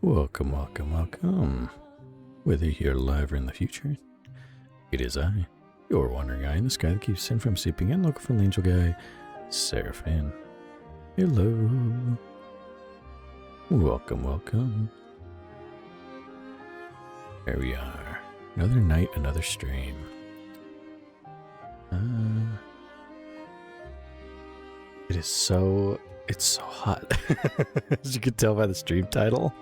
Welcome, welcome, welcome. Whether you're alive or in the future, it is I, your wandering guy in the sky that keeps sin from sleeping and looking for an angel guy, Seraph. Hello. Welcome, welcome. There we are. Another night, another stream. It's so hot. As you can tell by the stream title.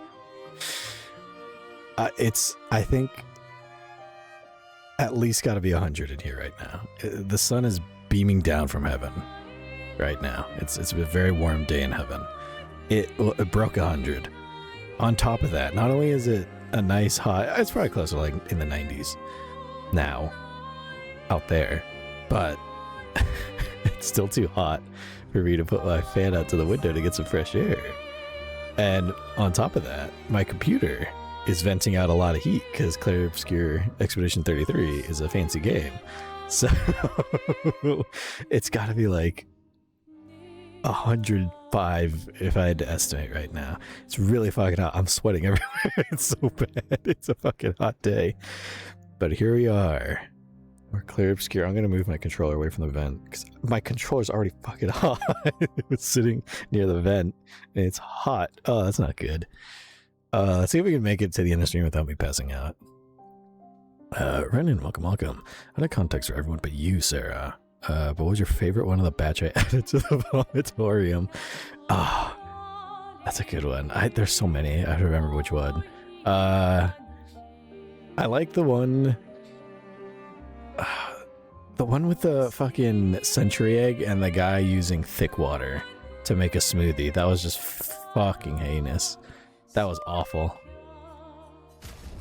I think, at least got to be 100 in here right now. The sun is beaming down from heaven right now. It's a very warm day in heaven. It broke 100. On top of that, not only is it a nice hot, it's probably closer to like in the 90s now out there, but it's still too hot for me to put my fan out to the window to get some fresh air. And on top of that, my computer is venting out a lot of heat because Clair Obscur Expedition 33 is a fancy game. So it's got to be like 105 if I had to estimate right now. It's really fucking hot. I'm sweating everywhere. It's so bad. It's a fucking hot day. But here we are. We're Clair Obscur. I'm going to move my controller away from the vent because my controller's already fucking hot. It was sitting near the vent and it's hot. Oh, that's not good. Let's see if we can make it to the end of the stream without me passing out. Renan, welcome, welcome. Out of context for everyone but you, Sarah. But what was your favorite one of the batch I added to the vomitorium? Ah, that's a good one. There's so many. I don't remember which one. I like the one... the one with the fucking century egg and the guy using thick water to make a smoothie. That was just fucking heinous. That was awful.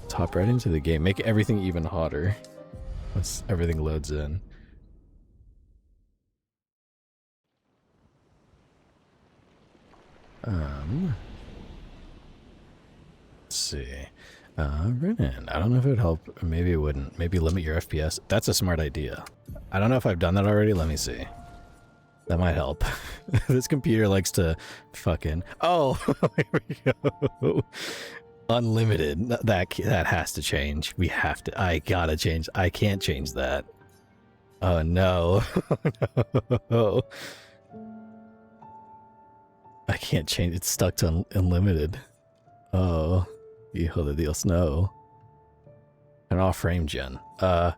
Let's hop right into the game. Make everything even hotter once everything loads in. Let's see. Renan, I don't know if it would help. Maybe it wouldn't. Maybe limit your FPS. That's a smart idea. I don't know if I've done that already. Let me see. That might help. This computer likes to fucking... Oh, here we go. Unlimited. That has to change. We have to... I gotta change. I can't change that. Oh, no. No. I can't change. It's stuck to unlimited. Oh. Hijo de Dios, no. An off-frame gen. Oh!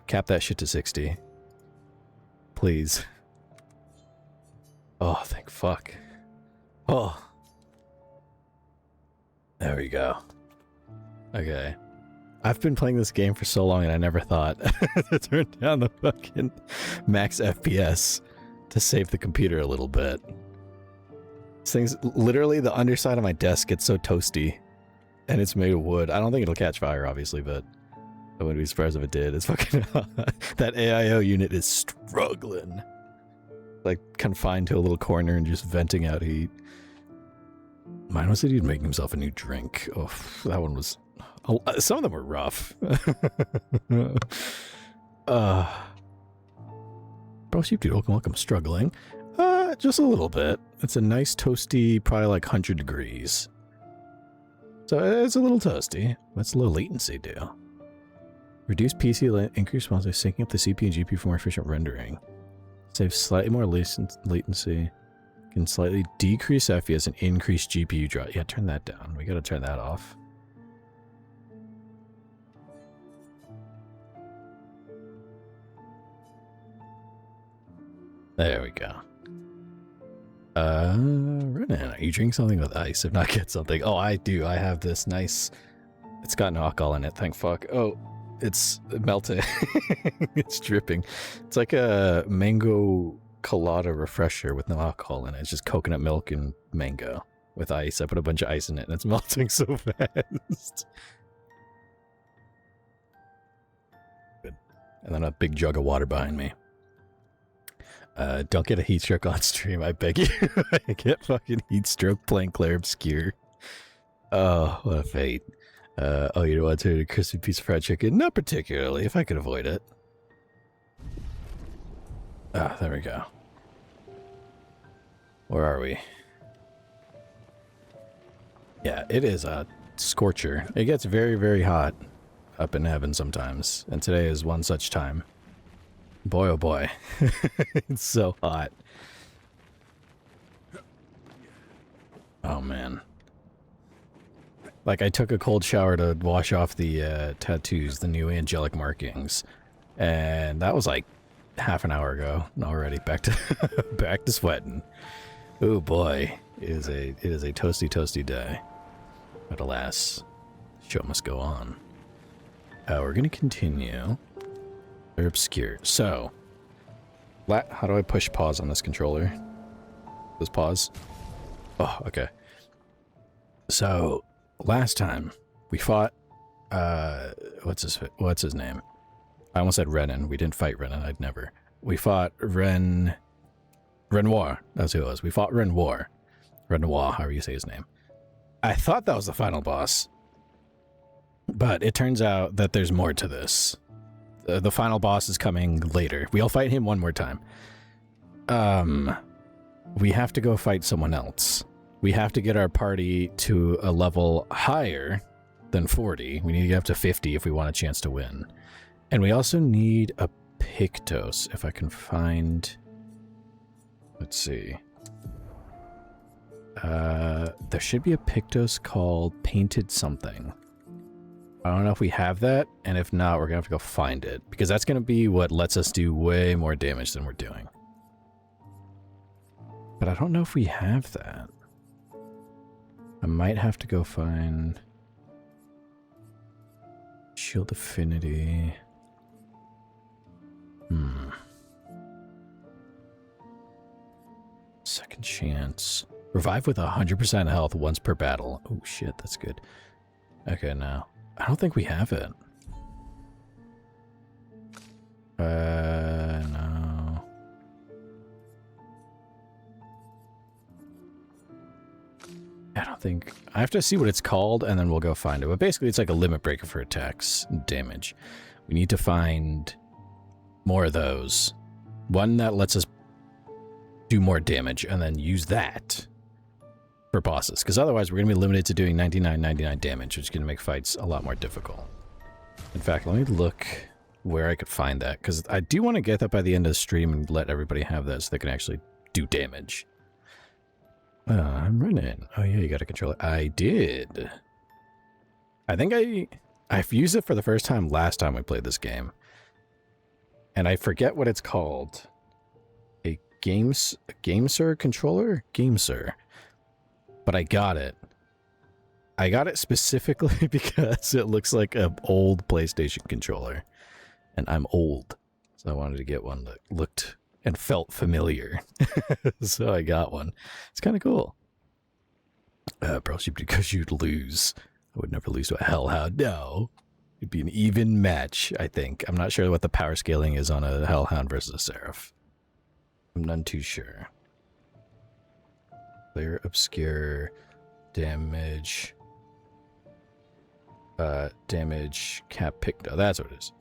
Cap that shit to 60. Please. Oh, thank fuck. Oh. There we go. Okay. I've been playing this game for so long and I never thought to turn down the fucking max FPS to save the computer a little bit. This thing's literally the underside of my desk gets so toasty and it's made of wood. I don't think it'll catch fire, obviously, but I wouldn't be surprised if it did. It's fucking hot. That AIO unit is struggling. Like confined to a little corner and just venting out heat. Mine said he'd make himself a new drink. Oh, that one was... some of them were rough. Bro, sheep dude, welcome, struggling. Just a little bit. It's a nice toasty, probably like 100 degrees. So it's a little toasty. What's low latency do? Reduce PC increase response by syncing up the CPU and GPU for more efficient rendering. Save slightly more latency. Can slightly decrease FPS and increase GPU draw. Yeah, turn that down. We gotta turn that off. There we go. Renan, are you drinking something with ice? If not, get something. Oh, I do. I have this nice... It's got no alcohol in it, thank fuck. Oh, it's melting. It's dripping. It's like a mango colada refresher with no alcohol in it. It's just coconut milk and mango with ice. I put a bunch of ice in it and it's melting so fast. Good. And then a big jug of water behind me. Don't get a heat stroke on stream, I beg you. I get fucking heat stroke playing Clair Obscur. Oh, what a fate. Oh, you don't want to eat a crispy piece of fried chicken? Not particularly, if I could avoid it. Ah, there we go. Where are we? Yeah, it is a scorcher. It gets very, very hot up in heaven sometimes, and today is one such time. Boy, oh boy. It's so hot. Oh, man. Like, I took a cold shower to wash off the tattoos, the new angelic markings, and that was like half an hour ago already. Back to back to sweating. Oh boy, it is a toasty, toasty day. But alas, the show must go on. We're gonna continue. Clair Obscur. So, how do I push pause on this controller? This pause? Oh, okay. So, last time we fought, what's his name? I almost said Renan. We didn't fight Renan. I'd never. We fought Renoir. That's who it was. We fought Renoir. Renoir, however you say his name. I thought that was the final boss, but it turns out that there's more to this. The final boss is coming later. We'll fight him one more time. We have to go fight someone else. We have to get our party to a level higher than 40. We need to get up to 50 if we want a chance to win. And we also need a Pictos, if I can find... Let's see. There should be a Pictos called Painted Something. I don't know if we have that, and if not, we're going to have to go find it. Because that's going to be what lets us do way more damage than we're doing. But I don't know if we have that. I might have to go find... Shield Affinity... Second chance. Revive with 100% health once per battle. Oh shit, that's good. Okay, now. I don't think we have it. No. I don't think... I have to see what it's called, and then we'll go find it. But basically, it's like a limit breaker for attacks and damage. We need to find more of those. One that lets us do more damage, and then use that for bosses. Because otherwise, we're going to be limited to doing 99 damage, which is going to make fights a lot more difficult. In fact, let me look where I could find that, because I do want to get that by the end of the stream and let everybody have that so they can actually do damage. I'm running. Oh yeah, you got to control it. I did. I think I've used it for the first time last time we played this game. And I forget what it's called. A GameSir controller? GameSir. But I got it. I got it specifically because it looks like an old PlayStation controller. And I'm old. So I wanted to get one that looked and felt familiar. So I got one. It's kind of cool. Probably because you'd lose. I would never lose to a Hellhound. No. It'd be an even match, I think. I'm not sure what the power scaling is on a Hellhound versus a Seraph. I'm none too sure. Clair Obscur. Damage. Damage cap Picto. That's what it is.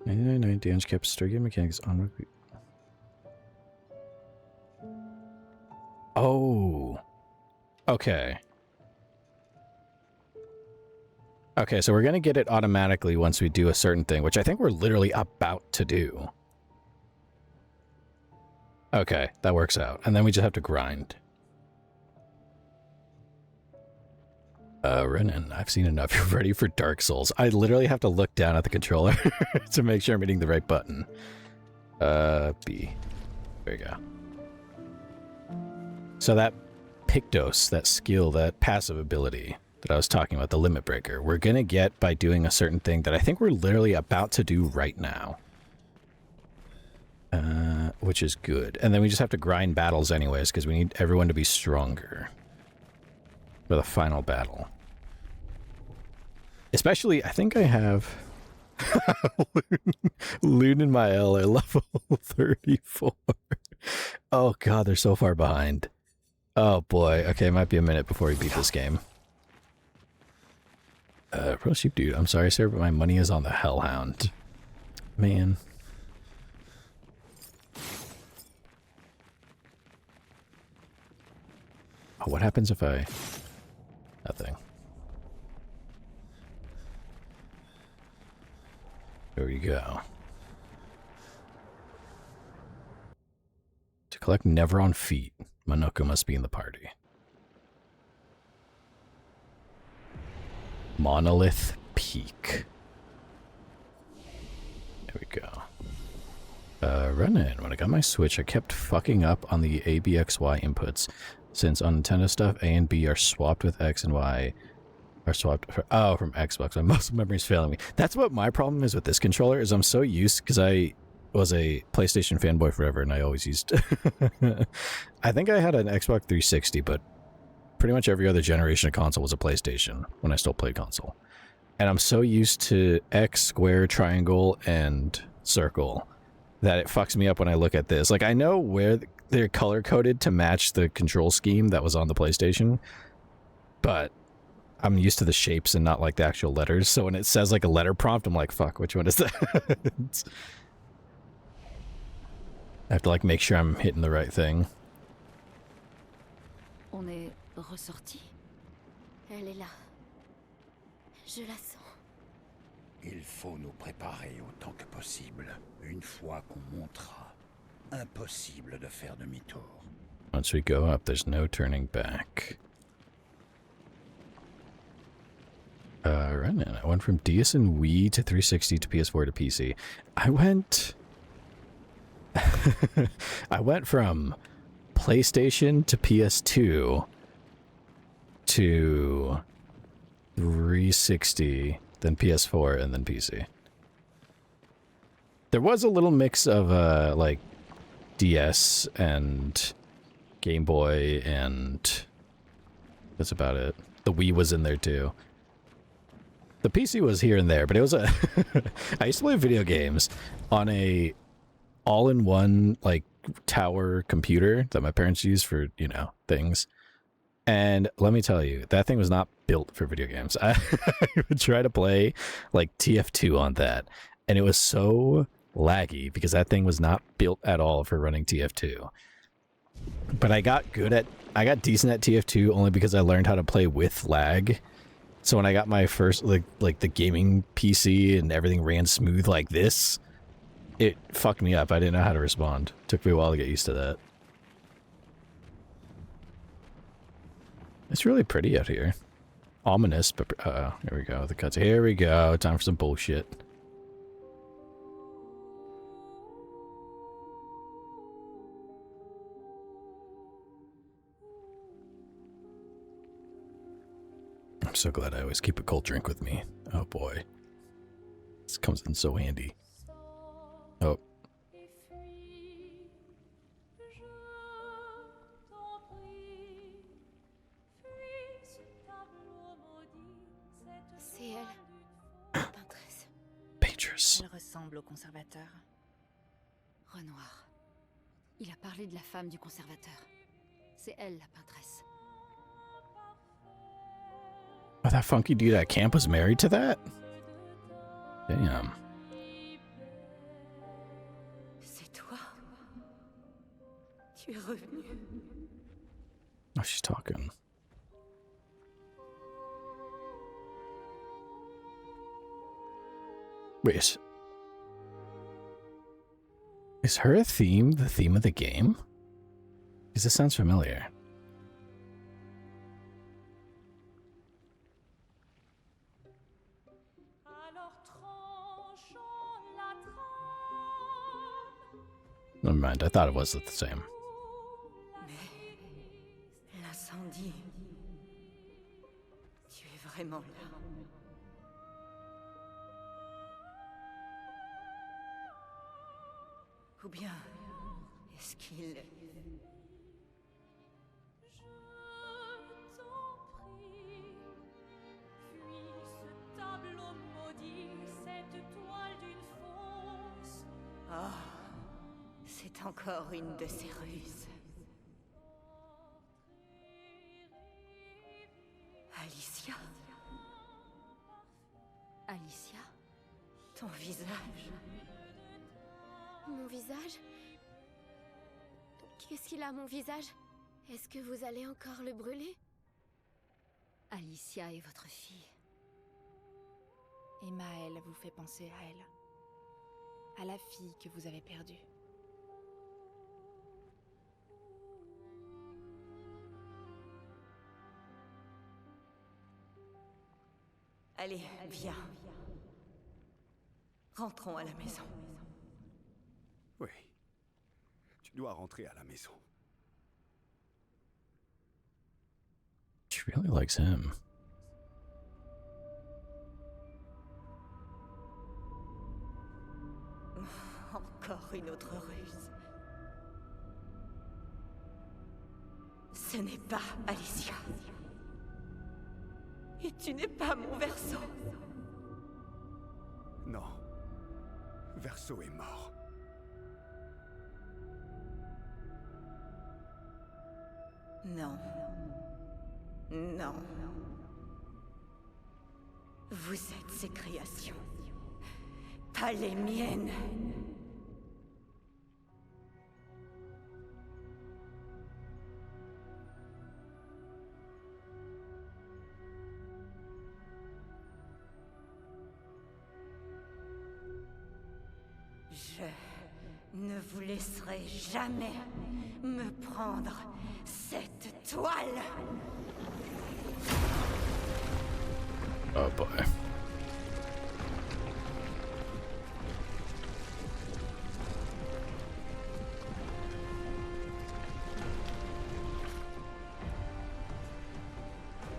99 damage cap Sturgeon mechanics on. Oh. Okay. Okay, so we're going to get it automatically once we do a certain thing, which I think we're literally about to do. Okay, that works out. And then we just have to grind. Renan, I've seen enough. You're ready for Dark Souls. I literally have to look down at the controller to make sure I'm hitting the right button. B. There you go. So that Pictos, that skill, that passive ability that I was talking about, the limit breaker, we're going to get by doing a certain thing that I think we're literally about to do right now. Which is good. And then we just have to grind battles anyways, because we need everyone to be stronger for the final battle. Especially, I think I have Loon and Mael are level 34. Oh god, they're so far behind. Oh boy. Okay, it might be a minute before we beat this game. Pro Sheep Dude, I'm sorry sir, but my money is on the Hellhound. Man. What happens if I... Nothing. There we go. To collect Never on Feet, Monoko must be in the party. Monolith Peak. There we go. Running. When I got my Switch, I kept fucking up on the ABXY inputs. Since on Nintendo stuff, A and B are swapped with X and Y are swapped for, from Xbox. My muscle memory is failing me. That's what my problem is with this controller, is I'm so used, because I was a PlayStation fanboy forever, and I always used... I think I had an Xbox 360, but pretty much every other generation of console was a PlayStation when I still played console. And I'm so used to X, square, triangle, and circle that it fucks me up when I look at this. Like, I know where they're color-coded to match the control scheme that was on the PlayStation, but I'm used to the shapes and not like the actual letters. So when it says like a letter prompt, I'm like, fuck, which one is that? I have to like make sure I'm hitting the right thing. On est ressorti. Elle est là. Je la sens. Il faut nous préparer autant que possible. Une fois qu'on montera, impossible de faire demi-tour. Once we go up, there's no turning back. Right. I went from DS and Wii to 360 to PS4 to PC. I went from PlayStation to PS2 to 360, then PS4, and then PC. There was a little mix of like DS and Game Boy, and that's about it. The Wii was in there too. The PC was here and there, but it was a... I used to play video games on a all-in-one, like, tower computer that my parents used for, you know, things. And let me tell you, that thing was not built for video games. I would try to play, like, TF2 on that, and it was so laggy because that thing was not built at all for running TF2. But I got decent at TF2 only because I learned how to play with lag. So when I got my first, like the gaming PC and everything ran smooth like this, it fucked me up. I didn't know how to respond. Took me a while to get used to that. It's really pretty out here. Ominous, but here we go. The cuts. Here we go. Time for some bullshit. I'm so glad I always keep a cold drink with me. Oh boy. This comes in so handy. Oh. C'est elle, la peintresse. Beatrice. Elle ressemble au conservateur. Renoir. Il a parlé de la femme du conservateur. C'est elle, la peintresse. Oh, that funky dude at camp was married to that? Damn. C'est toi. Tu es revenu. Oh, she's talking. Wait. Is her theme the theme of the game? Because this sounds familiar. Never mind, I thought it was the same. Mais l'incendie. Tu es vraiment là. Ou bien est-ce qu'il... Je t'en prie, fuis ce tableau maudit, cette toile d'une fausse. Ah. C'est encore une de ces ruses. Alicia. Alicia? Ton visage. Mon visage? Qu'est-ce qu'il a, mon visage? Est-ce que vous allez encore le brûler? Alicia est votre fille. Et Maëlle vous fait penser à elle. À la fille que vous avez perdue. Allez, viens. Rentrons à la maison. Oui. Tu dois rentrer à la maison. She really likes him. Encore une autre ruse. Ce n'est pas Alicia. Et tu n'es pas mon Verseau. Non. Verseau est mort. Non. Non. Vous êtes ses créations. Pas les miennes. Je ne vous laisserai jamais me prendre cette toile. Oh boy. C'est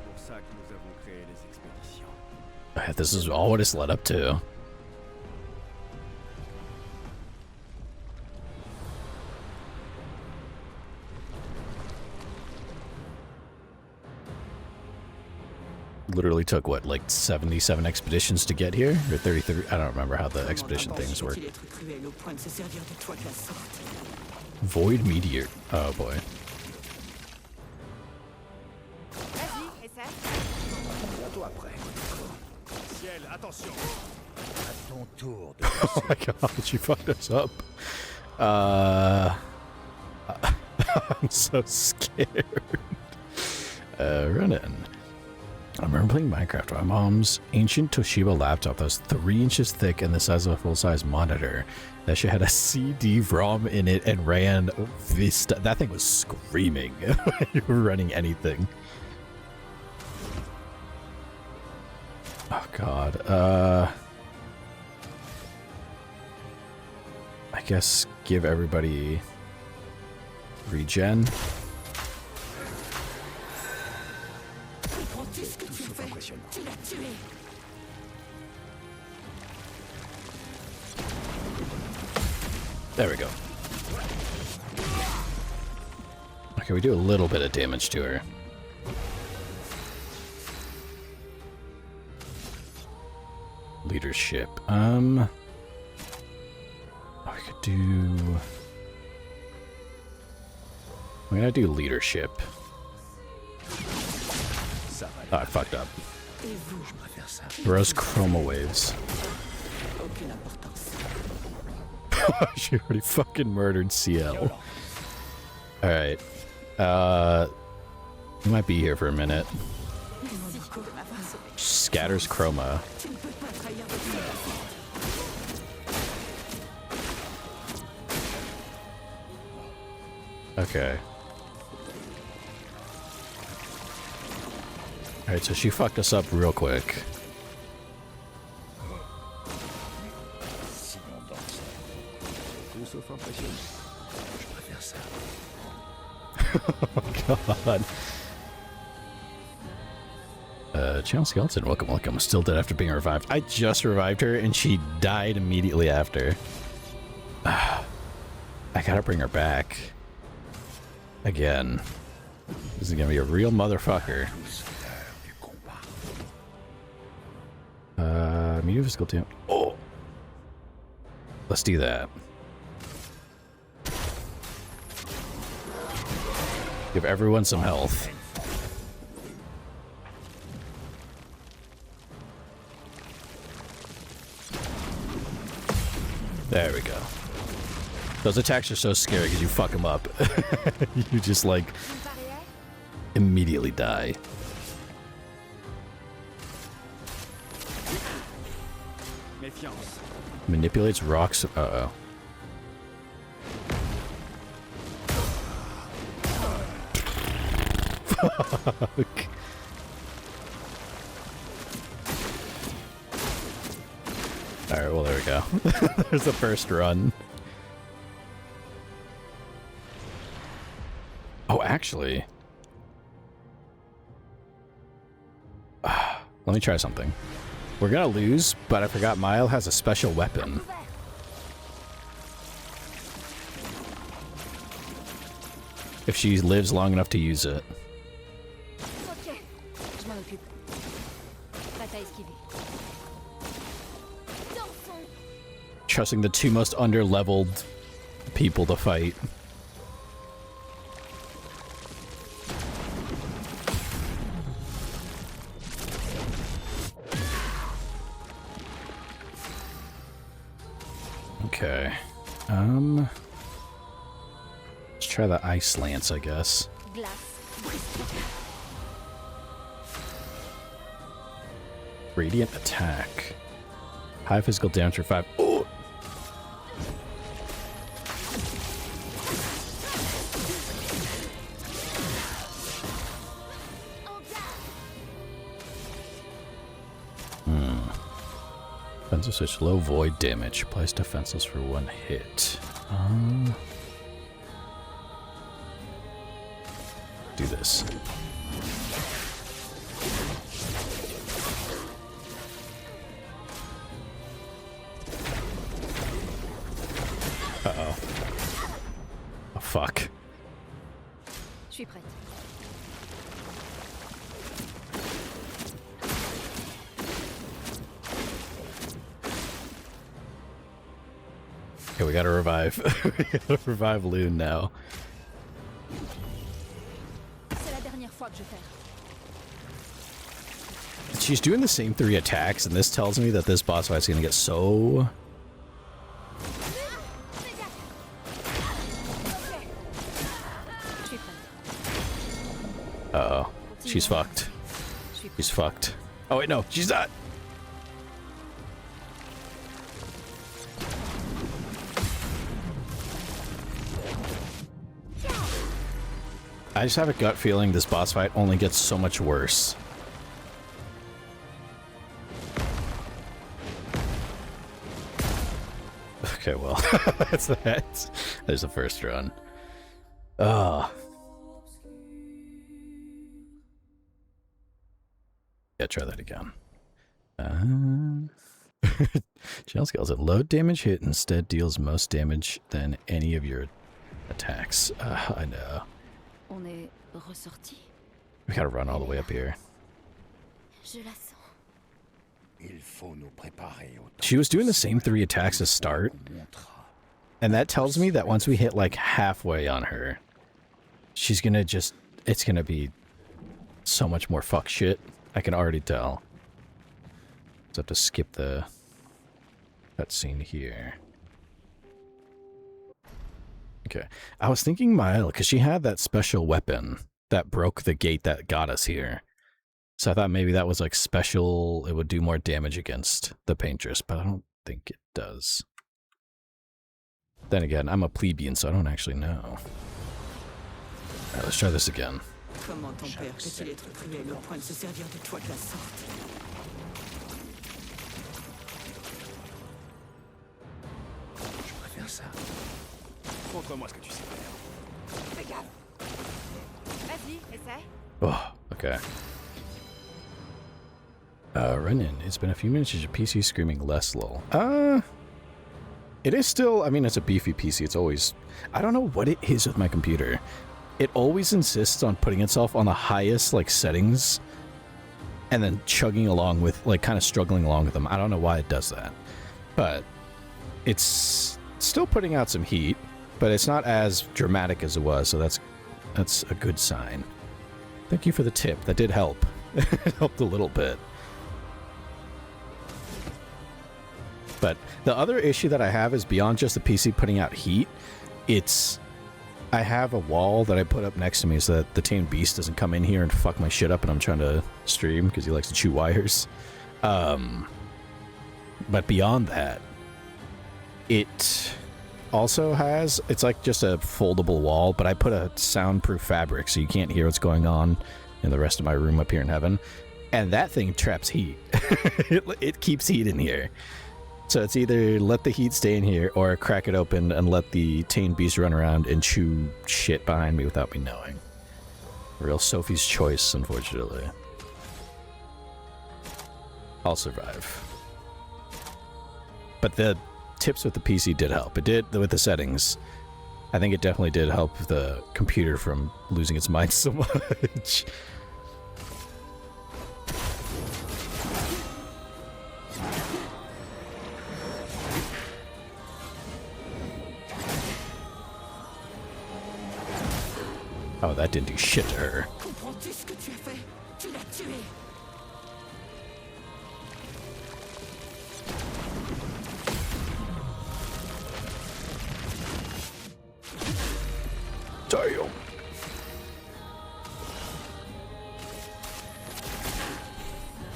pour ça que nous avons créé les expéditions. This is all what it's led up to. Literally took what, like 77 expeditions to get here, or 33? I don't remember how the expedition things work. Void meteor. Oh boy. Vas-y, essaie. Bientôt après. Ciel, attention. À ton tour de... Oh my god, she fucked us up. I'm so scared. Run in. I remember playing Minecraft on my mom's ancient Toshiba laptop that was 3 inches thick and the size of a full-size monitor. That shit had a CD-ROM in it and ran Vista. That thing was screaming when you were running anything. Oh god. I guess give everybody regen. There we go. Okay, we do a little bit of damage to her. Leadership. We could do... I'm gonna do leadership. Oh, I fucked up. Rose chroma waves. She already fucking murdered CL. Alright. We might be here for a minute. Scatters chroma. Okay. Alright, so she fucked us up real quick. Oh god. Channel Skeleton, welcome, welcome. Still dead after being revived. I just revived her and she died immediately after. I gotta bring her back. Again. This is gonna be a real motherfucker. Medium physical damage. Oh! Let's do that. Give everyone some health. There we go. Those attacks are so scary because you fuck them up. You just like immediately die. Méfiance. Manipulates rocks. Uh-oh. Fuck. Alright, well, there we go. There's the first run. Oh, actually. Let me try something. We're gonna lose, but I forgot Mile has a special weapon. If she lives long enough to use it. Ok, je m'en occupe. Prête à esquiver. Trusting the two most under-leveled people to fight. Okay. Let's try the ice lance, I guess. Radiant attack. High physical damage for 5. Oh! Defensive switch, low void damage. Applies defenseless for 1 hit. Do this. Uh-oh. Oh, fuck. Je suis prête. Okay, we gotta revive. We gotta revive Loon now. C'est la dernière fois que je perds. She's doing the same 3 attacks, and this tells me that this boss fight's gonna get so... Uh-oh. She's fucked. She's fucked. Oh wait, no, she's not! I just have a gut feeling this boss fight only gets so much worse. Okay, well, that's that. There's the first run. Ah. Yeah, try that again. Channel skills at low damage hit instead deals most damage than any of your attacks. I know. On est ressorti. We gotta run all the way up here. Je la sens. Il faut nous préparer au She was doing the same 3 attacks to start, and that tells me that once we hit like halfway on her, she's gonna just, it's gonna be so much more fuck shit. I can already tell. Just have to skip the cutscene here. Okay. I was thinking Mile, because she had that special weapon that broke the gate that got us here. So I thought maybe that was like special, it would do more damage against the Paintress, but I don't think it does. Then again, I'm a plebeian, so I don't actually know. Alright, let's try this again. Comment ton père peut-il être cruel au point de se servir de toi de la sorte? Je préfère ça. Montre-moi ce que tu sais faire. Fais gaffe. Vas-y, essaie. Oh, okay. Run in. It's been a few minutes. Is your PC screaming less, lol? It is still, I mean, it's a beefy PC. It's always, I don't know what it is with my computer. It always insists on putting itself on the highest, like, settings and then chugging along with, like, kind of struggling along with them. I don't know why it does that. But it's still putting out some heat, but it's not as dramatic as it was, so that's a good sign. Thank you for the tip. That did help. It helped a little bit. But the other issue that I have is beyond just the PC putting out heat, it's I have a wall that I put up next to me so that the tamed beast doesn't come in here and fuck my shit up and I'm trying to stream because he likes to chew wires. But beyond that, it also has, it's like just a foldable wall, but I put a soundproof fabric so you can't hear what's going on in the rest of my room up here in heaven. And that thing traps heat. It keeps heat in here. So it's either let the heat stay in here or crack it open and let the tamed beast run around and chew shit behind me without me knowing. Real Sophie's choice, unfortunately. I'll survive. But the tips with the PC did help. It did with the settings. I think it definitely did help the computer from losing its mind so much. Oh, that didn't do shit to her. Comprends-tu ce que tu as fait? Tu l'as tué. Damn.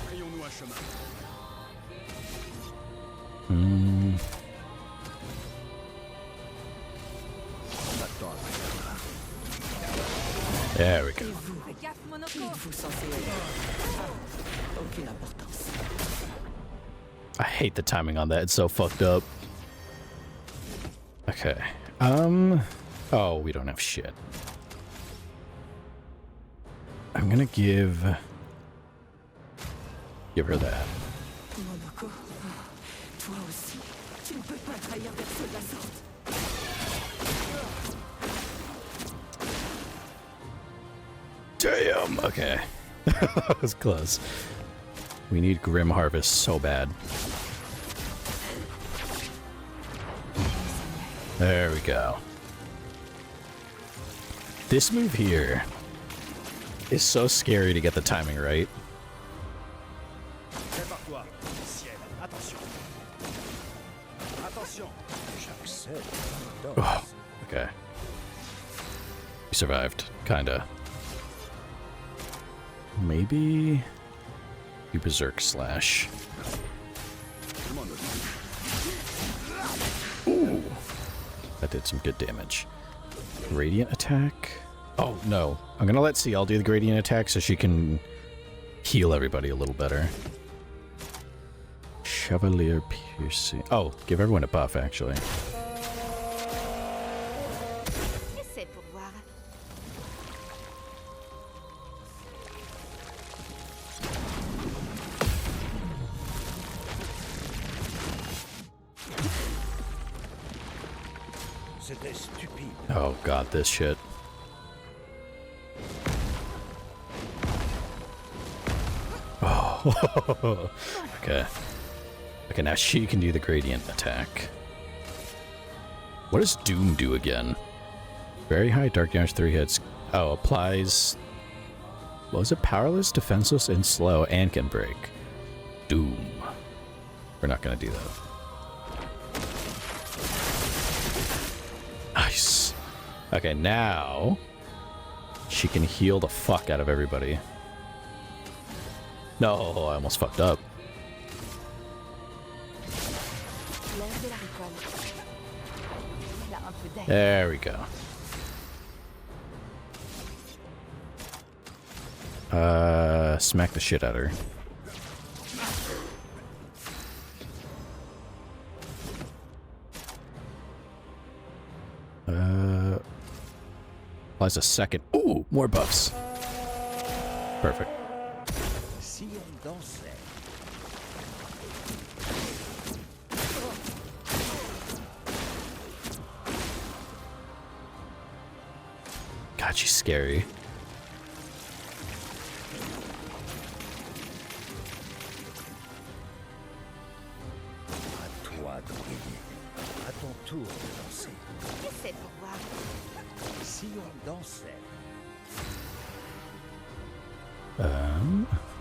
Frayons-nous un chemin. There we go. Êtes-vous censé être? Aucune importance. I hate the timing on that. It's so fucked up. Okay. Oh, we don't have shit. I'm gonna give her that. Monoko, toi aussi, tu ne peux pas trahir perso de la sorte. Damn. Okay. That was close. We need Grim Harvest so bad. There we go. This move here is so scary to get the timing right. Prépare-toi, ciel. Attention. Attention. J'accepte. Oh, okay. We survived, kinda. Maybe do Berserk Slash. Ooh, that did some good damage. Gradient attack. Oh no, I'm gonna let CL do the gradient attack so she can heal everybody a little better. Chevalier piercing. Oh, give everyone a buff actually. Essaie pour voir. C'était stupide. Oh god, this shit. Oh, okay. Okay, now she can do the gradient attack. What does Doom do again? Very high dark damage, 3 hits. Oh, applies... What was it? Powerless, defenseless, and slow, and can break. Doom. We're not gonna do that. Nice. Okay, now... she can heal the fuck out of everybody. No, I almost fucked up. There we go. Smack the shit out of her. Applies a second. Ooh, more buffs. Perfect. Si on dansait. God, she's scary. À toi de briller. À ton tour de danser. Essaie pour voir. Si on dansait.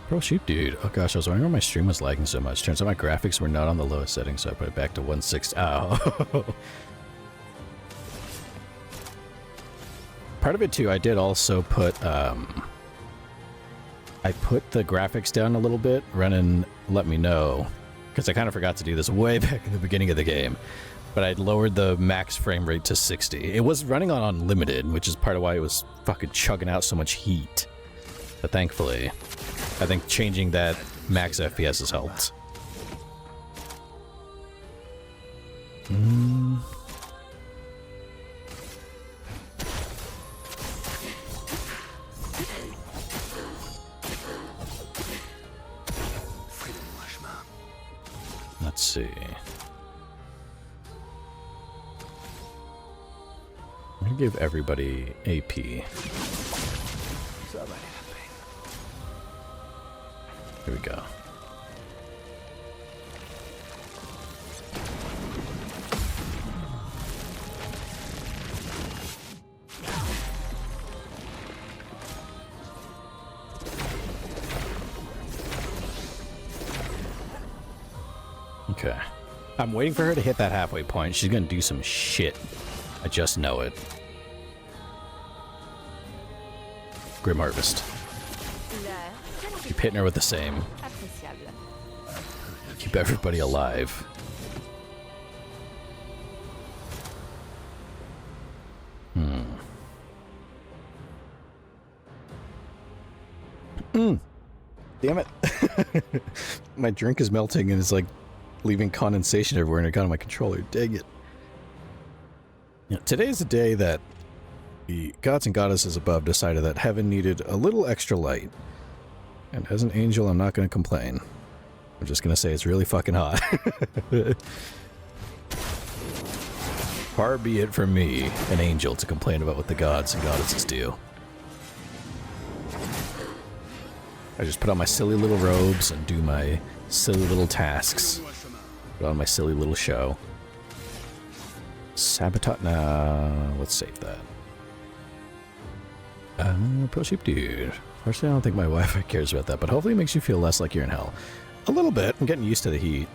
Bro, shoot, dude. Oh gosh, I was wondering why my stream was lagging so much. Turns out my graphics were not on the lowest setting, so I put it back to 160. Oh. part of it too, I did also put I put the graphics down a little bit. Renan let me know, because I kind of forgot to do this way back in the beginning of the game. But I'd lowered the max frame rate to 60. It was running on unlimited, which is part of why it was fucking chugging out so much heat. But thankfully, I think changing that max FPS has helped. Let's see. I'm gonna give everybody AP. Here we go. Okay. I'm waiting for her to hit that halfway point. She's gonna do some shit. I just know it. Grim Harvest. Keep hitting her with the same. Keep everybody alive. Damn it. My drink is melting and it's like leaving condensation everywhere and it got on my controller. Dang it. Yeah, today is the day that the gods and goddesses above decided that heaven needed a little extra light. And as an angel, I'm not going to complain. I'm just going to say it's really fucking hot. Far be it from me, an angel, to complain about what the gods and goddesses do. I just put on my silly little robes and do my silly little tasks. Put on my silly little show. Sabotage. Nah, let's save that. Pro sheep dude. Personally, I don't think my Wi-Fi cares about that, but hopefully it makes you feel less like you're in hell. A little bit. I'm getting used to the heat.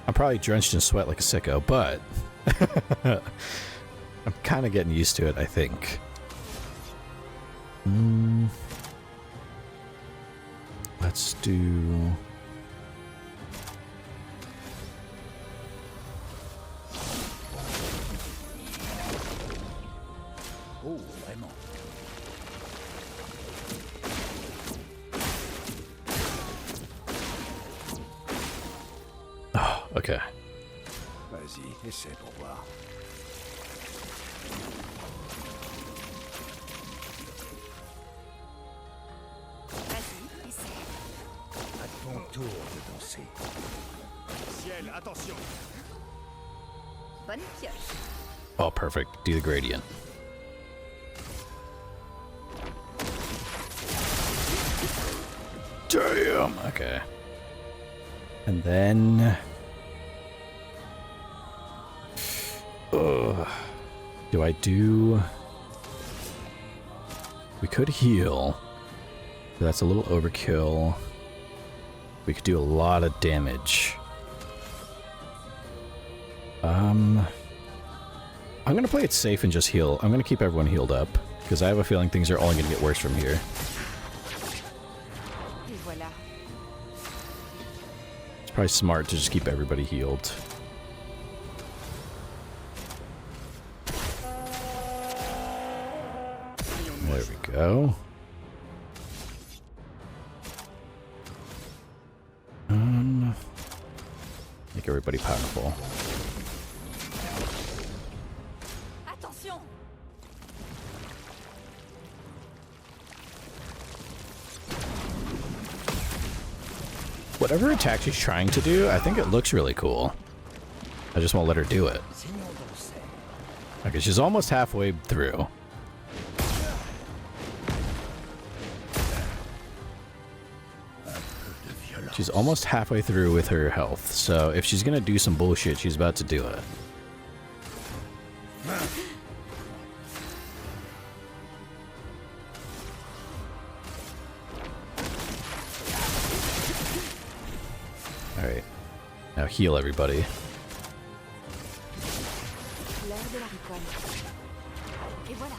I'm probably drenched in sweat like a sicko, but I'm kind of getting used to it, I think. Let's do... Oh, vraiment. Oh, okay. Vas-y, essaie pour voir. Vas-y, essaie. À ton tour de danser. Ciel, attention. Bonne pioche. Oh, perfect. Do the gradient. Damn. Okay. And then... do I do... We could heal. But that's a little overkill. We could do a lot of damage. I'm gonna play it safe and just heal. I'm gonna keep everyone healed up, because I have a feeling things are only gonna get worse from here. Et voilà. It's probably smart to just keep everybody healed. There we go. Make everybody powerful. Attention. Whatever attack she's trying to do, I think it looks really cool. I just won't let her do it. Okay, she's almost halfway through. She's almost halfway through with her health, so if she's gonna do some bullshit, she's about to do it. Alright. Now heal everybody. L'heure de la récolte. Et voilà.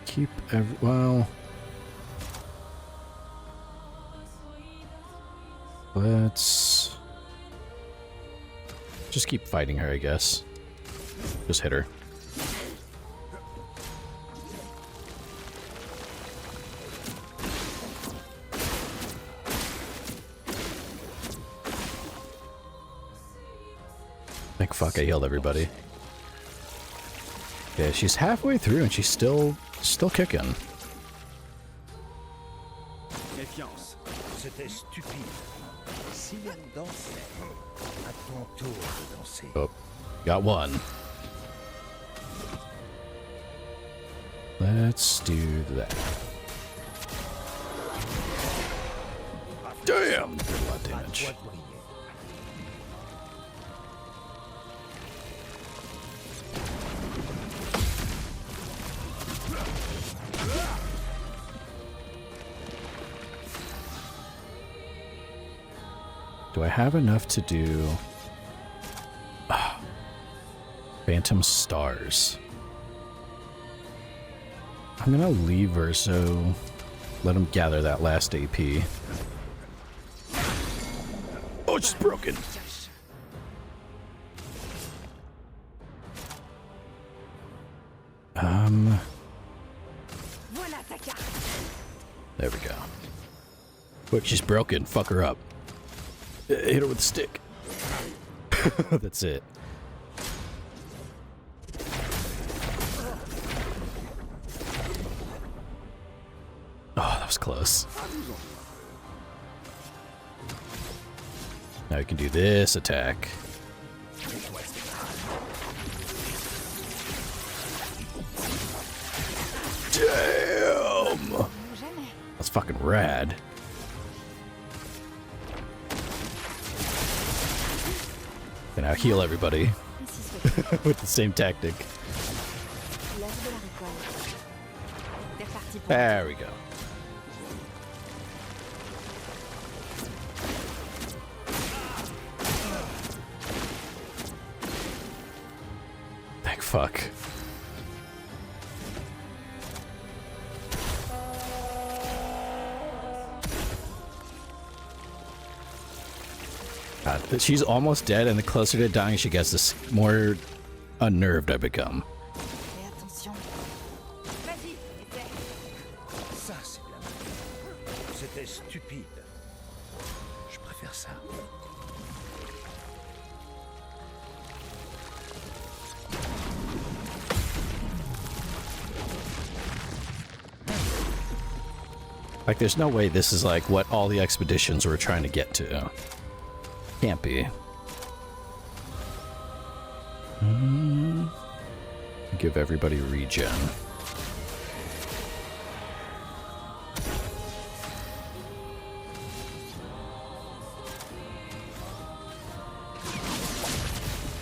Keep well. Let's just keep fighting her, I guess. Just hit her. Like, fuck, I healed everybody. Yeah, she's halfway through and she's still kicking. Méfiance. C'était stupide. Si elle dansait, à ton tour de danser. Oh, got one. Let's do that. Damn! Did a lot of damage. Do I have enough to do Phantom Stars? I'm gonna leave Verso, let him gather that last AP. Oh, it's just broken. There we go. Look, she's broken. Fuck her up. Hit her with a stick. That's it. Oh, that was close. Now we can do this attack. Damn! That's fucking rad. And now heal everybody with the same tactic. There we go. Thank fuck. God, she's almost dead, and the closer to dying she gets, the more unnerved I become. Ça, c'est bien. C'était stupide. Je préfère ça. Like, there's no way this is like what all the expeditions were trying to get to. Can't be. Give everybody regen.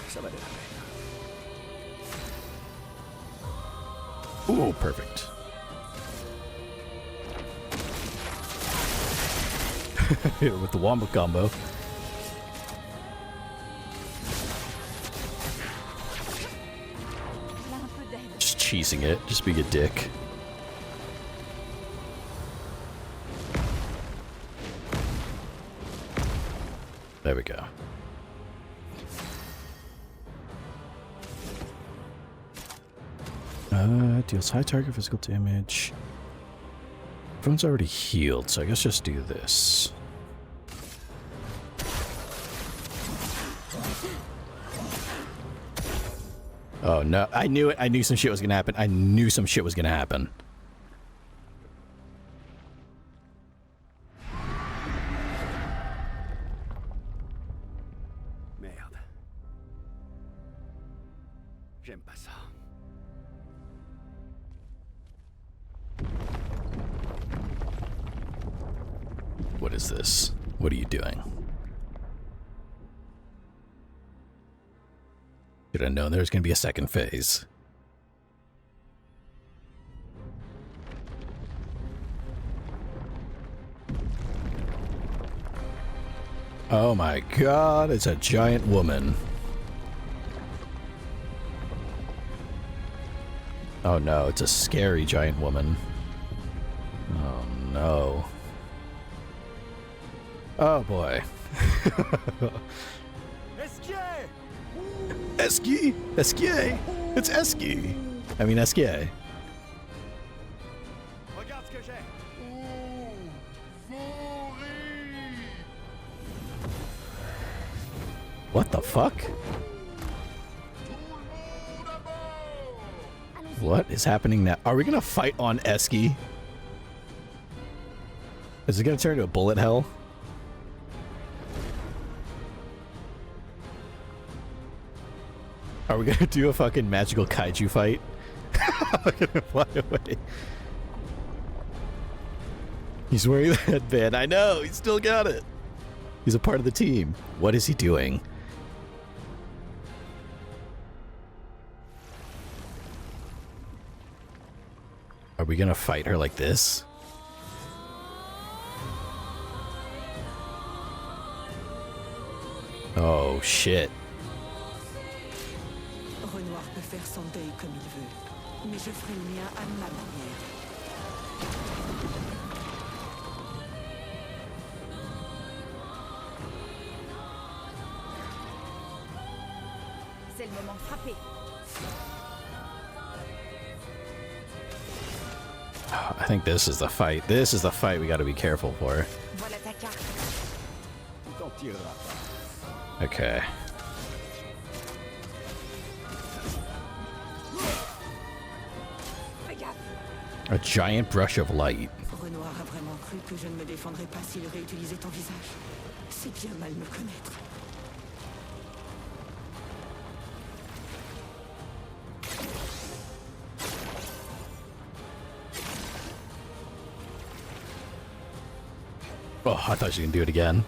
Ça va aller. Ooh, perfect. Hit her with the wombo combo. Just cheesing it, just being a dick. There we go. Deals high target physical damage. Everyone's already healed, so I guess just do this. Oh no, I knew it. I knew some shit was gonna happen. I knew some shit was gonna happen. Merde. J'aime pas ça. What is this? What are you doing? Should have known there was going to be a second phase. Oh my god, it's a giant woman. Oh no, it's a scary giant woman. Oh no. Oh boy. Eski! Eskie! It's Eski! I mean Eskie. Regarde ce que j'ai. What the fuck? What is happening now? Are we gonna fight on Eski? Is it gonna turn into a bullet hell? Are we gonna do a fucking magical kaiju fight? I'm gonna fly away. He's wearing the headband. I know, he's still got it. He's a part of the team. What is he doing? Are we gonna fight her like this? Oh shit. Renoir peut faire son deuil comme il veut, mais je ferai le mien à ma manière. C'est le moment de frapper. I think this is the fight. This is the fight we gotta be careful for. Voilà ta carte. Tu t'en tireras pas. Okay. A giant brush of light. Renoir a vraiment cru que je ne me défendrais pas s'il réutilisait ton visage. C'est bien mal me connaître. Oh, I thought she was gonna do it again.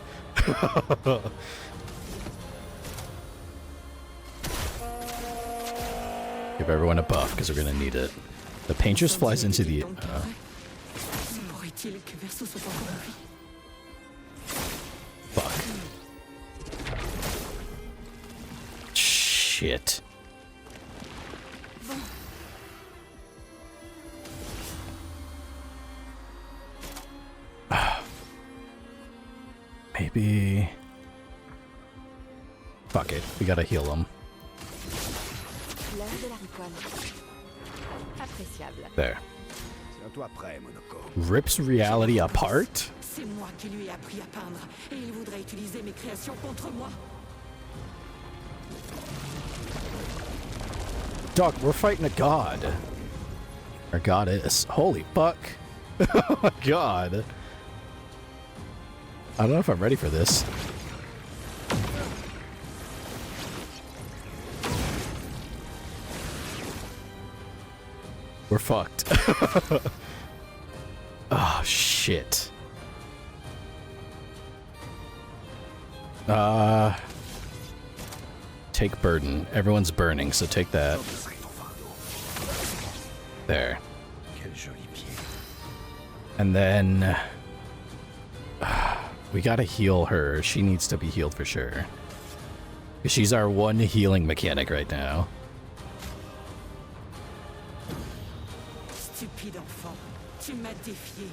Give everyone a buff because we're gonna need it. The paint just flies into the. Fuck. Shit. Maybe. Fuck it. We gotta heal him. There. Tiens-toi prêt, Monaco. Rips reality apart? C'est moi qui lui ai appris à peindre, et il voudrait utiliser mes créations contre moi. Doc, we're fighting a god. Or goddess. Holy fuck. Oh my god. I don't know if I'm ready for this. We're fucked. Oh, shit. Take burden. Everyone's burning, so take that. There. And then... we gotta heal her. She needs to be healed for sure. She's our one healing mechanic right now. Stupide enfant, tu m'as défié,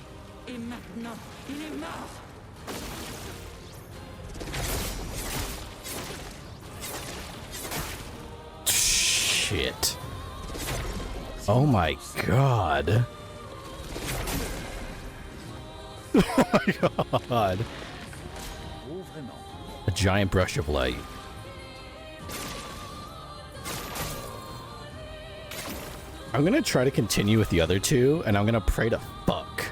et maintenant, il est mort. Shit. Oh my god. Oh my god. A giant brush of light. I'm gonna try to continue with the other two, and I'm gonna pray to fuck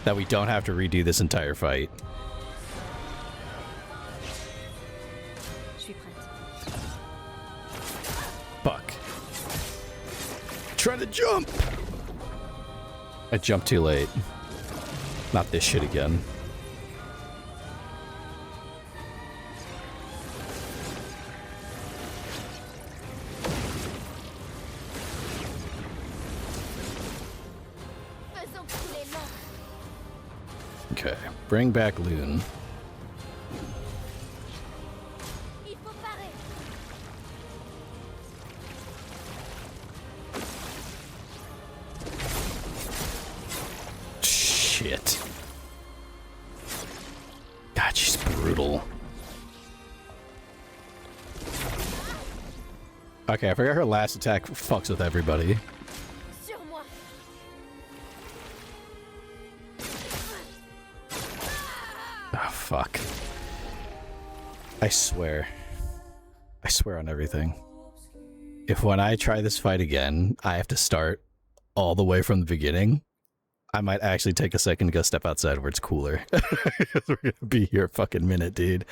that we don't have to redo this entire fight. Fuck. Trying to jump! I jumped too late. Not this shit again. Okay, bring back Loon. shit. God, she's brutal. Okay, I forgot her last attack fucks with everybody. Sur moi. Oh, fuck. I swear. I swear on everything. If when I try this fight again, I have to start all the way from the beginning, I might actually take a second to go step outside where it's cooler. We're gonna be here a fucking minute, dude.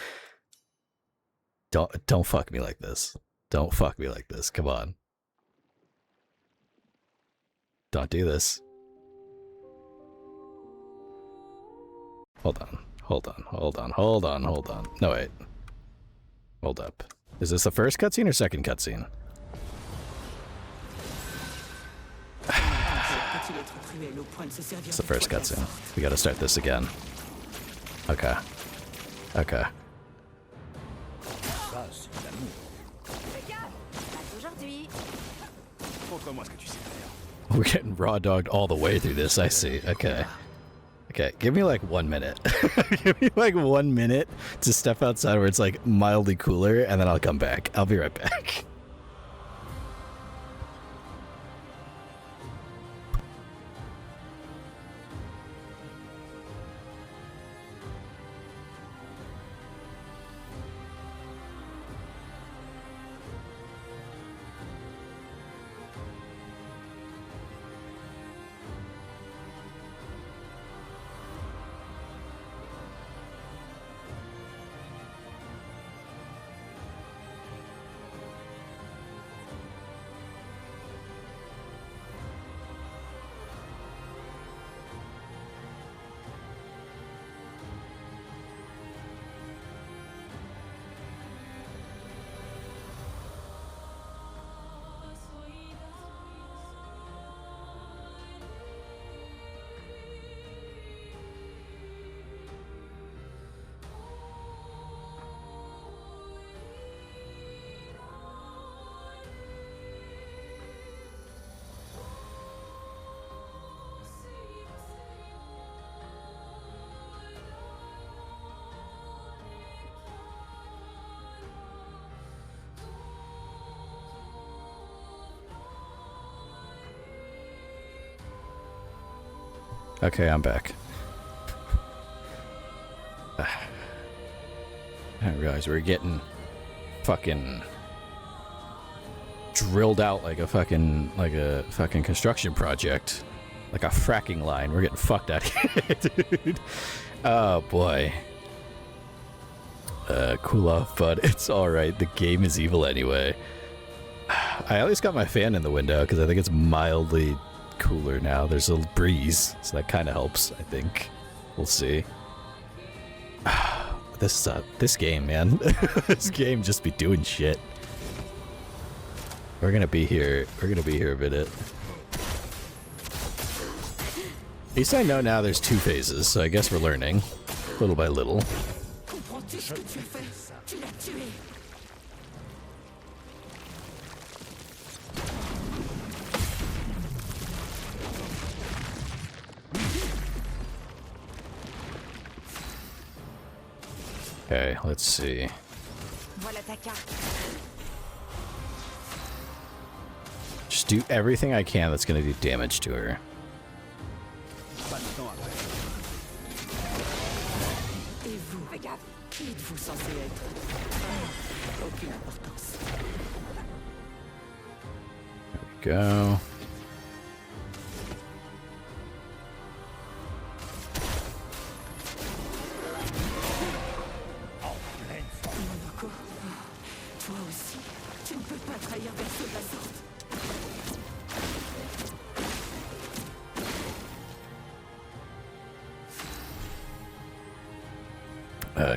Don't fuck me like this. Don't fuck me like this. Come on. Don't do this. Hold on. Hold on. Hold on. Hold on. Hold on. No, wait. Hold up. Is this the first cutscene or second cutscene? It's the first cutscene. We gotta start this again. Okay. Okay. Ça, c'est l'amour. Aujourd'hui. Montre-moi ce que tu sais faire. We're getting raw dogged all the way through this, I see. Okay. Okay, give me like 1 minute. Give me like 1 minute to step outside where it's like mildly cooler, and then I'll come back. I'll be right back. Okay, I'm back. I didn't realize we were getting fucking drilled out like a fucking construction project. Like a fracking line. We're getting fucked out here, dude. Oh boy. Cool off, bud. It's alright. The game is evil anyway. I at least got my fan in the window because I think it's mildly cooler now. There's a breeze, so that kind of helps, I think. We'll see. This game, man. This game just be doing shit. We're gonna be here a minute. At least I know now there's 2 phases, so I guess we're learning little by little. Comprends-tu ce que tu as fait? Tu l'as tué. Okay, let's see. Voilà ta carte. Just do everything I can that's gonna do damage to her. Pas de temps après. Et vous, regarde, qui êtes-vous censé être? Aucune importance. Go. Monaco, toi aussi, tu ne peux pas trahir personne de la sorte.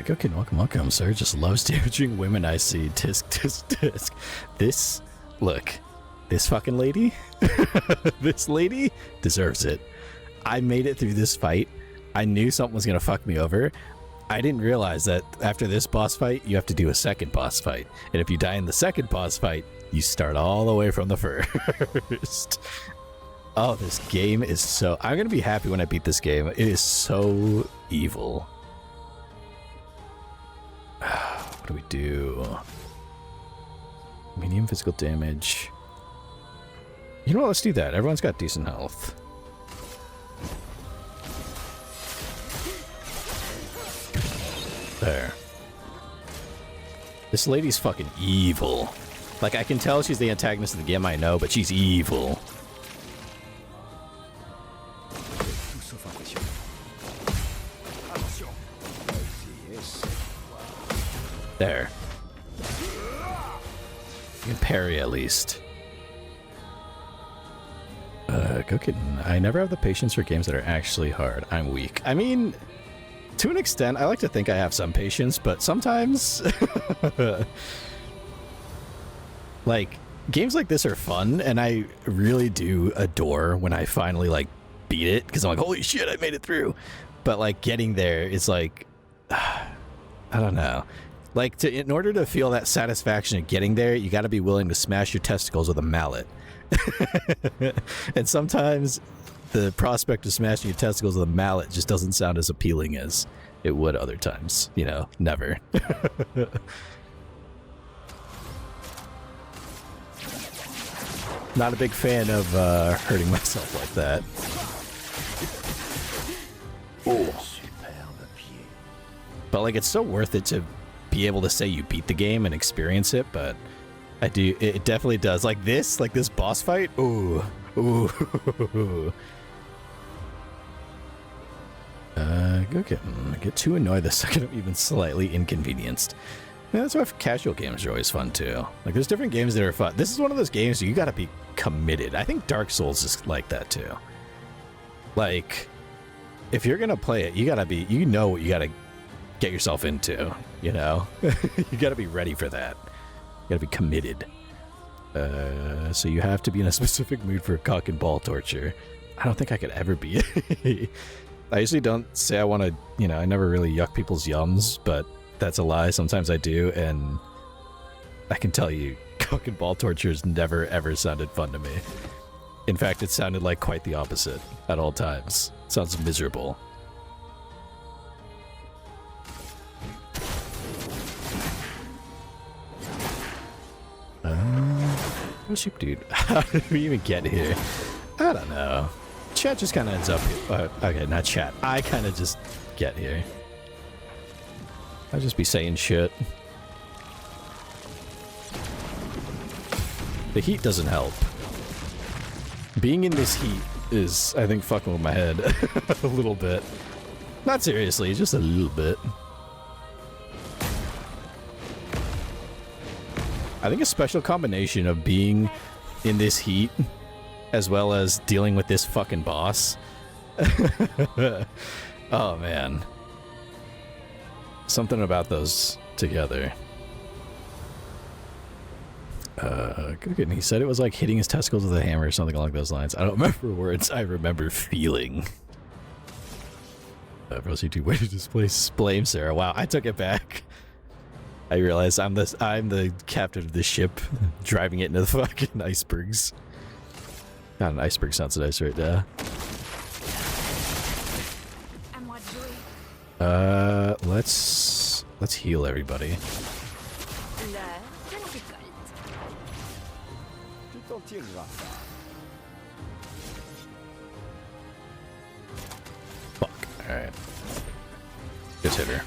Gokin, welcome, sir. Just loves damaging women I see. Tisk. This, look, this fucking lady, this lady deserves it. I made it through this fight. I knew something was gonna fuck me over. I didn't realize that after this boss fight, you have to do a second boss fight. And if you die in the second boss fight, you start all the way from the first. Oh, this game is so... I'm going to be happy when I beat this game. It is so evil. What do we do? Medium physical damage. You know what? Let's do that. Everyone's got decent health. There. This lady's fucking evil. Like, I can tell she's the antagonist of the game, I know, but she's evil. There. You can parry at least. Go kidding. I never have the patience for games that are actually hard. I'm weak. I mean, to an extent, I like to think I have some patience, but sometimes... like, games like this are fun, and I really do adore when I finally, like, beat it, because I'm like, holy shit, I made it through. But, like, getting there is like... I don't know. Like, in order to feel that satisfaction of getting there, you gotta be willing to smash your testicles with a mallet. And sometimes the prospect of smashing your testicles with a mallet just doesn't sound as appealing as it would other times. You know, never. Not a big fan of hurting myself like that. Ooh. But like, it's so worth it to be able to say you beat the game and experience it, but I do, it definitely does. Like this boss fight, ooh, ooh. Get too annoyed the second I'm even slightly inconvenienced. Yeah, that's why casual games are always fun too. Like, there's different games that are fun. This is one of those games you gotta be committed. I think Dark Souls is like that too. Like, if you're gonna play it, you gotta be, you know what you gotta get yourself into, you know? You gotta be ready for that. You gotta be committed. So you have to be in a specific mood for cock and ball torture. I don't think I could ever be. I usually don't say I want to, you know, I never really yuck people's yums, but that's a lie. Sometimes I do, and I can tell you, cock and ball torture has never ever sounded fun to me. In fact, it sounded like quite the opposite at all times. It sounds miserable. Oh, sheep dude. How did we even get here? I don't know. Chat just kind of ends up here. Okay, not chat. I kind of just get here. I'll just be saying shit. The heat doesn't help. Being in this heat is, I think, fucking with my head a little bit. Not seriously, just a little bit. I think a special combination of being in this heat as well as dealing with this fucking boss. Oh man. Something about those together. Good. He said it was like hitting his testicles with a hammer or something along those lines. I don't remember words. I remember feeling. Rosie, do way to displace blame Sarah. Wow, I took it back. I realized I'm the captain of this ship, driving it into the fucking icebergs. God, an iceberg sounds nice right now. Let's heal everybody. Fuck. Alright. Just hit her.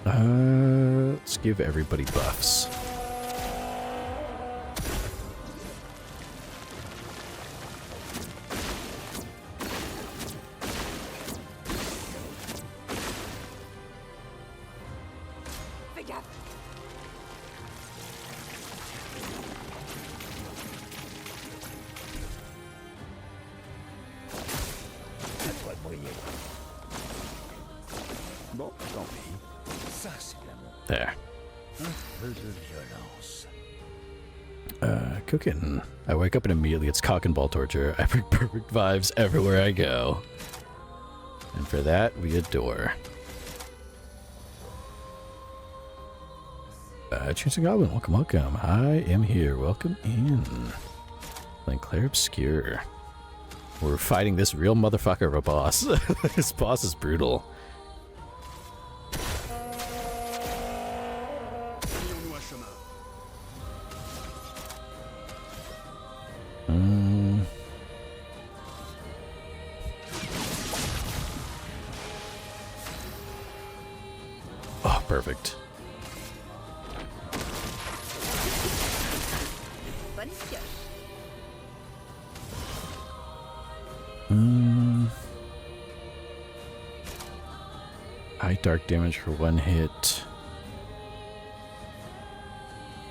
Let's give everybody buffs. There. Cooking. I wake up and immediately it's cock and ball torture. I bring perfect vibes everywhere I go. And for that, we adore. Chance Goblin, welcome, welcome. I am here. Welcome in. Playing Clair Obscur. We're fighting this real motherfucker of a boss. This boss is brutal. Oh, perfect. High dark damage for one hit.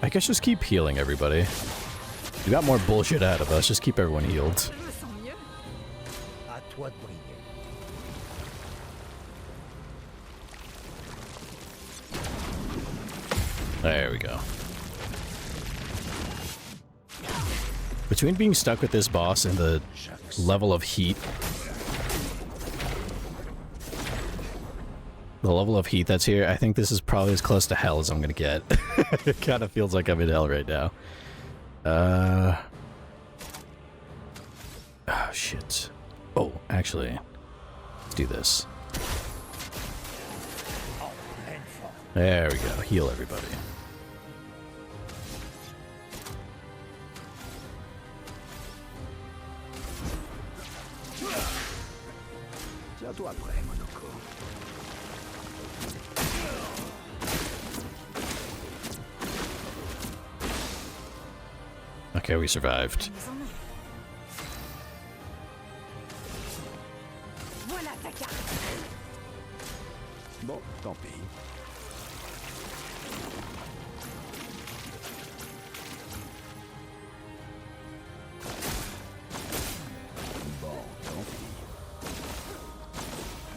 I guess just keep healing everybody. We got more bullshit out of us. Just keep everyone healed. Je me sens mieux. À toi de briller. There we go. Between being stuck with this boss and the level of heat, that's here, I think this is probably as close to hell as I'm gonna get. It kind of feels like I'm in hell right now. Oh, shit. Oh, actually, let's do this. There we go. Heal everybody. Tiens-toi prêt, Monoko. Okay, we survived. Voilà ta carte. Bon, tant pis.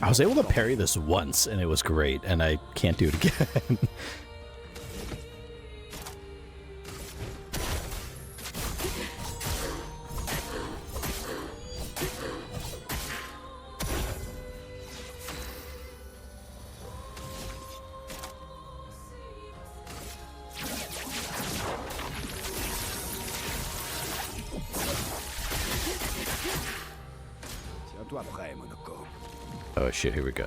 I was able to parry this once, and it was great, and I can't do it again. Tiens-toi prêt, Monoko. Oh shit, here we go.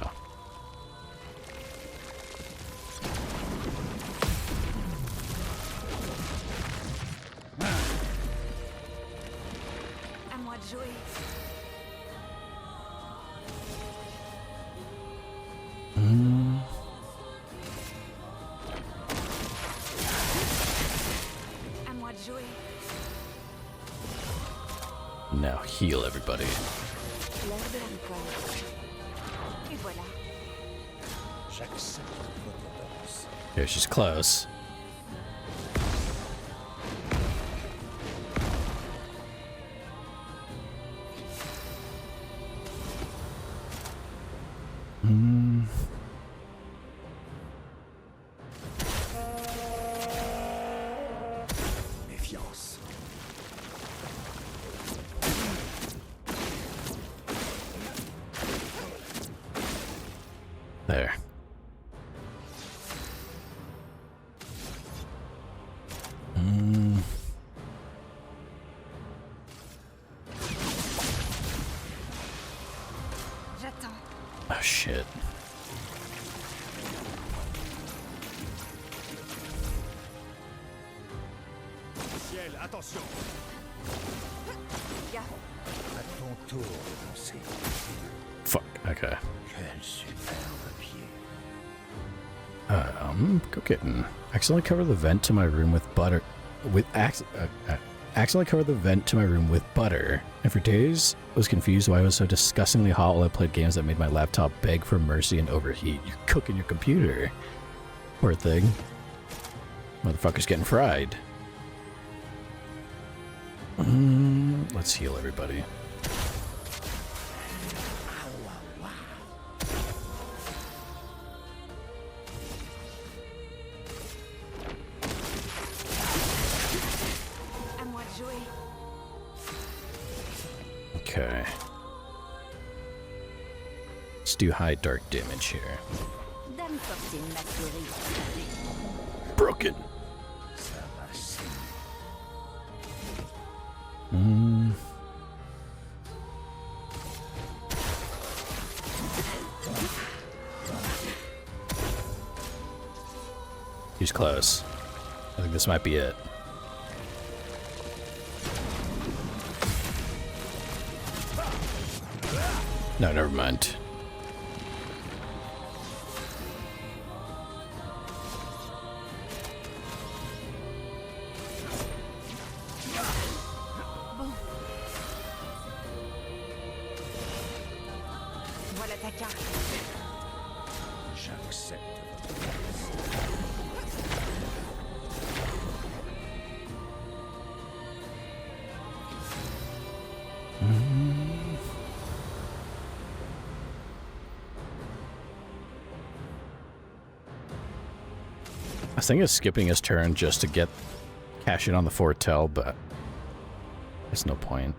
À moi de jouer. À moi de jouer. Now heal everybody. L'heure de la récolte. Et voilà. J'accepte votre danse. Here, she's close. Méfiance. There. J'attends. Oh shit. Ciel, attention. À ton tour de danser. Fuck. Okay. Quel superbe pied. Go getting. Accidentally cover the vent to my room with butter. Accidentally covered the vent to my room with butter, and for days was confused why it was so disgustingly hot while I played games that made my laptop beg for mercy and overheat. You're cooking your computer. Poor thing. Motherfucker's getting fried. Let's heal everybody. À moi de jouer. Okay. Let's do high dark damage here. Dame Fortune, ma souris. Bro, broken. Ça va saigner. He's close. I think this might be it. No, never mind. Voilà ta carte. J'accepte votre place. I was thinking of skipping his turn just to get cash in on the foretell, but there's no point.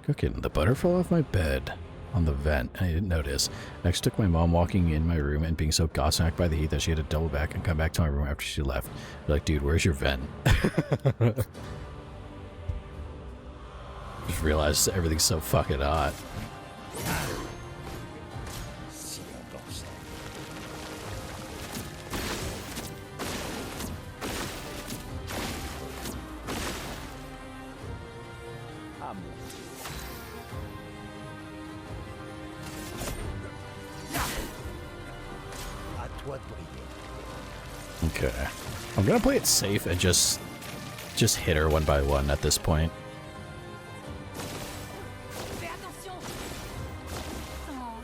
Cooking. The butter fell off my bed on the vent, and I didn't notice. Next took my mom walking in my room and being so gobsmacked by the heat that she had to double back and come back to my room after she left. Like, dude, where's your vent? Just realized everything's so fucking hot. Si on dansait. À mon tour. À toi de briller. Okay. I'm gonna play it safe and just hit her one by one at this point. Fais attention. Oh.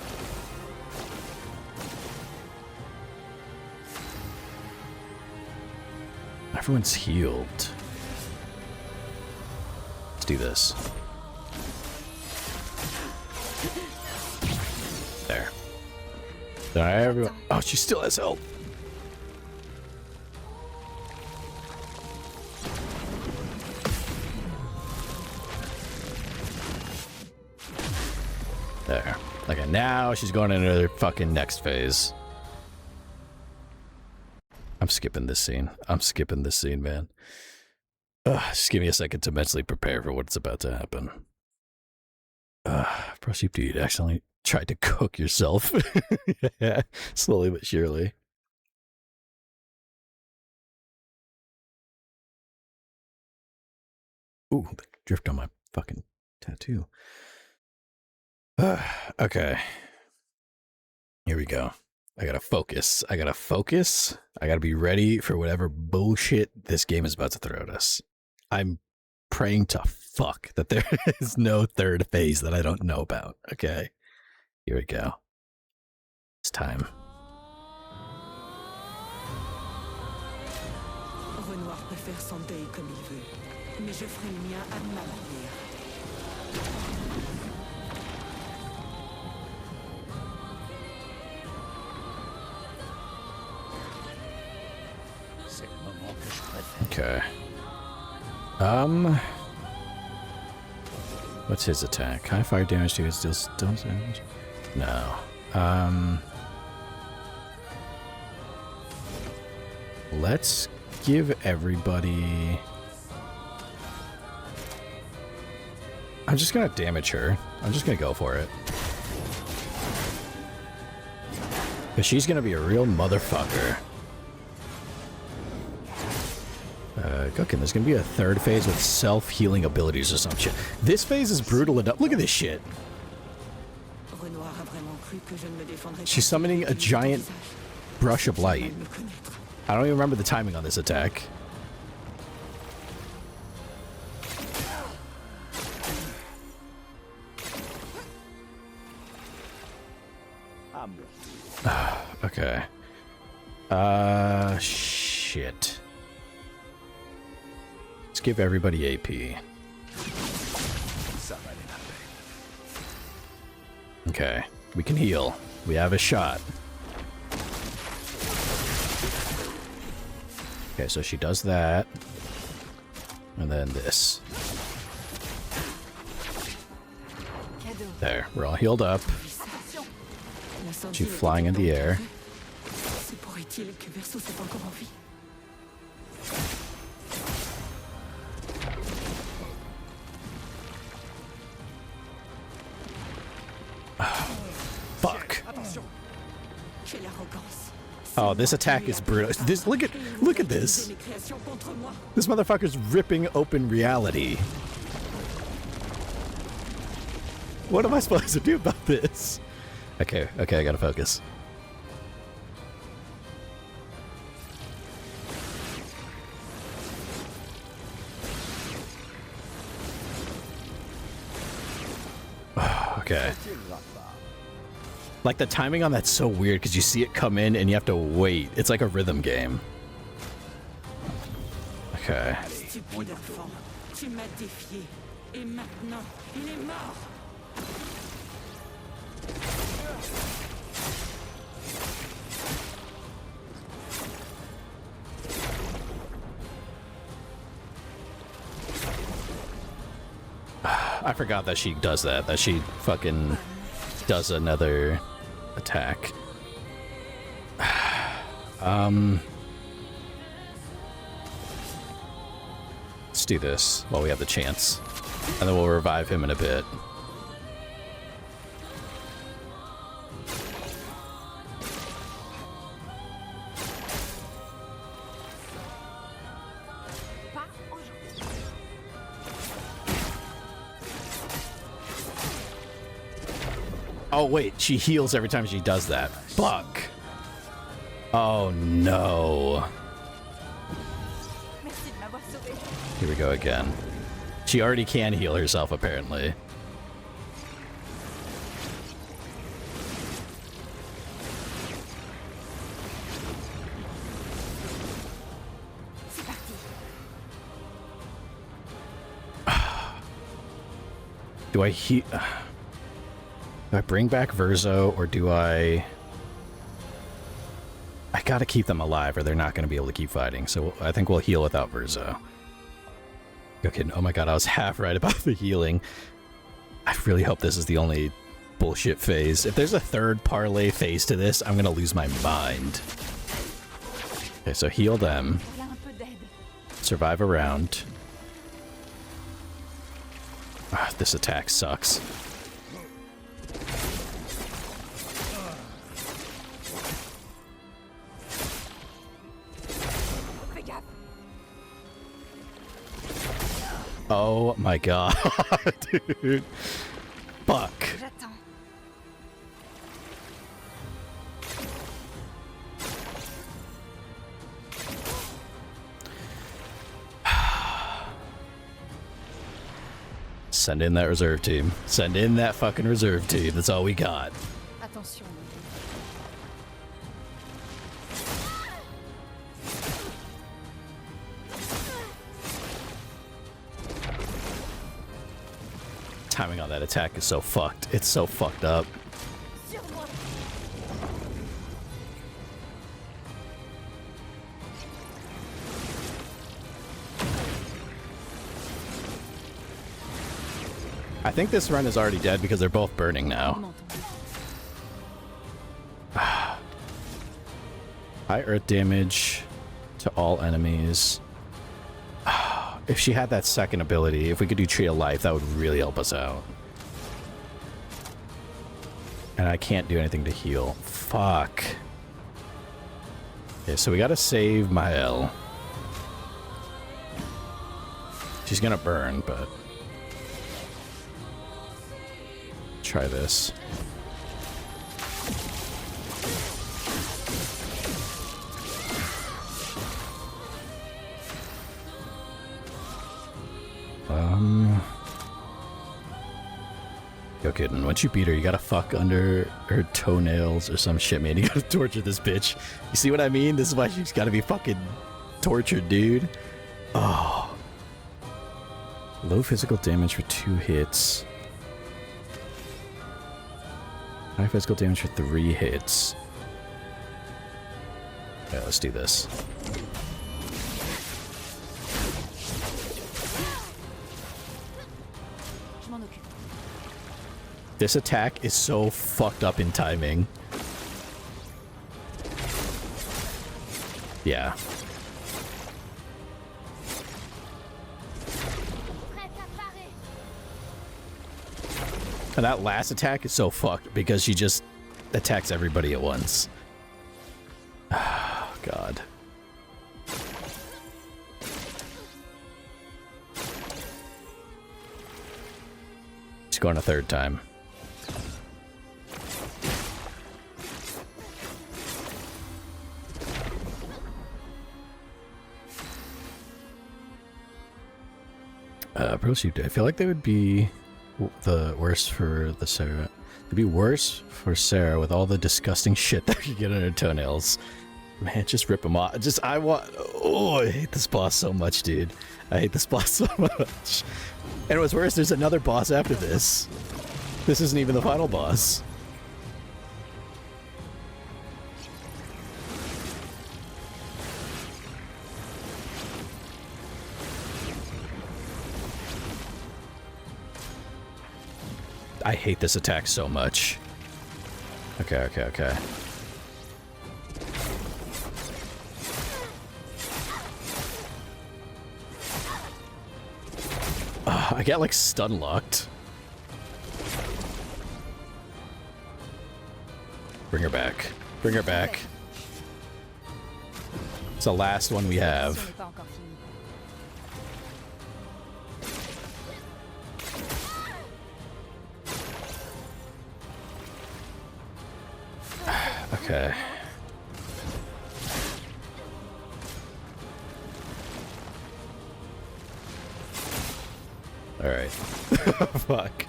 Everyone's healed. Let's do this. There. Everyone. Oh, she still has health. There. Okay, now she's going into her fucking next phase. I'm skipping this scene. I'm skipping this scene, man. Just give me a second to mentally prepare for what's about to happen. Proceed to eat. Accidentally tried to cook yourself. Yeah, slowly but surely. Ooh, drift on my fucking tattoo. Okay. Here we go. I gotta focus. I gotta be ready for whatever bullshit this game is about to throw at us. I'm praying to fuck that there is no third phase that I don't know about. Okay. Here we go. It's time. Renoir peut faire son deuil comme il veut, mais je ferai le mien à ma manière. C'est le moment que je préfère. Okay. What's his attack? High fire damage to his deal stun damage? No. Let's give everybody... I'm just gonna damage her. I'm just gonna go for it. Because she's gonna be a real motherfucker. Cooking. There's gonna be a third phase with self-healing abilities or some shit. This phase is brutal enough. Look at this shit. Renoir a vraiment cru que je ne me défendrais pas. She's summoning a giant brush of light. I don't even remember the timing on this attack. Okay. Shit. Let's give everybody AP. Ça va aller la peine. Okay. We can heal. We have a shot. Okay, so she does that. And then this. There. We're all healed up. She's flying in the air. Se pourrait-il que Verso soit encore en vie? Fuck. Quelle arrogance. Oh, this attack is brutal. This look at this. Mes créations contre moi. This motherfucker's ripping open reality. What am I supposed to do about this? Okay, I gotta focus. Okay. Like, the timing on that's so weird because you see it come in and you have to wait. It's like a rhythm game. Okay. Stupide enfant. Tu m'as défié. Et maintenant, il est mort. I forgot that she does that. That she fucking does another attack. Let's do this while we have the chance. And then we'll revive him in a bit. Oh wait, she heals every time she does that. Fuck. Oh no. Here we go again. She already can heal herself, apparently. Do I heal? Do I bring back Verzo, or do I gotta keep them alive or they're not gonna be able to keep fighting, so I think we'll heal without Verzo. Okay, oh my god, I was half right about the healing. I really hope this is the only bullshit phase. If there's a third parlay phase to this, I'm gonna lose my mind. Okay, so heal them. Survive a round. Ah, this attack sucks. Oh my god, dude. Fuck. Send in that reserve team. Send in that fucking reserve team. That's all we got. Attention. Timing on that attack is so fucked. It's so fucked up. I think this run is already dead because they're both burning now. High earth damage to all enemies. If she had that second ability, if we could do Tree of Life, that would really help us out. And I can't do anything to heal. Fuck. Okay, so we gotta save Mael. She's gonna burn, but... try this. Yo, kidding. Once you beat her, you gotta fuck under her toenails or some shit, man. You gotta torture this bitch. You see what I mean? This is why she's gotta be fucking tortured, dude. Oh. Low physical damage for 2 hits. High physical damage for 3 hits. Okay, let's do this. This attack is so fucked up in timing. Yeah. And that last attack is so fucked because she just attacks everybody at once. Oh, God. She's going a third time. Proceed. I feel like they would be the worst for the Sarah. It'd be worse for Sarah with all the disgusting shit that you get on her toenails. Man, just rip them off. Oh, I hate this boss so much, dude. I hate this boss so much. And what's worse, there's another boss after this. This isn't even the final boss. I hate this attack so much. Okay. I get like stun locked. Bring her back. Bring her back. It's the last one we have. Okay. All right. Fuck.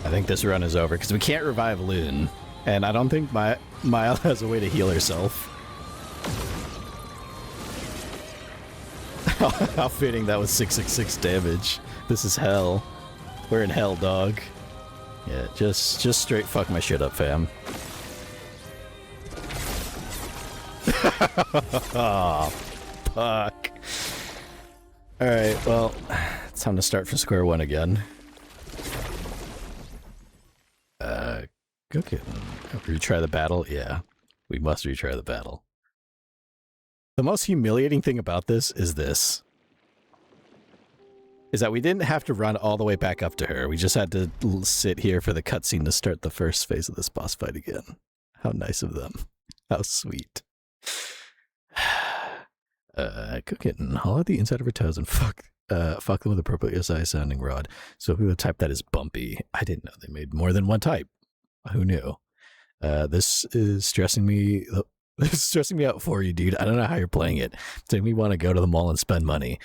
I think this run is over because we can't revive Loon, and I don't think Mile has a way to heal herself. How fitting that was 666 damage. This is hell. We're in hell, dog. Yeah, just straight fuck my shit up, fam. Oh, fuck. Alright, well, it's time to start from square one again. Cooking. Retry the battle? Yeah, we must retry the battle. The most humiliating thing about this is that we didn't have to run all the way back up to her. We just had to sit here for the cutscene to start the first phase of this boss fight again. How nice of them. How sweet. Cook it and haul out the inside of her toes and fuck them with appropriate SI sounding rod. So who the type that is bumpy? I didn't know they made more than one type. Who knew? This is stressing me. This is stressing me out for you, dude. I don't know how you're playing it. It's making me want to go to the mall and spend money.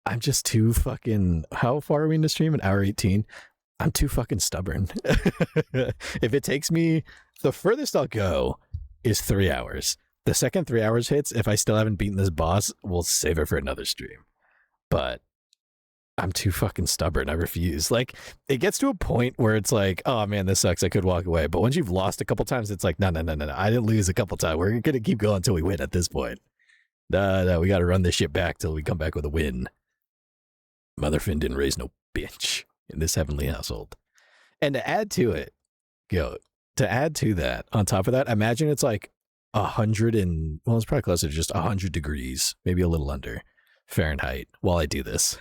I'm just too fucking... How far are we in the stream? An hour 18? I'm too fucking stubborn. If it takes me... The furthest I'll go is 3 hours. The second 3 hours hits, if I still haven't beaten this boss, we'll save it for another stream. But I'm too fucking stubborn. I refuse. Like, it gets to a point where it's like, oh man, this sucks. I could walk away. But once you've lost a couple times, it's like, no. I didn't lose a couple times. We're going to keep going until we win at this point. No, we got to run this shit back till we come back with a win. Motherfin didn't raise no bitch in this heavenly household. And to add to it, to add to that, on top of that, imagine it's like 100 and, well, it's probably closer to just 100 degrees, maybe a little under Fahrenheit while I do this.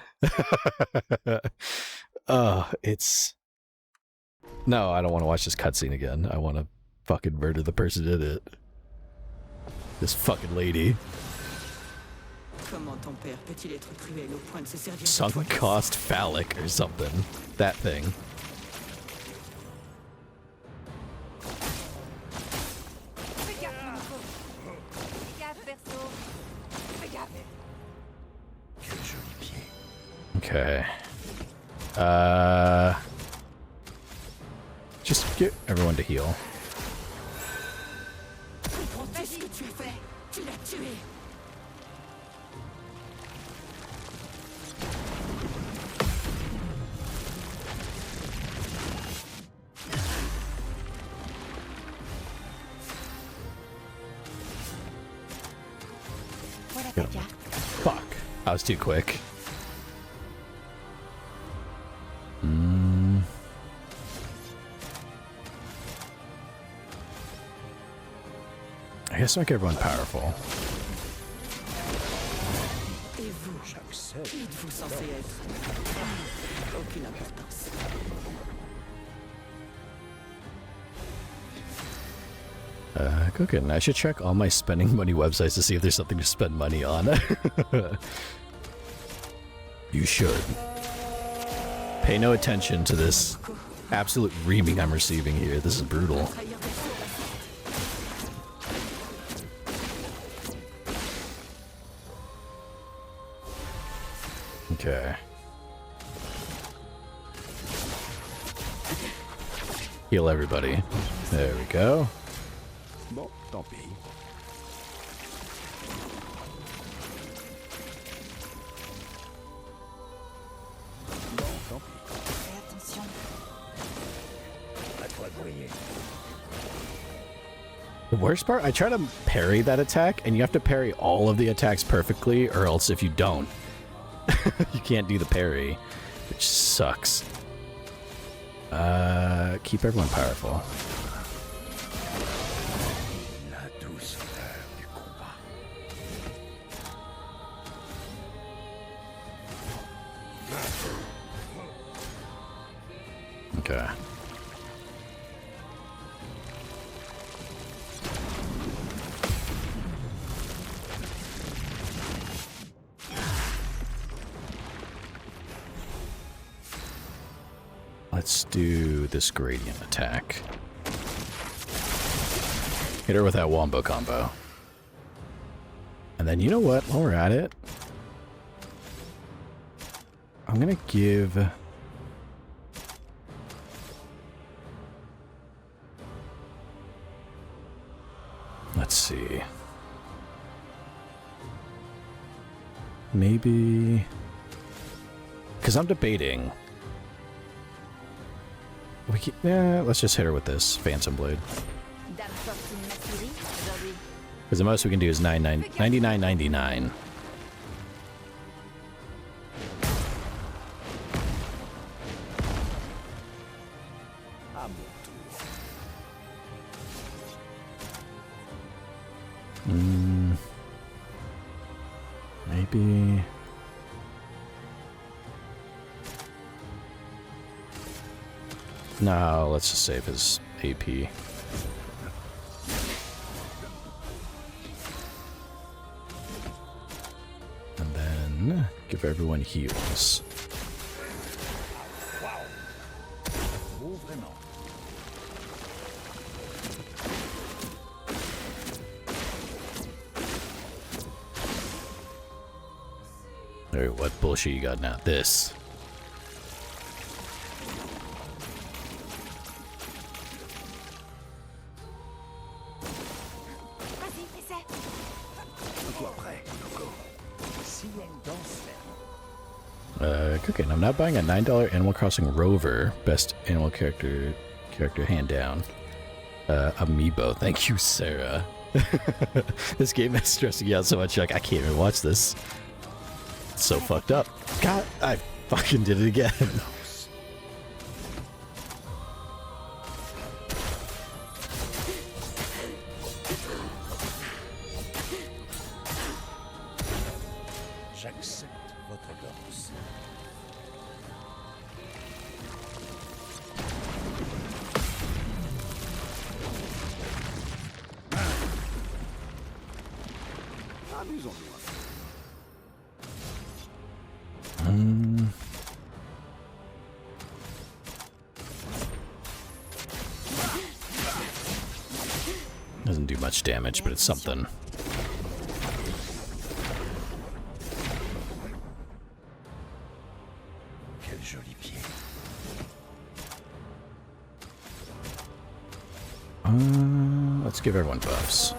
It's... No, I don't want to watch this cutscene again. I want to fucking murder the person who did it. This fucking lady. Sunk cost phallic or something. That thing. Okay. Just get everyone to heal. Fuck. I was too quick. I guess make everyone powerful. Et vous, qui êtes-vous censé être? Aucune importance. Cooking. I should check all my spending money websites to see if there's something to spend money on. You should. Pay no attention to this absolute reaming I'm receiving here. This is brutal. Okay. Heal everybody. There we go. Bon, tant pis. Bon, tant pis. Fais attention. À toi de briller. The worst part, I try to parry that attack, and you have to parry all of the attacks perfectly, or else if you don't, you can't do the parry, which sucks. Keep everyone powerful. La douceur du combat. Okay. Let's do this gradient attack. Hit her with that wombo combo. And then you know what? While we're at it, I'm gonna give... Let's see. Maybe... Because I'm debating... let's just hit her with this Phantom Blade. Because the most we can do is 99.99. À mon tour. Maybe... No, let's just save his AP. And then give everyone heals. Wow. Beau vraiment. Alright, what bullshit you got now? This. Cooking. I'm not buying a $9 Animal Crossing Rover. Best animal character hand down. Amiibo. Thank you, Sarah. This game is stressing you out so much. Like, I can't even watch this. It's so fucked up. God, I fucking did it again. J'accepte votre danse. Amusons-nous. Doesn't do much damage, but it's something. Quel joli pied. Let's give everyone buffs.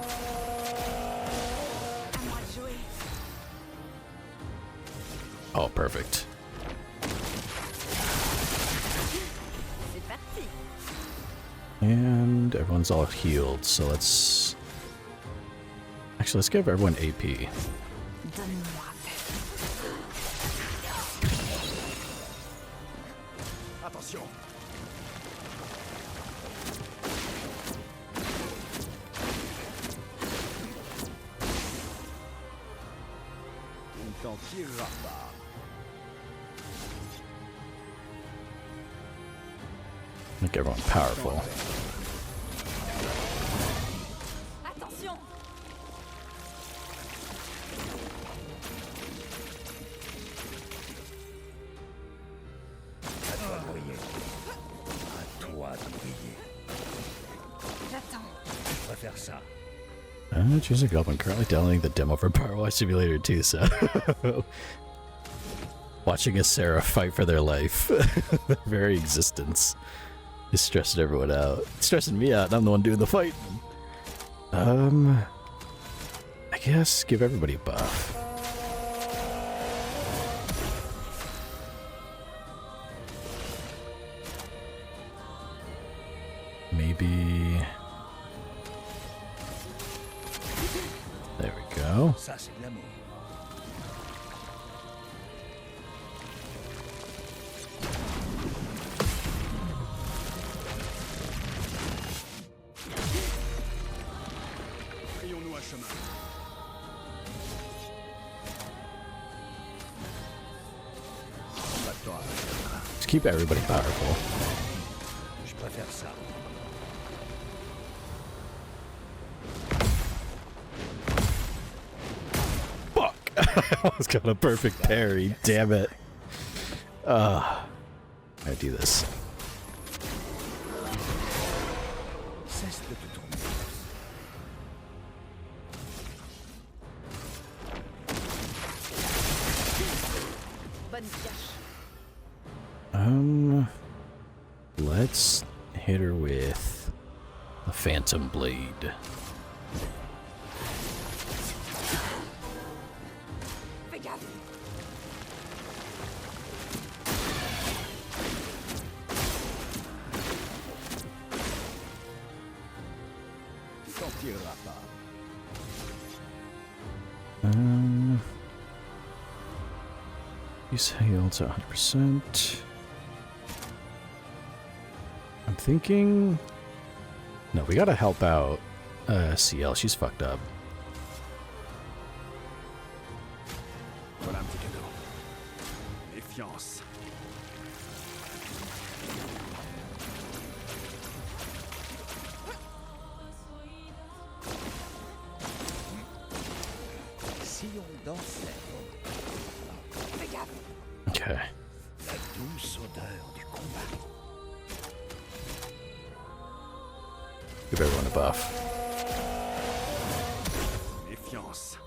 Oh, perfect. And everyone's all healed, so let's... Actually, let's give everyone AP. Attention. t'en tireras pas. Make everyone powerful. Attention! À toi de briller. À toi de briller. J'attends. Je préfère ça. Choose a goblin currently downloading the demo for Power Wash Simulator 2, so watching a Seraph fight for their life, their very existence, is stressing everyone out. It's stressing me out, and I'm the one doing the fight. I guess give everybody a buff. Maybe. There we go. Ça, c'est de l'amour. Frayons-nous un chemin. Va-t'en. Just keep everybody powerful. Je préfère ça. Fuck! I almost got a perfect parry. Damn it. I do this. Cesse de te tourner. Bonne pioche. Let's hit her with the Phantom Blade. Fais gaffe. Tu t'en tireras pas. He's healed to 100%. I'm thinking... No, we gotta help out CL. She's fucked up. Voilà un petit cadeau. Méfiance. Si on dansait. Fais gaffe. Okay. La douce odeur du combat. Give everyone a buff. Méfiance.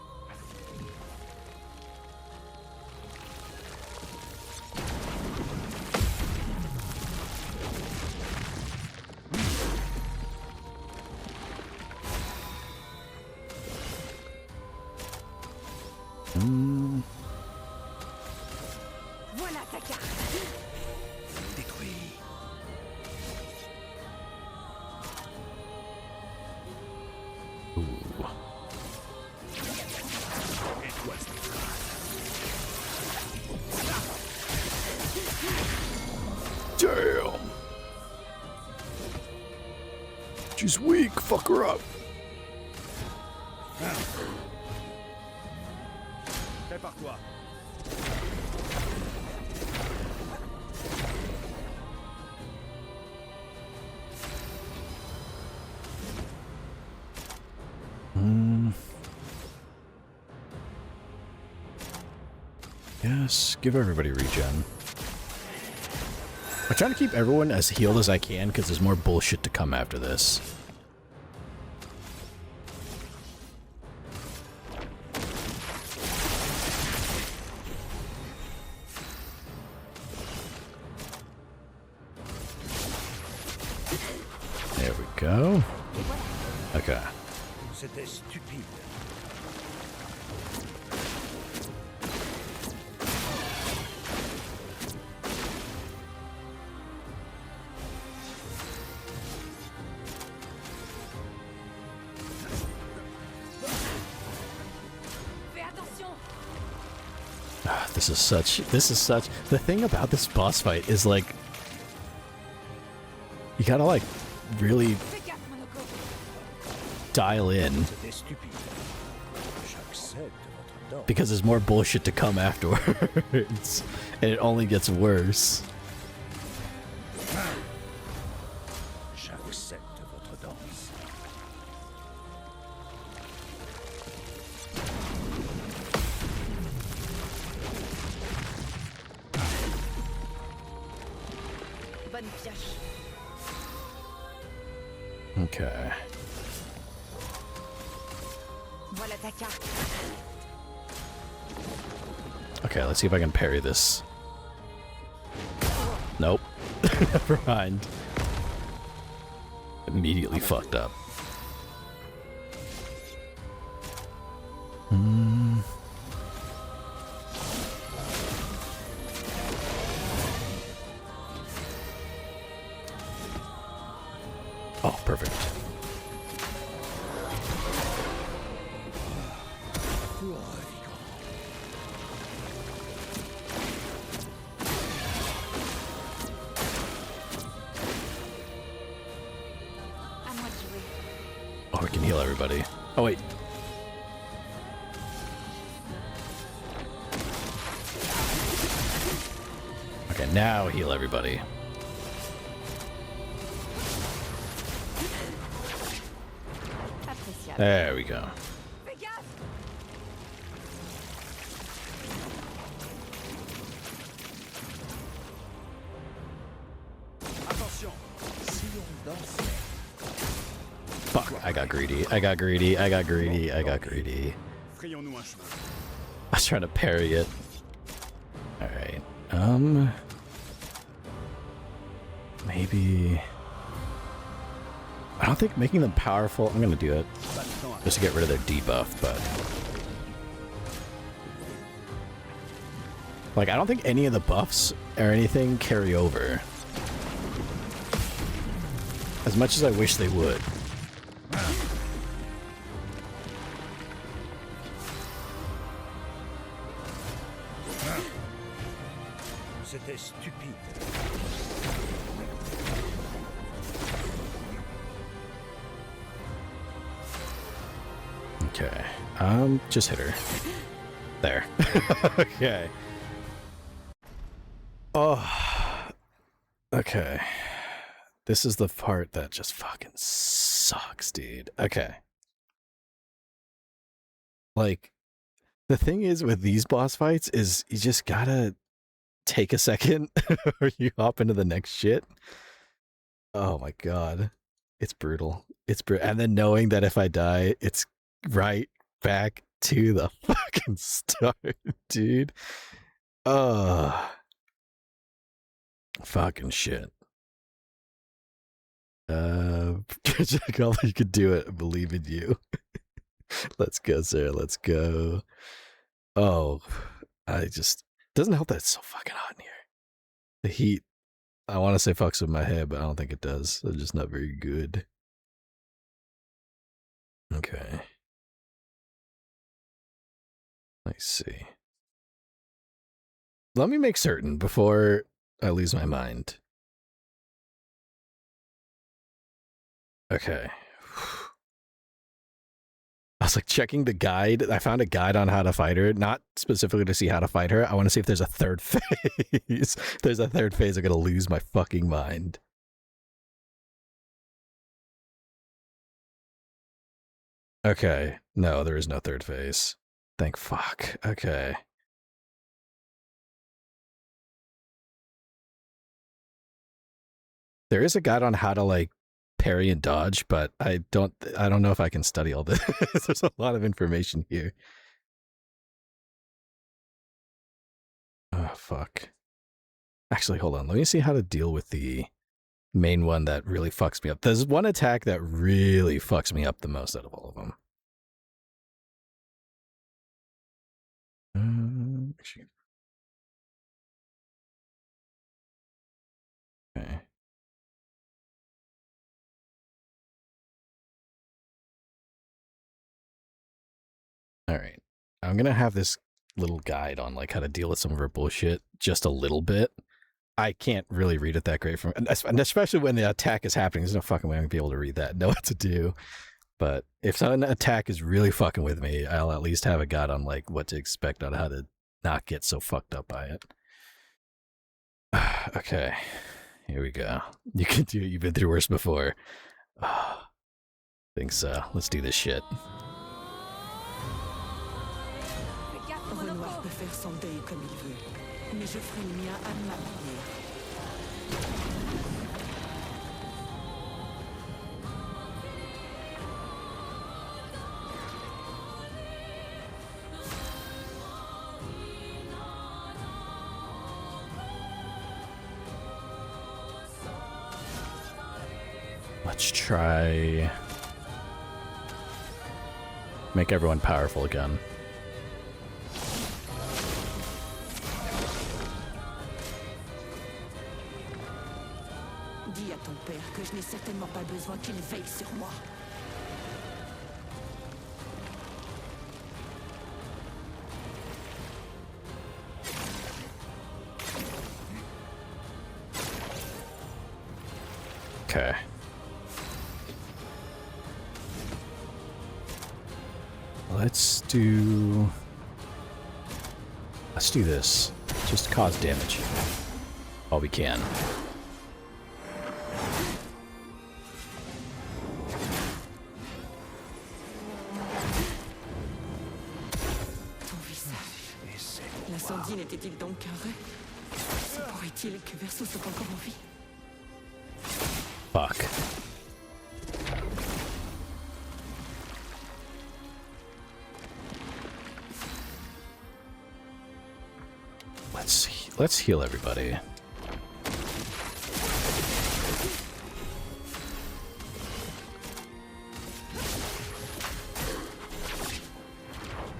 Voilà ta carte. Détruit. Ooh. Et toi, Damn! She's weak. Fuck her up. prépare-toi. Yes, give everybody regen. I'm trying to keep everyone as healed as I can because there's more bullshit to come after this. There we go. Okay. C'était stupide. This is such the thing about this boss fight is like you gotta like really dial in. C'était stupide. Chaque Because there's more bullshit to come afterwards. And it only gets worse. J'accepte votre danse. Bonne pioche. Okay. Voilà ta carte. Okay, let's see if I can parry this. Nope. Never mind. Immediately fucked up. Oh, perfect. À moi de jouer. Oh, we can heal everybody. Oh, wait. Okay, now heal everybody. Appréciable. There we go. Fais gaffe! Attention, si on dansait. Fuck, I got greedy. I got greedy. I got greedy. I got greedy. Frayons-nous un chemin. I was trying to parry it. Alright. Maybe... I don't think making them powerful... I'm gonna do it. Just to get rid of their debuff, but... Like, I don't think any of the buffs or anything carry over. As much as I wish they would. C'était stupide. Okay. Just hit her. There. Okay. Oh. Okay. This is the part that just fucking sucks, dude. Okay. Like, the thing is with these boss fights is you just gotta take a second or you hop into the next shit. Oh my god. It's brutal. It's brutal. And then knowing that if I die, it's right back to the fucking start, dude. Fucking shit. Jacob, you could do it. I believe in you. Let's go, Sarah. Let's go. Oh, doesn't help that it's so fucking hot in here. The heat, I want to say fucks with my head, but I don't think it does. It's just not very good. Okay. Let's see. Let me make certain before I lose my mind. Okay. I was like checking the guide. I found a guide on how to fight her, not specifically to see how to fight her. I want to see if there's a third phase. If there's a third phase, I'm going to lose my fucking mind. Okay. No, there is no third phase. Thank fuck. Okay. There is a guide on how to like parry and dodge, but I don't know if I can study all this. There's a lot of information here. Oh, fuck. Actually, hold on. Let me see how to deal with the main one that really fucks me up. There's one attack that really fucks me up the most out of all of them. Okay. All right. I'm going to have this little guide on like how to deal with some of her bullshit just a little bit. I can't really read it that great from, and especially when the attack is happening. There's no fucking way I'm going to be able to read that and know what to do. But if an attack is really fucking with me, I'll at least have a guide on like what to expect on how to not get so fucked up by it. Okay, here we go. You can do it. You've been through worse before. Think so. Let's do this shit. Renoir peut faire son deuil comme il veut, mais je ferai le mien à ma manière. Let's try make everyone powerful again. Dis à ton père que je n'ai certainement pas besoin qu'il veille sur moi. Okay. Let's do this. Just cause damage. All we can. Ton visage. L'incendie n'était-il donc qu'un rêve? Se pourrait-il que Verso soit encore en vie? Fuck. Let's heal everybody.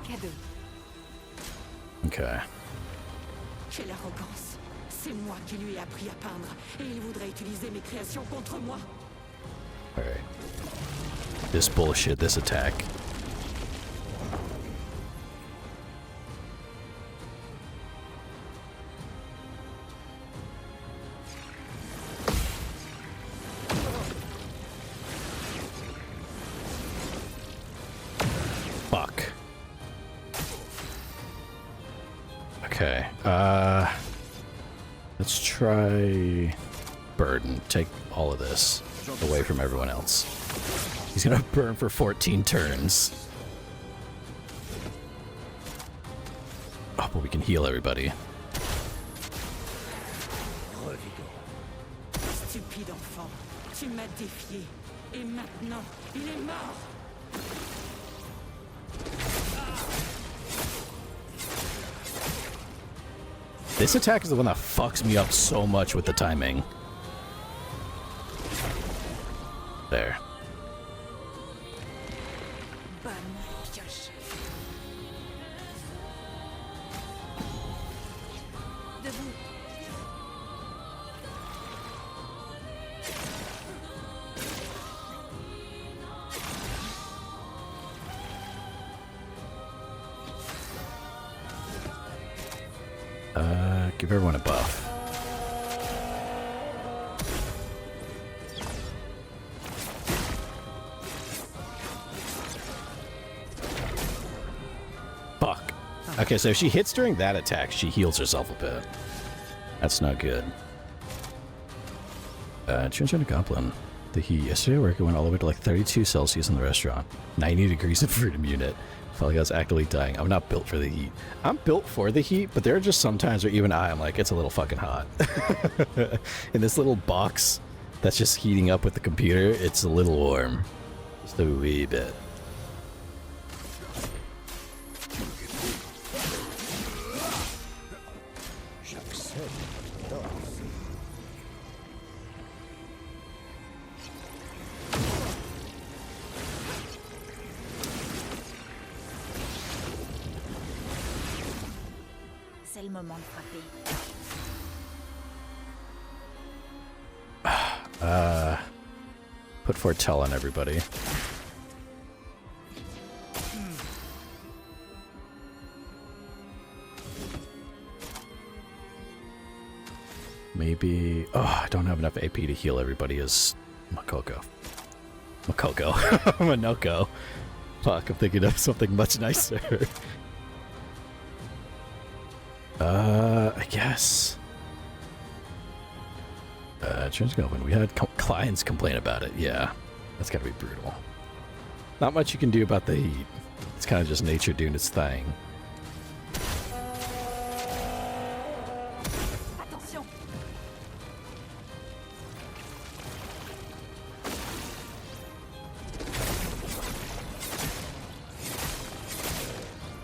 Cadeau. Okay. Quelle arrogance. C'est moi qui lui ai appris à peindre, et il voudrait utiliser mes créations contre moi. Alright. This bullshit, this attack. Fuck. Okay. Let's try Burden. Take all of this away from everyone else. He's gonna burn for 14 turns. Oh, but we can heal everybody. Stupide enfant, tu m'as défié, et maintenant, il est mort. This attack is the one that fucks me up so much with the timing. There. Bonne pioche. Debout. Give everyone a buff. Fuck. Okay, so if she hits during that attack, she heals herself a bit. That's not good. Change into Goblin. The heat. Yesterday at work, it went all the way to like 32 Celsius in the restaurant. 90 degrees in Freedom Unit. Felt like I was actively dying. I'm not built for the heat. I'm built for the heat, but there are just some times where even I'm like, it's a little fucking hot. In this little box that's just heating up with the computer, it's a little warm. Just a wee bit. C'est le moment de frapper. Put Foretell on everybody. Maybe... Oh, I don't have enough AP to heal everybody as Makoko. Makoko. Minoko. Fuck, I'm thinking of something much nicer. I guess. Transgolden. We had clients complain about it. Yeah, that's gotta be brutal. Not much you can do about the heat. It's kind of just nature doing its thing. Attention.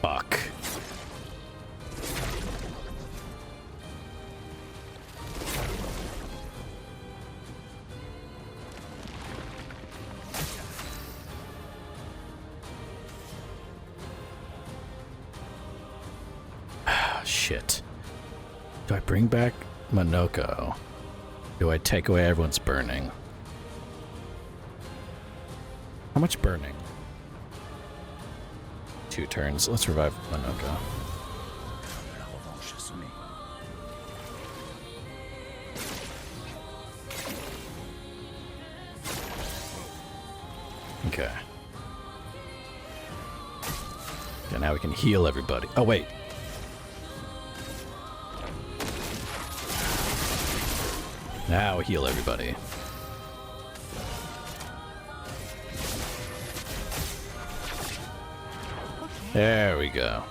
Fuck. Shit. Do I bring back Minoko? Do I take away everyone's burning? How much burning? 2 turns. Let's revive Minoko. La revanche a sonné. Okay. Okay, now we can heal everybody. Oh, wait. Now heal everybody. There we go.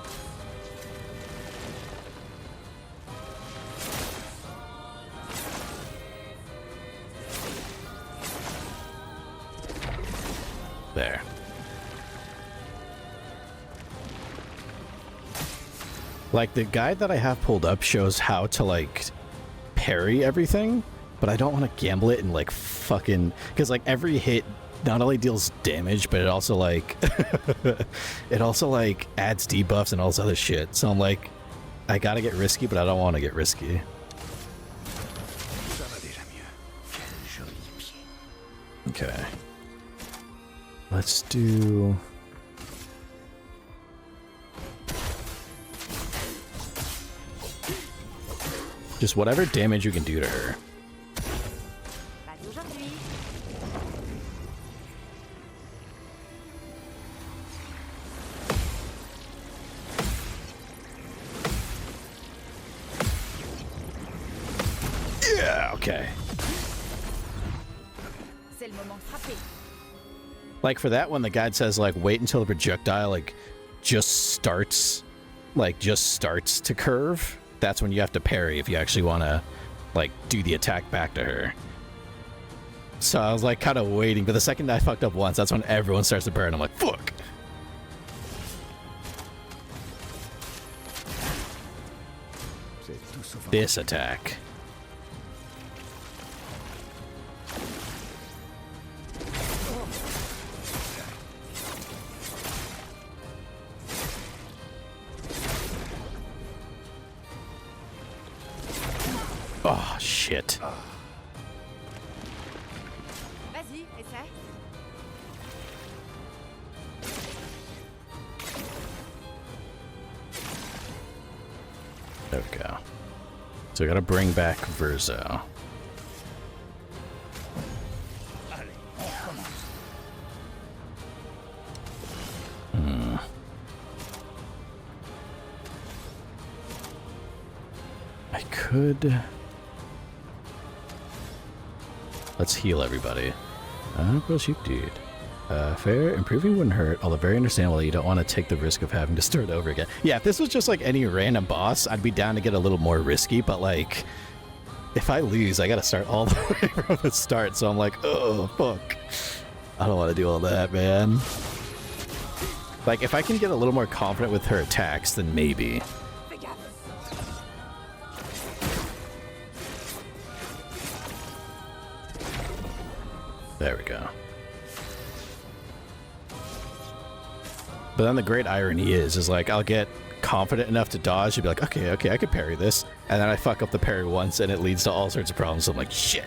There. Like, the guide that I have pulled up shows how to, like, parry everything, but I don't want to gamble it and, like, fucking... Because, like, every hit not only deals damage, but it also, like... it also, like, adds debuffs and all this other shit. So I'm like, I gotta get risky, but I don't want to get risky. Ça va déjà mieux. Quel joli pied. Okay. Let's do... just whatever damage you can do to her. Pas aujourd'hui. Yeah, okay. C'est le moment de frapper. Like, for that one, the guide says, like, wait until the projectile, like, just starts to curve. That's when you have to parry if you actually want to, like, do the attack back to her. So I was, like, kind of waiting, but the second I fucked up once, that's when everyone starts to burn. I'm like, fuck! C'est tout sauf un- This attack. Oh, shit. Vas-y, essaie. There we go. So we gotta bring back Verzo. Allez, on commence. I could... Let's heal everybody. Well, shoot, dude. Fair, improving wouldn't hurt, although very understandable that you don't want to take the risk of having to start over again. Yeah, if this was just like any random boss, I'd be down to get a little more risky, but like, if I lose, I gotta start all the way from the start, so I'm like, oh, fuck. I don't want to do all that, man. Like, if I can get a little more confident with her attacks, then maybe. Fais gaffe. There we go. But then the great irony is like, I'll get confident enough to dodge and be like, okay, I could parry this. And then I fuck up the parry once and it leads to all sorts of problems. So I'm like, shit.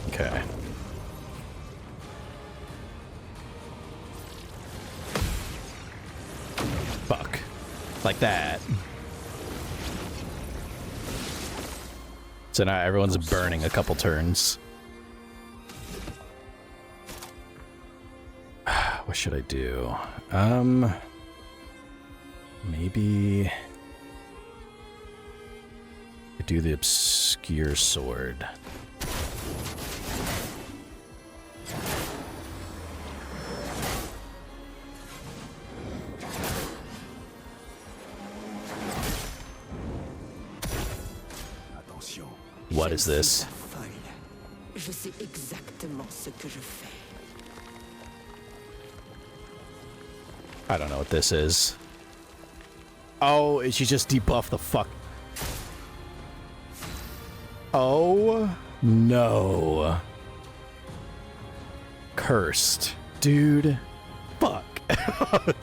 Okay. Fuck. Like that. So now everyone's burning a couple turns. What should I do? Maybe I do the obscure sword. What is this? Je sais exactement ce que je fais. I don't know what this is. Oh, she just debuffed the fuck. Oh, no. Cursed. Dude. Fuck.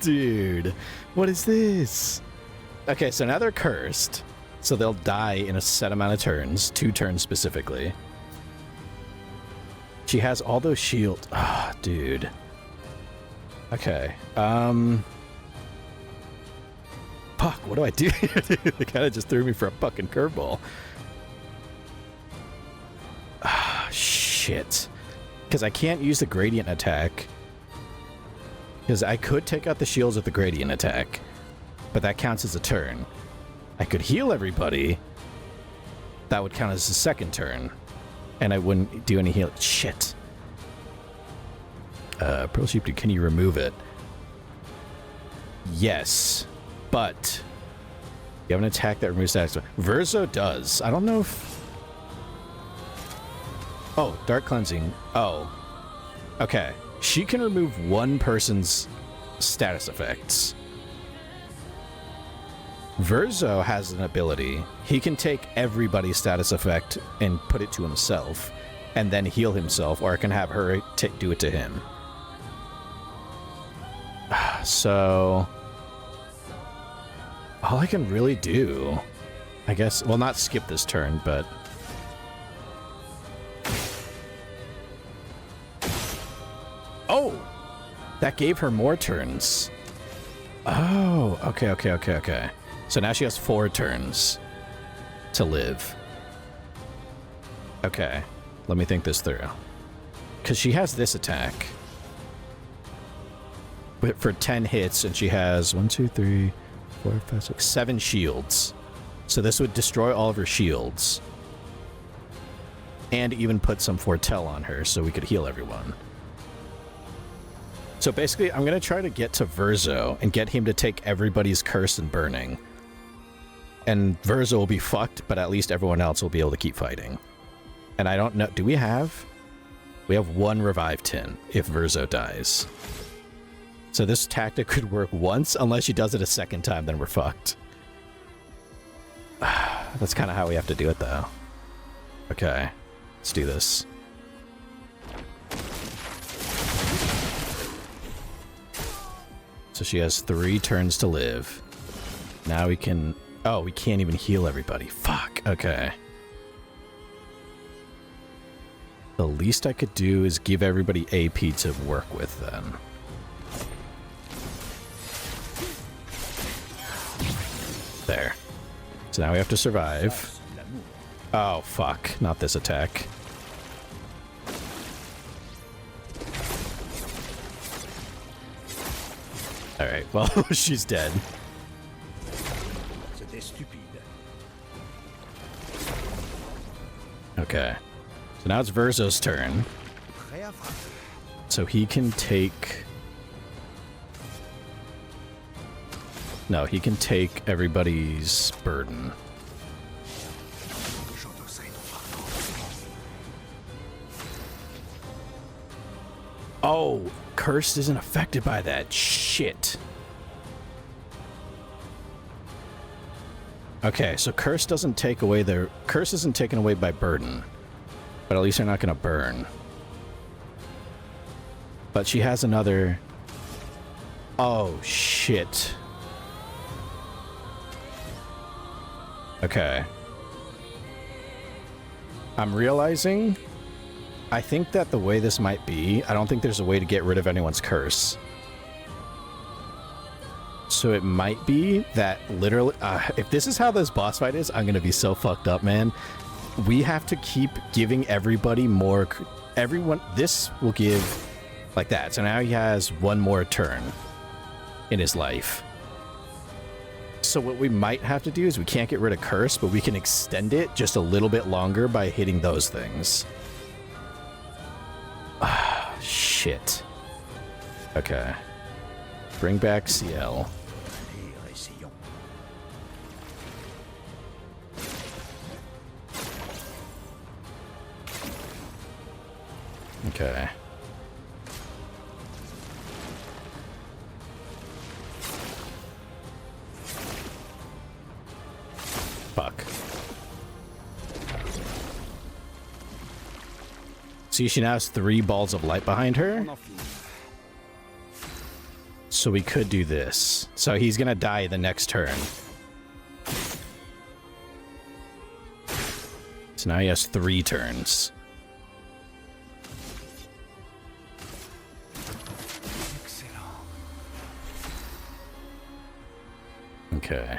Dude. What is this? Okay, so now they're cursed. So they'll die in a set amount of turns. 2 turns specifically. She has all those shields. Ah, dude. Okay. Fuck, what do I do? They kind of just threw me for a fucking curveball. Ah, shit. Because I can't use the gradient attack. Because I could take out the shields with the gradient attack. But that counts as a turn. I could heal everybody. That would count as a second turn. And I wouldn't do any heal. Shit. Pearl Sheep, can you remove it? Yes. But you have an attack that removes that. Verzo does. I don't know if... Oh, Dark Cleansing. Oh. Okay. She can remove one person's status effects. Verzo has an ability. He can take everybody's status effect and put it to himself, and then heal himself, or I can have her do it to him. So... all I can really do, I guess, well, not skip this turn, but... Oh! That gave her more turns. Oh, okay. So now she has 4 turns to live. Okay, let me think this through. Because she has this attack. But for 10 hits, and she has 1, 2, 3, 4, 5, 6, 7 shields. So this would destroy all of her shields. And even put some foretell on her so we could heal everyone. So basically, I'm going to try to get to Verzo and get him to take everybody's curse and burning. And Verzo will be fucked, but at least everyone else will be able to keep fighting. And I don't know, do we have? We have 1 revive tin if Verzo dies. So this tactic could work once, unless she does it a second time, then we're fucked. That's kind of how we have to do it, though. Okay, let's do this. So she has 3 turns to live. Now we can... Oh, we can't even heal everybody. Fuck, okay. The least I could do is give everybody AP to work with, then. There. So now we have to survive. Oh, fuck. Not this attack. Alright, well, she's dead. Okay. So now it's Verzo's turn. So he can take... No, he can take everybody's burden. Oh, Cursed isn't affected by that. Shit. Okay, so Curse doesn't take away their... Curse isn't taken away by burden. But at least they're not going to burn. But she has another... Oh, shit. Okay. I'm realizing... I think that the way this might be, I don't think there's a way to get rid of anyone's curse. So it might be that literally, if this is how this boss fight is, I'm going to be so fucked up, man. We have to keep giving everybody more, everyone, this will give like that. So now he has one more turn in his life. So what we might have to do is we can't get rid of curse, but we can extend it just a little bit longer by hitting those things. Ah, shit. Okay. Bring back CL. Okay. Fuck. See, she now has 3 balls of light behind her. So we could do this. So he's gonna die the next turn. So now he has 3 turns. Okay.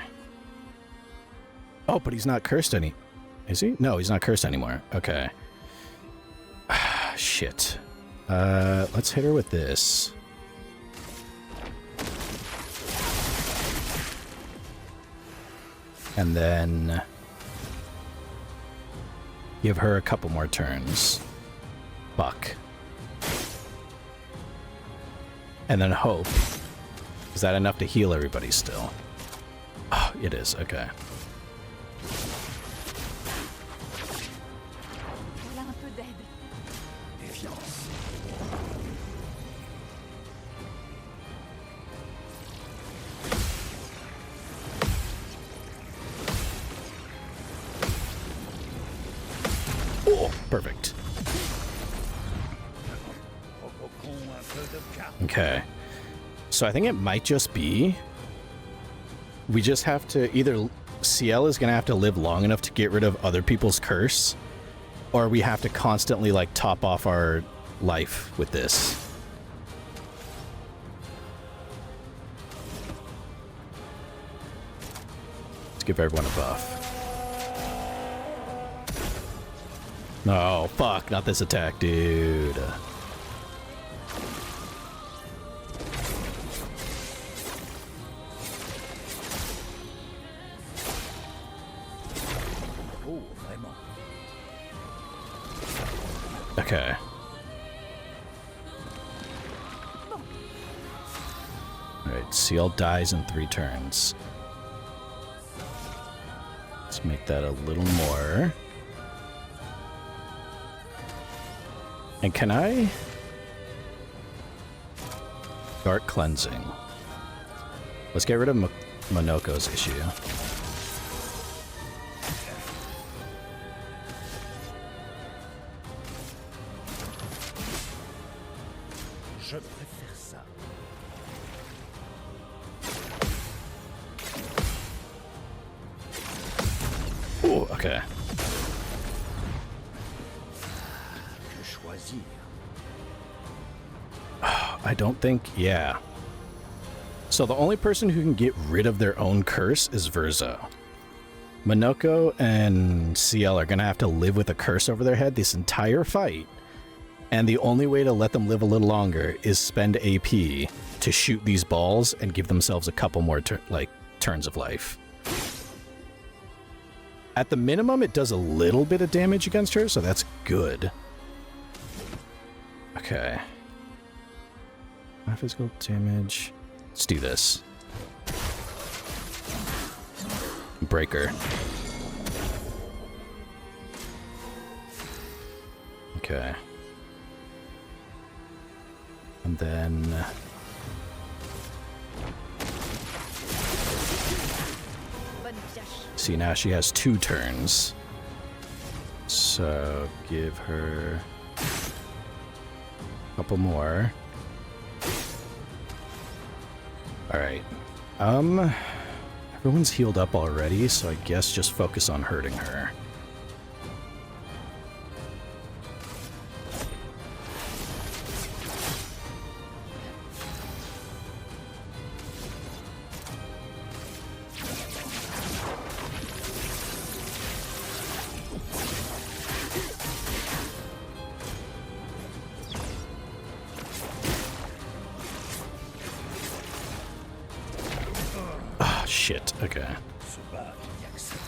Oh, but he's not cursed any. Is he? No, he's not cursed anymore. Okay. Shit. Let's hit her with this. And then give her a couple more turns. Fuck. And then hope. Is that enough to heal everybody still? Oh, it is. Okay. Oh, perfect. Okay. So I think it might just be we just have to either CL is going to have to live long enough to get rid of other people's curse, or we have to constantly like top off our life with this. Let's give everyone a buff. No, fuck, not this attack, dude. Okay. Alright, CL dies in 3 turns. Let's make that a little more. And can I? Dark Cleansing. Let's get rid of Monoko's issue. Je préfère ça. Ooh, okay. Que choisir? I don't think, yeah. So the only person who can get rid of their own curse is Verzo. Monoko and CL are gonna have to live with a curse over their head this entire fight. And the only way to let them live a little longer is spend AP to shoot these balls and give themselves a couple more turns of life. At the minimum, it does a little bit of damage against her, so that's good. Okay. Physical damage. Let's do this. Breaker. Okay. And then... See, now she has 2 turns. So, give her... a couple more. Alright. Everyone's healed up already, so I guess just focus on hurting her. shit. Okay. Se battre y accepter.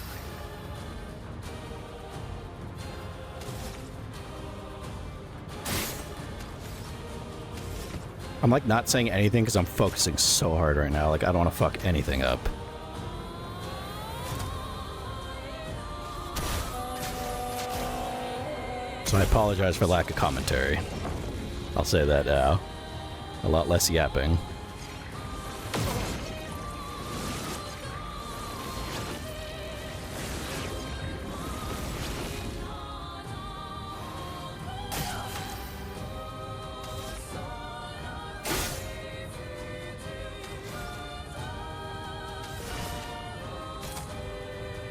I'm like not saying anything because I'm focusing so hard right now. Like I don't want to fuck anything up. So I apologize for lack of commentary. I'll say that now. A lot less yapping.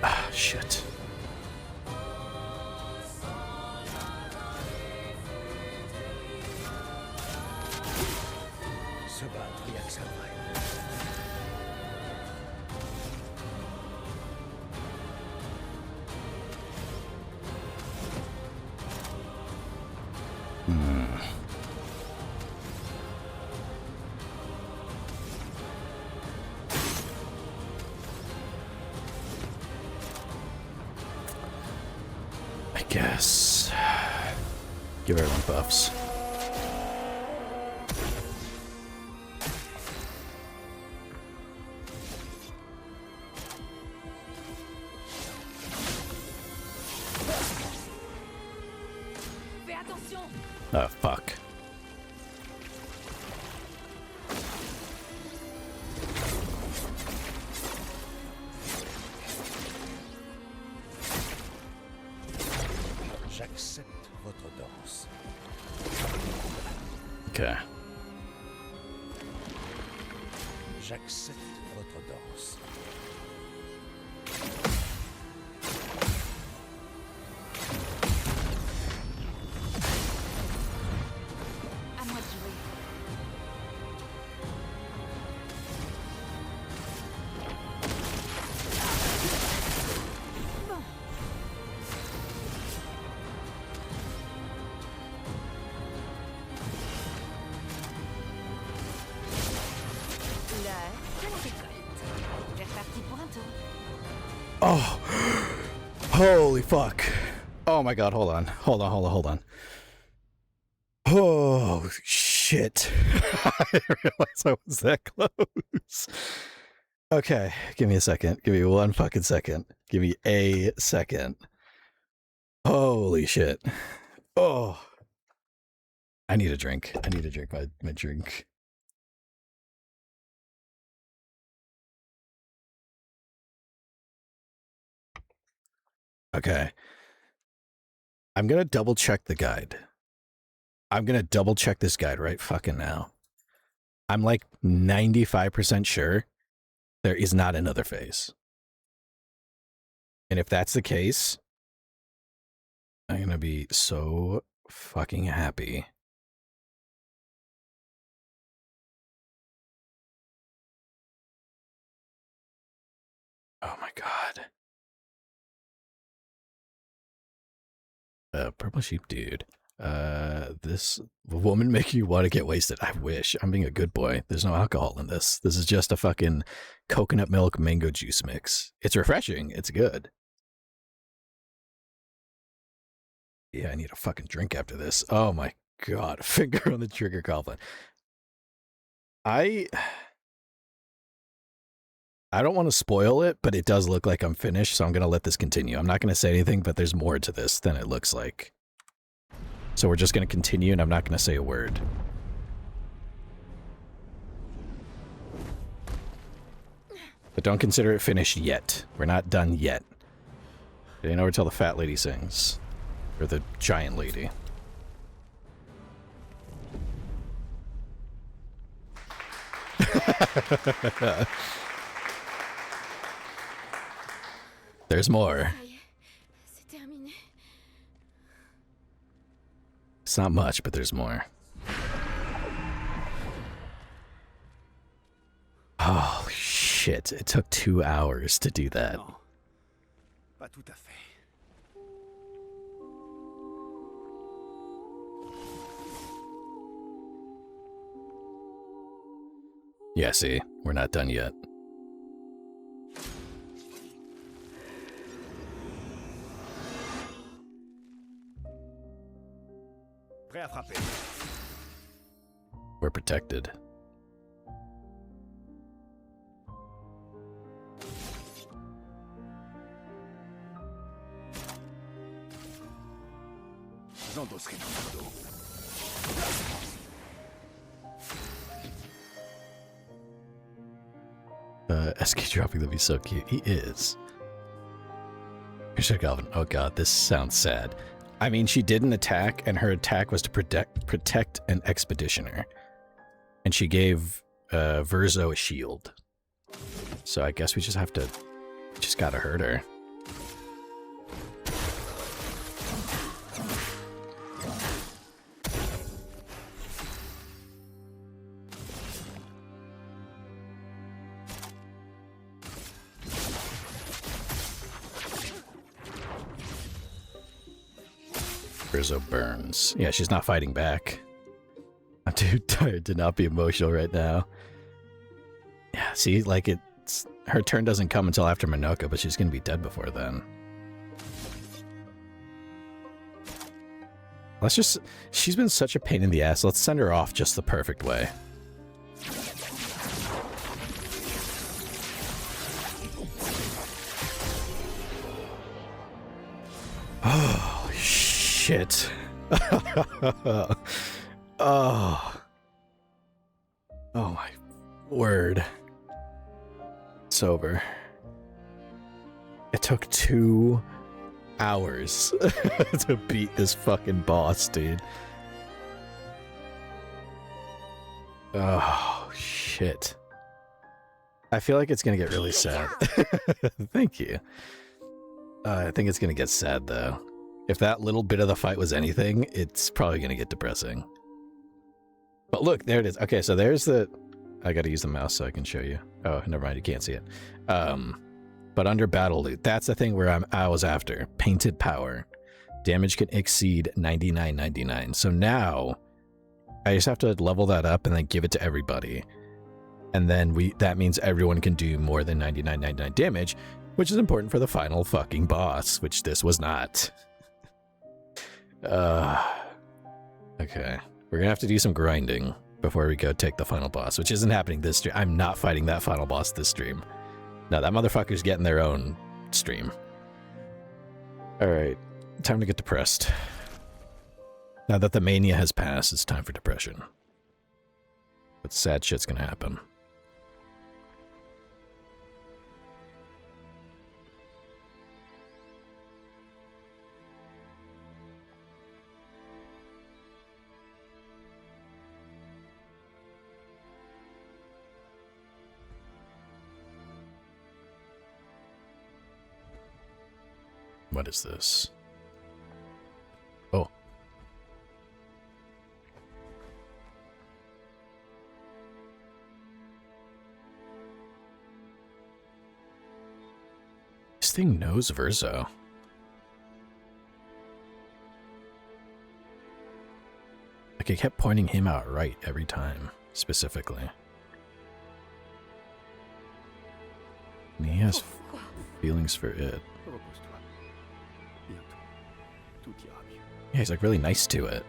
Ah, shit. Se battre y accepter. I guess. Give everyone buffs. Fais attention! Oh, fuck. J'accepte votre danse. Okay. J'accepte votre danse. À moi de jouer. L'heure de la récolte. C'est reparti pour un tour. Oh. Holy fuck. Oh my god, hold on. Hold on. Oh, shit. I didn't realize I was that close. Okay, give me a second. Give me one fucking second. Give me a second. Holy shit. Oh. I need a drink. I need to drink my drink. Okay. I'm gonna double check the guide. I'm gonna double check this guide right fucking now. I'm like 95% sure there is not another phase. And if that's the case, I'm gonna be so fucking happy. Oh my god. Purple sheep dude. This woman making you want to get wasted. I wish. I'm being a good boy. There's no alcohol in this. This is just a fucking coconut milk mango juice mix. It's refreshing. It's good. Yeah, I need a fucking drink after this. Oh my god. Finger on the trigger, Coughlin. I don't want to spoil it, but it does look like I'm finished, so I'm going to let this continue. I'm not going to say anything, but there's more to this than it looks like. So we're just going to continue, and I'm not going to say a word. But don't consider it finished yet. We're not done yet. It ain't over till the fat lady sings. Or the giant lady. There's more. C'est terminé. It's not much, but there's more. Oh, shit. It took 2 hours to do that. Non, pas tout à fait. Yeah, see? We're not done yet. Prêt à frapper. We're protected. J'endosserai ton fardeau. SK dropping that'd be so cute. He is. Richard Galvin. Oh god, this sounds sad. I mean, she did an attack, and her attack was to protect an expeditioner. And she gave Verzo a shield. So I guess we just have to... just gotta hurt her. Verzo burns. Yeah, she's not fighting back. I'm too tired to not be emotional right now. Yeah, see, like it's... her turn doesn't come until after Minoka, but she's gonna be dead before then. Let's just... she's been such a pain in the ass. Let's send her off just the perfect way. Oh, shit. Oh. Oh my word. It's over. It took 2 hours to beat this fucking boss, dude. Oh, shit. I feel like it's gonna get really sad. Thank you. I think it's gonna get sad, though. If that little bit of the fight was anything, it's probably gonna get depressing. But look, there it is. Okay, so there's the... I gotta use the mouse so I can show you. Oh, never mind, you can't see it. But under battle loot, that's the thing where I was after. Painted power. Damage can exceed 99.99. So now, I just have to level that up and then give it to everybody. And then that means everyone can do more than 99.99 damage, which is important for the final fucking boss, which this was not. Okay. We're gonna have to do some grinding before we go take the final boss, which isn't happening this stream. I'm not fighting that final boss this stream. No, that motherfucker's getting their own stream. Alright, time to get depressed. Now that the mania has passed, it's time for depression. But sad shit's gonna happen. What is this? Oh. This thing knows Verzo. Like, it kept pointing him out right every time, specifically. And he has feelings for it. Repose-toi. Bientôt, tout ira mieux. Yeah, he's like really nice to it.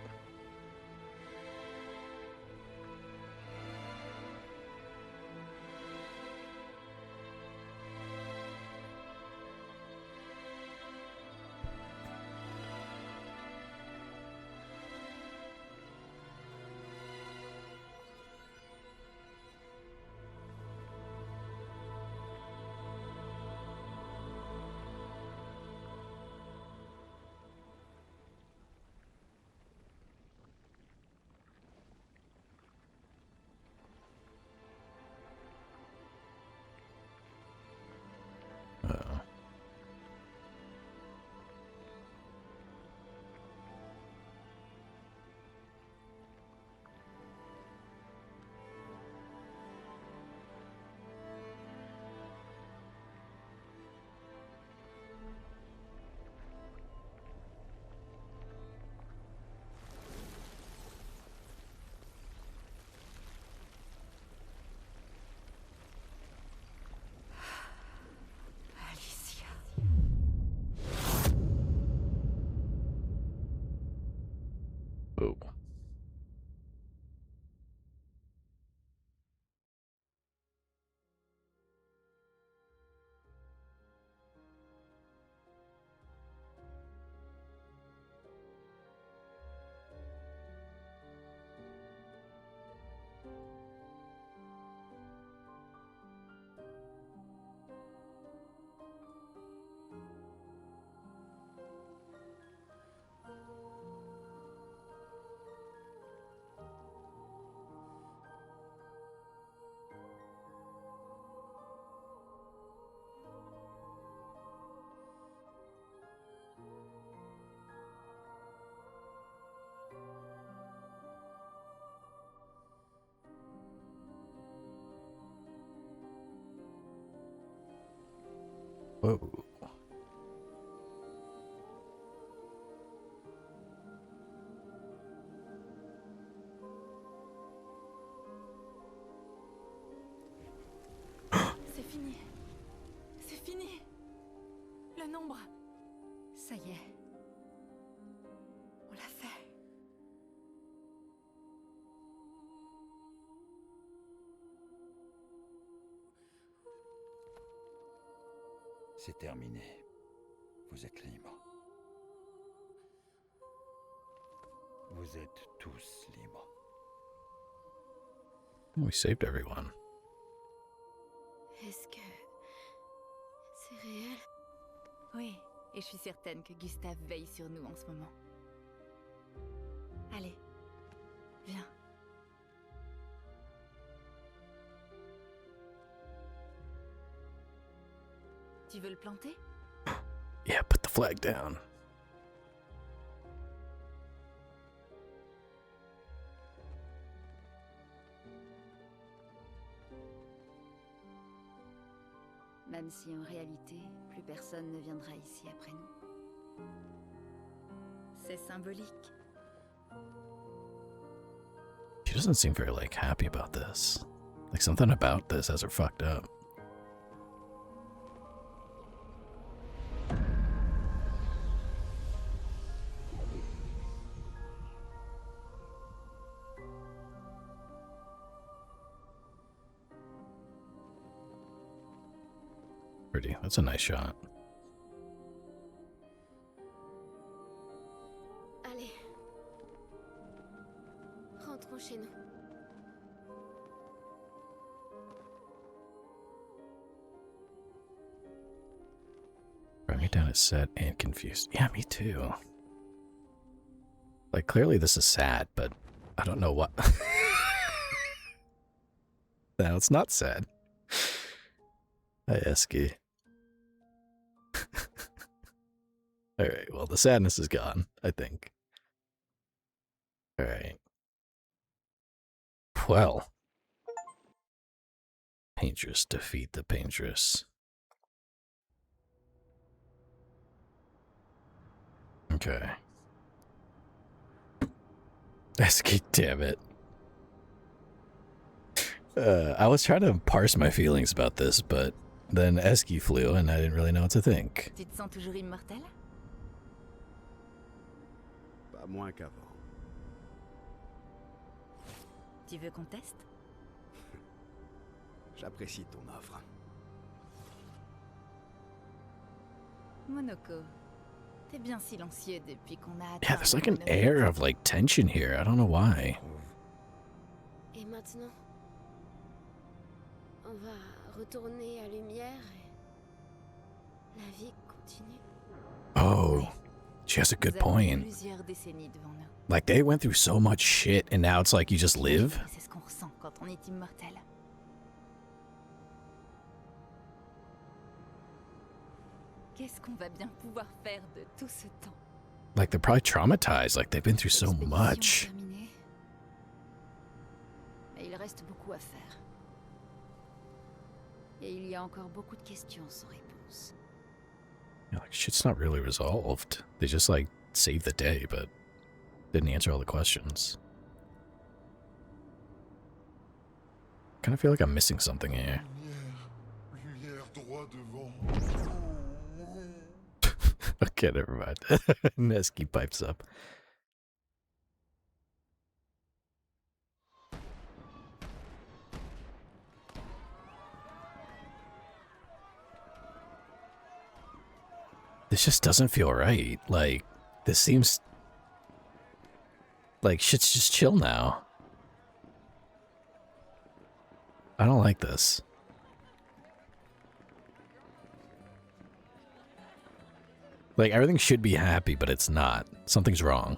Whoa. C'est fini. C'est fini. Le nombre. Ça y est. On l'a fait. C'est terminé. Vous êtes libres. Vous êtes tous libres. We saved everyone. Est-ce que... c'est réel? Oui, et je suis certaine que Gustave veille sur nous en ce moment. Allez, viens. Tu veux le planter? Yeah, put the flag down. Même si en réalité, plus personne ne viendra ici après nous. C'est symbolique. She doesn't seem very, like, happy about this. Like, something about this has her fucked up. Pretty. That's a nice shot. Allez. Rentrons chez nous. Write me down as sad and confused. Yeah, me too. Like, clearly this is sad, but I don't know what. No, it's not sad. Hi, Esky. Alright, well, the sadness is gone, I think. Alright. Well. Paintress, defeat the Paintress. Okay. Esky, damn it. I was trying to parse my feelings about this, but then Esky flew and I didn't really know what to think. Tu te sens toujours immortel? Pas moins qu'avant. Tu veux qu'on teste? J'apprécie ton offre. Monoko, t'es bien silencieux depuis qu'on a atteint. Yeah, there's like an air of like tension here. I don't know why. Et maintenant, on va retourner à lumière et la vie continue. Oh, she has a good point. Plusieurs décennies devant nous. Like they went through so much shit and now it's like you just live. C'est ce qu'on ressent quand on est immortel. Qu'est-ce qu'on va bien pouvoir faire de tout ce temps? Like they're probably traumatized. Like they've been through so much. Terminée. Mais il reste beaucoup à faire. Et il y a encore beaucoup de questions sans réponse. Yeah, like shit's not really resolved. They just like saved the day, but didn't answer all the questions. Kind of feel like I'm missing something here. Lumière droit devant. Okay, never mind. Nesky pipes up. This just doesn't feel right. Like, this seems like shit's just chill now. I don't like this. Like, everything should be happy, but it's not. Something's wrong.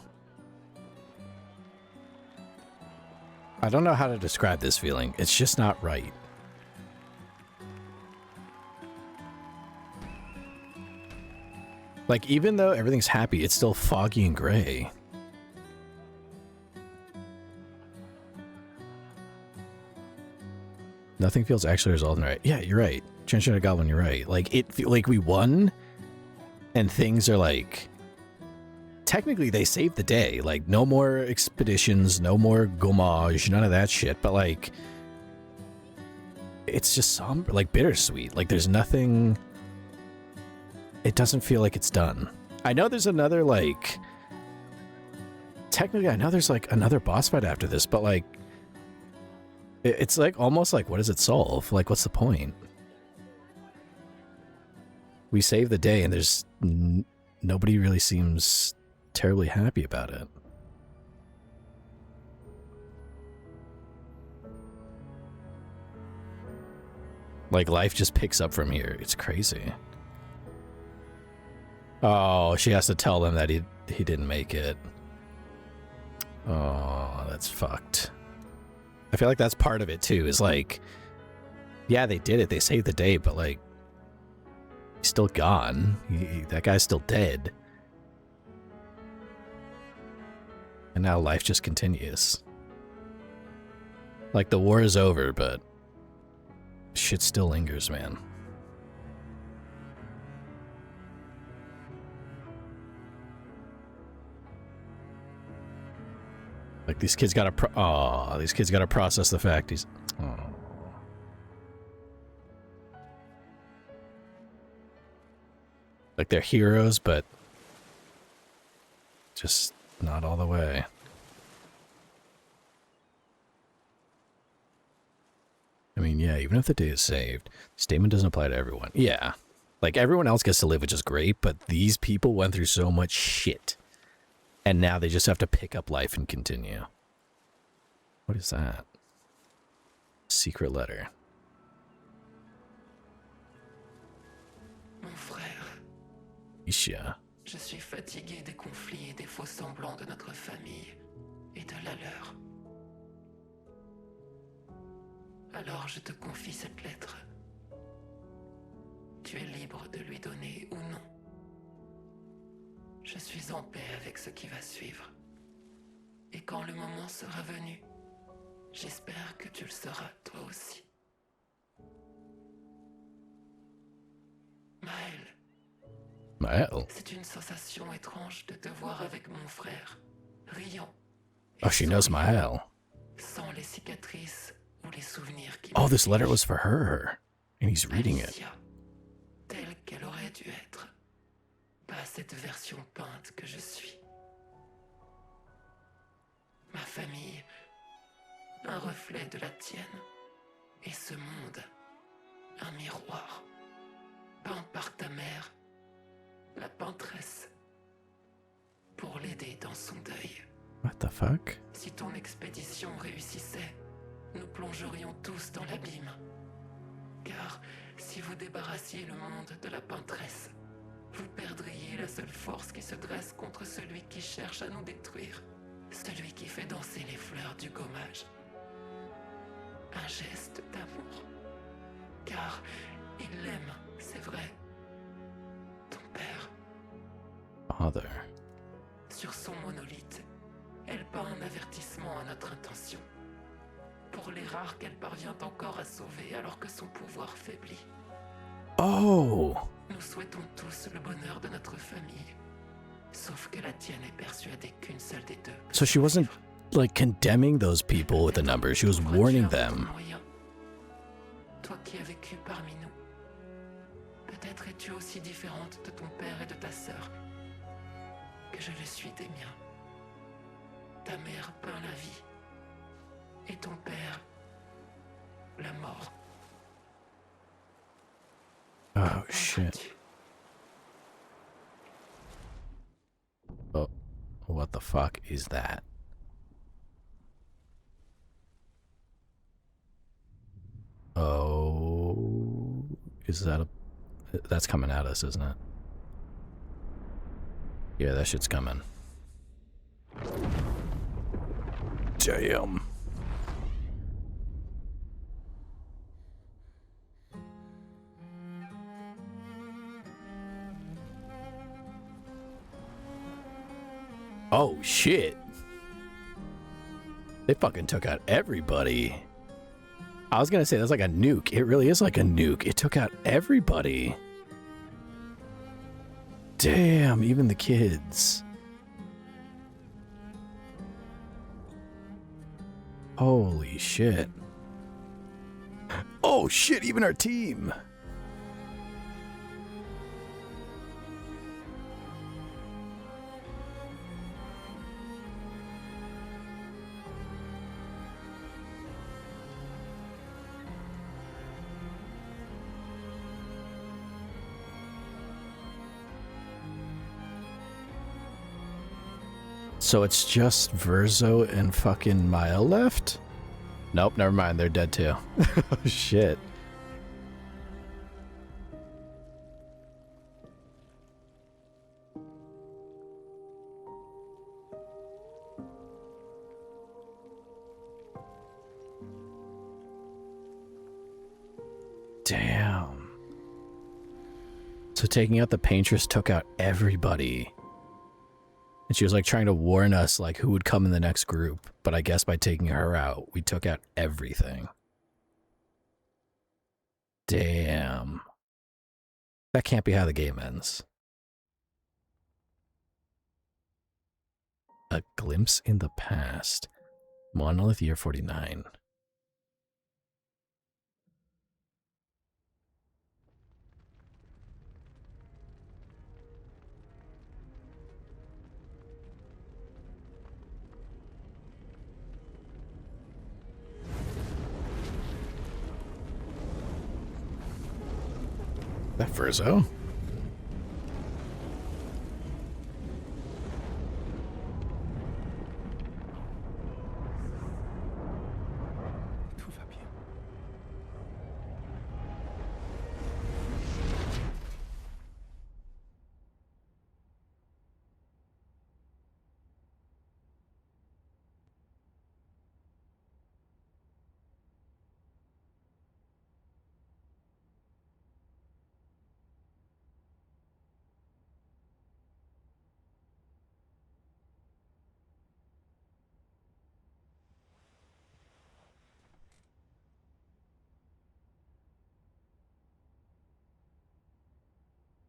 I don't know how to describe this feeling. It's just not right. Like, even though everything's happy, it's still foggy and gray. Nothing feels actually resolved and right. Yeah, you're right. Return of the Goblin, you're right. Like, like we won, and things are like... Technically, they saved the day. Like, no more expeditions, no more gommage, none of that shit. But, like... It's just somber, like, bittersweet. Like, there's nothing... It doesn't feel like it's done. I know there's another, like... Technically, I know there's, like, another boss fight after this, but, like... It's, like, almost like, what does it solve? Like, what's the point? We save the day, and there's... Nobody really seems terribly happy about it. Like, life just picks up from here. It's crazy. Oh, she has to tell them that he didn't make it. Oh, that's fucked. I feel like that's part of it, too, is like... Yeah, they did it. They saved the day, but, like... He's still gone. That guy's still dead. And now life just continues. Like, the war is over, but... Shit still lingers, man. Like, these kids gotta these kids gotta process the fact he's... Oh. Like, they're heroes, but... Just not all the way. I mean, yeah, even if the day is saved, the statement doesn't apply to everyone. Yeah. Like, everyone else gets to live, which is great, but these people went through so much shit. And now they just have to pick up life and continue. What is that? Secret letter. Mon frère, Isha. je suis fatigué des conflits et des faux semblants de notre famille et de la leur. Alors je te confie cette lettre. Tu es libre de lui donner ou non. Je suis en paix avec ce qui va suivre. Et quand le moment sera venu, j'espère que tu le seras toi aussi. Maël. C'est une sensation étrange de te voir avec mon frère, riant. Oh, she knows Maël. Sans les cicatrices ou les souvenirs qui... Oh, this letter was for her. And he's reading it. Telle qu'elle aurait dû être. Pas cette version peinte que je suis. Ma famille, un reflet de la tienne. Et ce monde, un miroir. Peint par ta mère, la peintresse. Pour l'aider dans son deuil. What the fuck? Si ton expédition réussissait, nous plongerions tous dans l'abîme. Car si vous débarrassiez le monde de la peintresse, vous perdriez la seule force qui se dresse contre celui qui cherche à nous détruire, celui qui fait danser les fleurs du gommage. Un geste d'amour. Car il l'aime, c'est vrai. Ton père. Father. Sur son monolithe, elle peint un avertissement à notre intention. Pour les rares qu'elle parvient encore à sauver alors que son pouvoir faiblit. Oh! Nous souhaitons tous le bonheur de notre famille. Sauf que la tienne est persuadée qu'une seule des deux. So she wasn't, like, condemning those people with the numbers. She was warning them. Toi qui as vécu parmi nous. Peut-être es-tu aussi différente de ton père et de ta sœur que je le suis des miens. Ta mère peint la vie. Et ton père, la mort. Oh, shit. Oh, what the fuck is that? Oh, is that a... That's coming at us, isn't it? Yeah, that shit's coming. Damn. Oh, shit. They fucking took out everybody. I was gonna say that's like a nuke. It really is like a nuke. It took out everybody. Damn, even the kids. Holy shit. Oh shit, even our team. So it's just Verzo and fucking Mael left? Nope, never mind. They're dead too. Oh, shit. Damn. So taking out the paintress took out everybody. And she was like trying to warn us like who would come in the next group. But I guess by taking her out, we took out everything. Damn. That can't be how the game ends. A glimpse in the past. Monolith year 49. That Verzo? Tout va bien.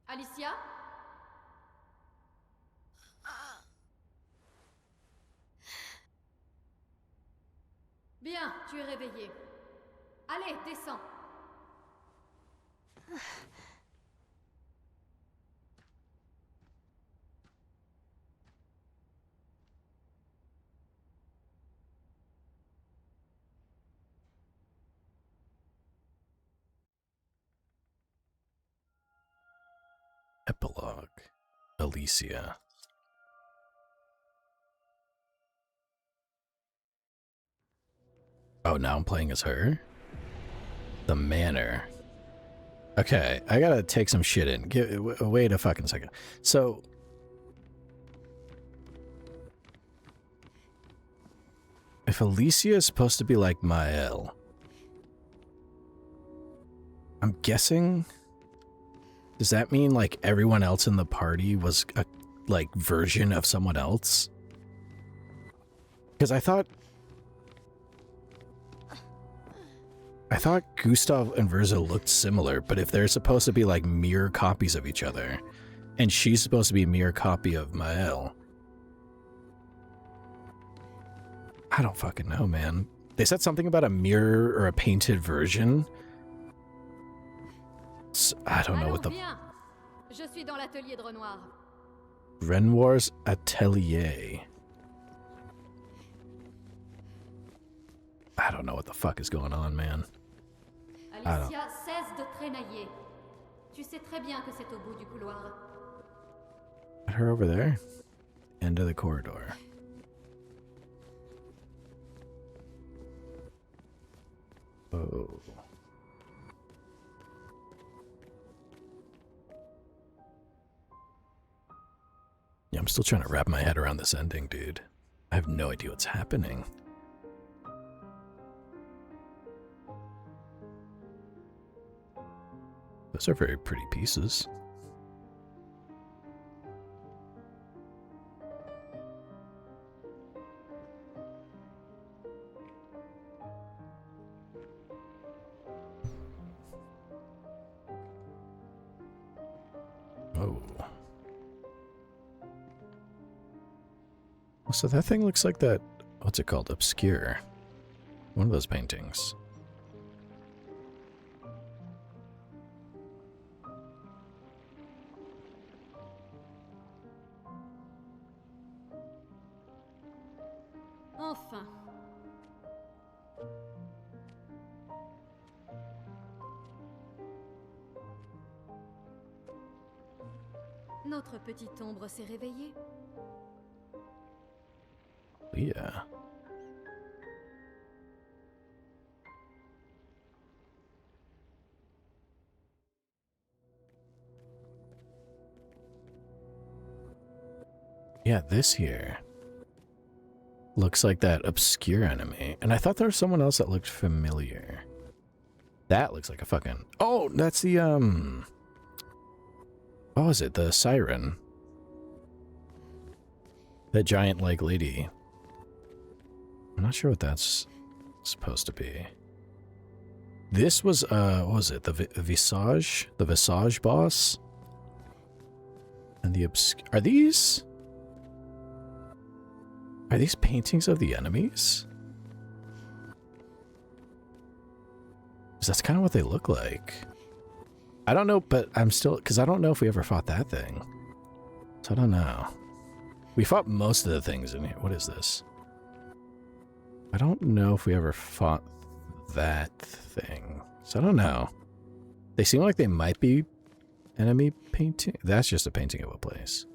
Alicia? Bien, tu es réveillée. Allez, descends. Epilogue. Alicia. Oh, now I'm playing as her? The Manor. Okay, I gotta take some shit in. Wait a fucking second. So... if Alicia is supposed to be like Mael... I'm guessing... does that mean, like, everyone else in the party was a, like, version of someone else? Because I thought Gustav and Verzo looked similar, but if they're supposed to be, like, mirror copies of each other, and she's supposed to be a mirror copy of Mael... I don't fucking know, man. They said something about a mirror or a painted version. I don't know what the... Je suis dans l'atelier de Renoir. Renoir's atelier. I don't know what the fuck is going on, man. Alicia, cesse de trénailler. Tu sais très bien que c'est au bout du couloir. Got her over there. End of the corridor. Oh. Yeah, I'm still trying to wrap my head around this ending, dude. I have no idea what's happening. Those are very pretty pieces. Oh. So that thing looks like that, what's it called? Obscure. One of those paintings. Enfin. Notre petite ombre s'est réveillée. Yeah. Yeah, this here looks like that obscure enemy. And I thought there was someone else that looked familiar. That looks like a fucking... Oh, that's the, what was it? The siren. That giant, like, lady. I'm not sure what that's supposed to be. This was, what was it? The Visage? The Visage boss? And the obscure... Are these paintings of the enemies? Because that's kind of what they look like. I don't know, but I'm still... Because I don't know if we ever fought that thing. So I don't know. We fought most of the things in here. What is this? I don't know if we ever fought that thing. So I don't know. They seem like they might be enemy painting. That's just a painting of a place.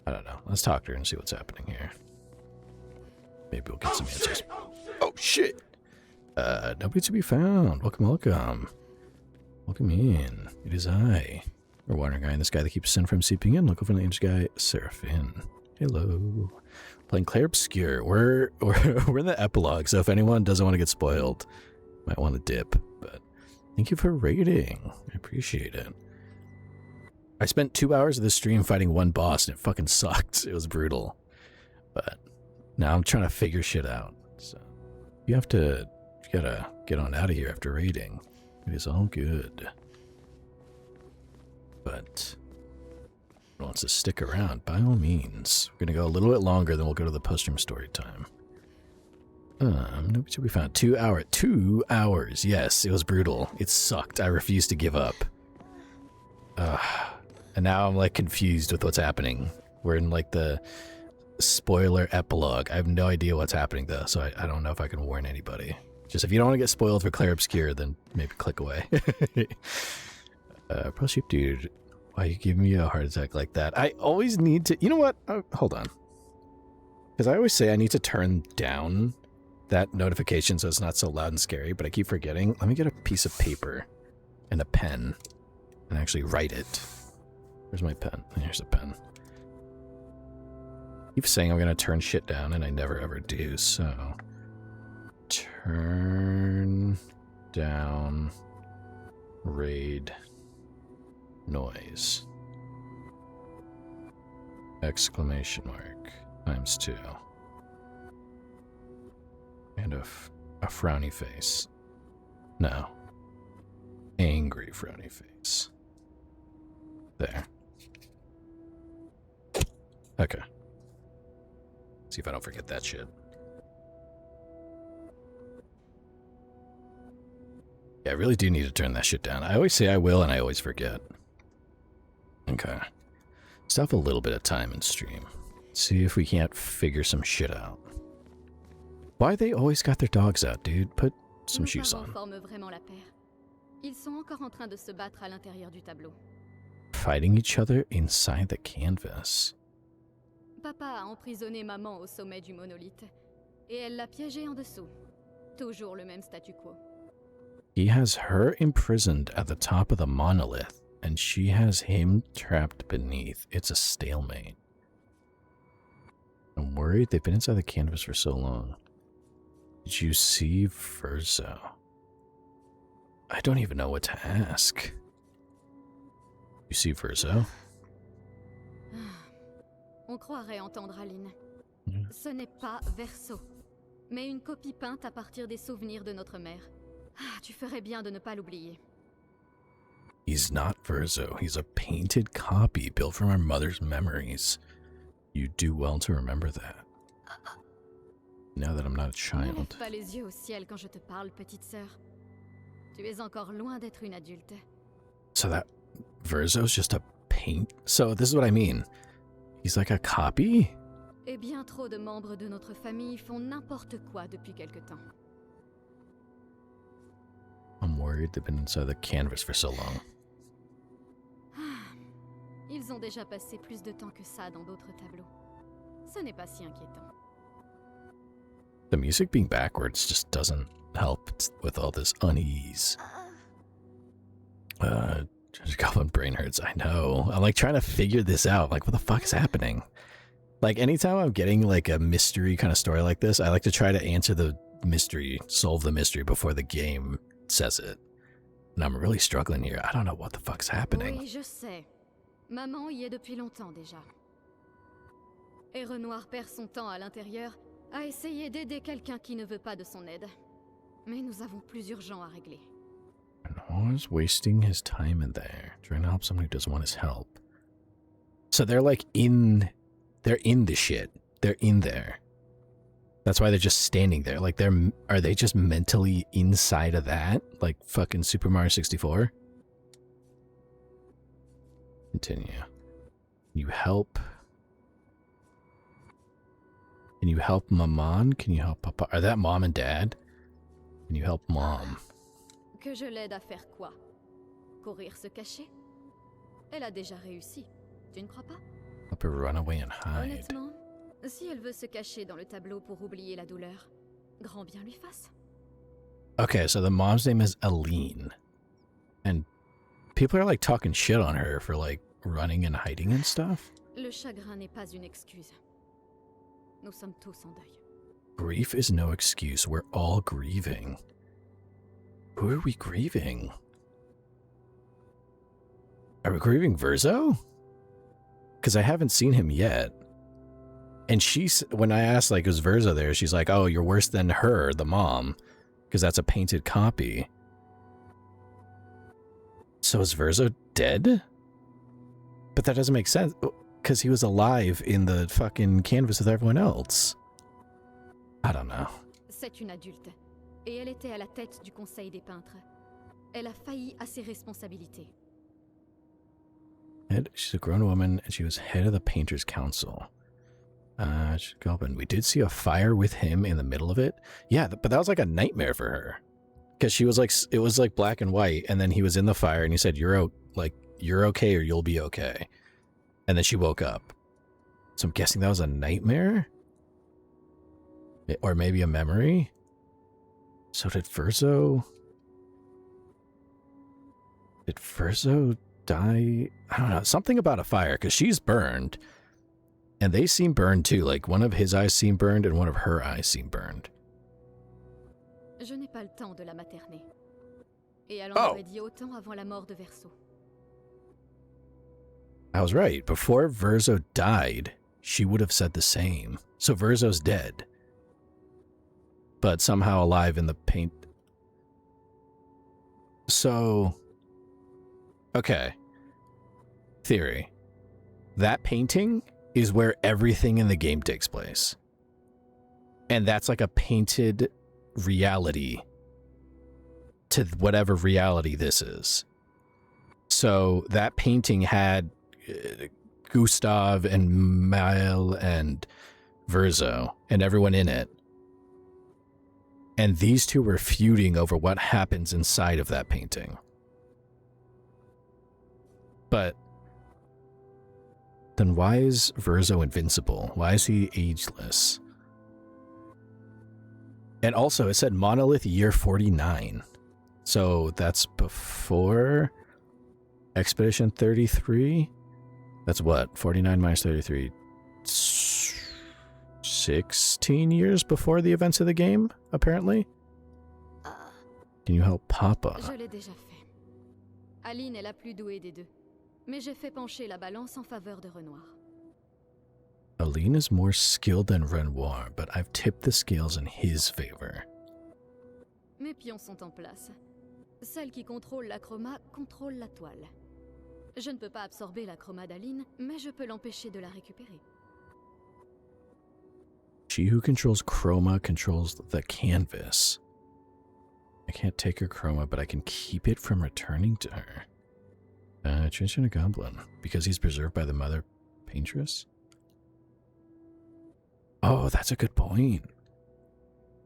I don't know. Let's talk to her and see what's happening here. Maybe we'll get some answers. Oh, shit! Nobody to be found. Welcome, welcome. Welcome in. It is I. We're wandering guy and this guy that keeps sin from seeping in. Look over the name's guy, Seraph. Hello. Playing Clair Obscur. We're in the epilogue, so if anyone doesn't want to get spoiled, might want to dip. But thank you for raiding. I appreciate it. I spent 2 hours of the stream fighting one boss, and it fucking sucked. It was brutal. But now I'm trying to figure shit out. So you gotta get on out of here after raiding. It is all good. But wants to stick around, by all means. We're gonna go a little bit longer, then we'll go to the post-stream story time. Nobody to be found. 2 hours. 2 hours. Yes, it was brutal. It sucked. I refused to give up. And now I'm like confused with what's happening. We're in like the spoiler epilogue. I have no idea what's happening though, so I don't know if I can warn anybody. Just if you don't want to get spoiled for Clair Obscur, then maybe click away. Pro Sheep Dude, why you giving me a heart attack like that? I always need to... You know what? Hold on. Because I always say I need to turn down that notification so it's not so loud and scary, but I keep forgetting. Let me get a piece of paper and a pen and actually write it. Where's my pen? And here's a pen. I keep saying I'm going to turn shit down, and I never ever do, so... Turn down raid noise. Exclamation mark. ×2. And a frowny face. No. Angry frowny face. There. Okay. See if I don't forget that shit. Yeah, I really do need to turn that shit down. I always say I will, and I always forget. Okay. Let's have a little bit of time in stream. See if we can't figure some shit out. Why they always got their dogs out, dude? Put some shoes on. Ils sont encore en train de se battre à l'intérieur du tableau. Fighting each other inside the canvas. Papa a emprisonné maman au sommet du monolithe, et elle l'a piégée en dessous. Toujours le même statu quo. He has her imprisoned at the top of the monolith, and she has him trapped beneath. It's a stalemate. I'm worried they've been inside the canvas for so long. Did you see Verzo? I don't even know what to ask. You see Verzo? On croirait entendre Aline. Ce n'est pas Verso, mais une copie peinte à partir des souvenirs de notre mère. Ah, tu ferais bien de ne pas l'oublier. He's not Verzo. He's a painted copy built from our mother's memories. You do well to remember that. Now that I'm not a Ne child. lève pas les yeux au ciel quand je te parle, petite sœur. Tu es encore loin d'être une adulte. So that Verzo's just a paint. So this is what I mean. He's like a copy? Et bien trop de membres de notre famille font n'importe quoi depuis quelque temps. I'm worried they've been inside the canvas for so long. Ils ont déjà passé plus de temps que ça dans d'autres tableaux. Ce n'est pas si inquiétant. The music being backwards just doesn't help with all this unease. Just Goblin brain hurts. I know. I'm like trying to figure this out. Like, what the fuck is happening? Like, anytime I'm getting like a mystery kind of story like this, I like to try to answer the mystery, solve the mystery before the game says it. And I'm really struggling here. I don't know what the fuck's happening. Oui, je sais. Maman y est depuis longtemps déjà. Et Renoir perd son temps à l'intérieur à essayer d'aider quelqu'un qui ne veut pas de son aide. Mais nous avons plus urgent à régler. Noah's wasting his time in there, trying to help someone who doesn't want his help. So they're like they're in the shit. They're in there. That's why they're just standing there. Like are they just mentally inside of that? Like fucking Super Mario 64? Continue. You help. Can you help Maman? Can you help Papa? Are that Mom and Dad? Can you help Mom? Que je l'aide à faire quoi? Courir se cacher? Elle a déjà réussi. Tu ne crois pas? Help her run away and hide. Honnêtement, si elle veut se cacher dans le tableau pour oublier la douleur, grand bien lui fasse. Okay, so the mom's name is Aline. And people are like talking shit on her for like running and hiding and stuff. Le chagrin n'est pas une excuse. Nous sommes tous en deuil. Grief is no excuse. We're all grieving. Who are we grieving? Are we grieving Verzo? Because I haven't seen him yet. And when I asked, like, is Verzo there? She's like, oh, you're worse than her, the mom. Because that's a painted copy. So is Verzo dead? But that doesn't make sense. Because he was alive in the fucking canvas with everyone else. I don't know. C'est une adulte. Et elle était à la tête du conseil des peintres. Elle a failli à ses responsabilités. She's a grown woman, and she was head of the Painters Council. Goblin. We did see a fire with him in the middle of it. Yeah, but that was like a nightmare for her. Because she was like, it was like black and white, and then he was in the fire, and he said, you're okay or you'll be okay. And then she woke up. So I'm guessing that was a nightmare? Or maybe a memory? So did Verzo die? I don't know. Something about a fire, because she's burned. And they seem burned too. Like one of his eyes seem burned and one of her eyes seem burned. Je n'ai pas le temps de la materner. Et elle en aurait dit autant avant la mort de Verso. I was right. Before Verzo died, she would have said the same. So Verzo's dead. But somehow alive in the paint. So, okay. Theory. That painting is where everything in the game takes place. And that's like a painted reality to whatever reality this is. So that painting had Gustav and Mael and Verzo and everyone in it. And these two were feuding over what happens inside of that painting. But then why is Verzo invincible? Why is he ageless? And also, it said Monolith year 49. So that's before Expedition 33? That's what? 49 minus 33. 16 years before the events of the game, apparently? Can you help Papa? Je l'ai déjà fait. Aline est la plus douée des deux. Mais j'ai fait pencher la balance en faveur de Renoir. Aline is more skilled than Renoir, but I've tipped the scales in his favor. Mes pions sont en place. Celle qui contrôle la chroma contrôle la toile. Je ne peux pas absorber la chroma d'Aline, mais je peux l'empêcher de la récupérer. She who controls chroma controls the canvas. I can't take her chroma, but I can keep it from returning to her. Transgender goblin, because he's preserved by the mother paintress? Oh, that's a good point.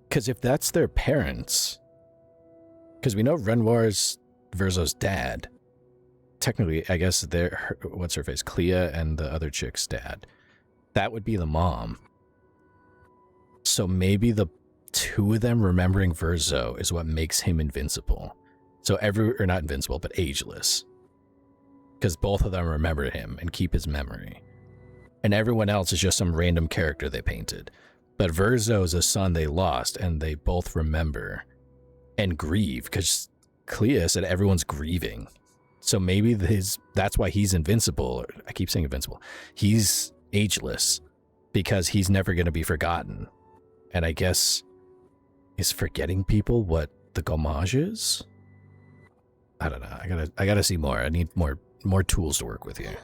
Because if that's their parents, because we know Renoir's Verzo's dad. Technically, I guess they're, what's her face, Clea and the other chick's dad. That would be the mom. So maybe the two of them remembering Verzo is what makes him invincible. So or not invincible, but ageless. Because both of them remember him and keep his memory. And everyone else is just some random character they painted. But Verzo is a son they lost, and they both remember and grieve, because Clea said everyone's grieving. So maybe that's why he's invincible. I keep saying invincible. He's ageless, because he's never going to be forgotten. And I guess, is forgetting people what the gommage is? I don't know. I gotta see more. I need more tools to work with here.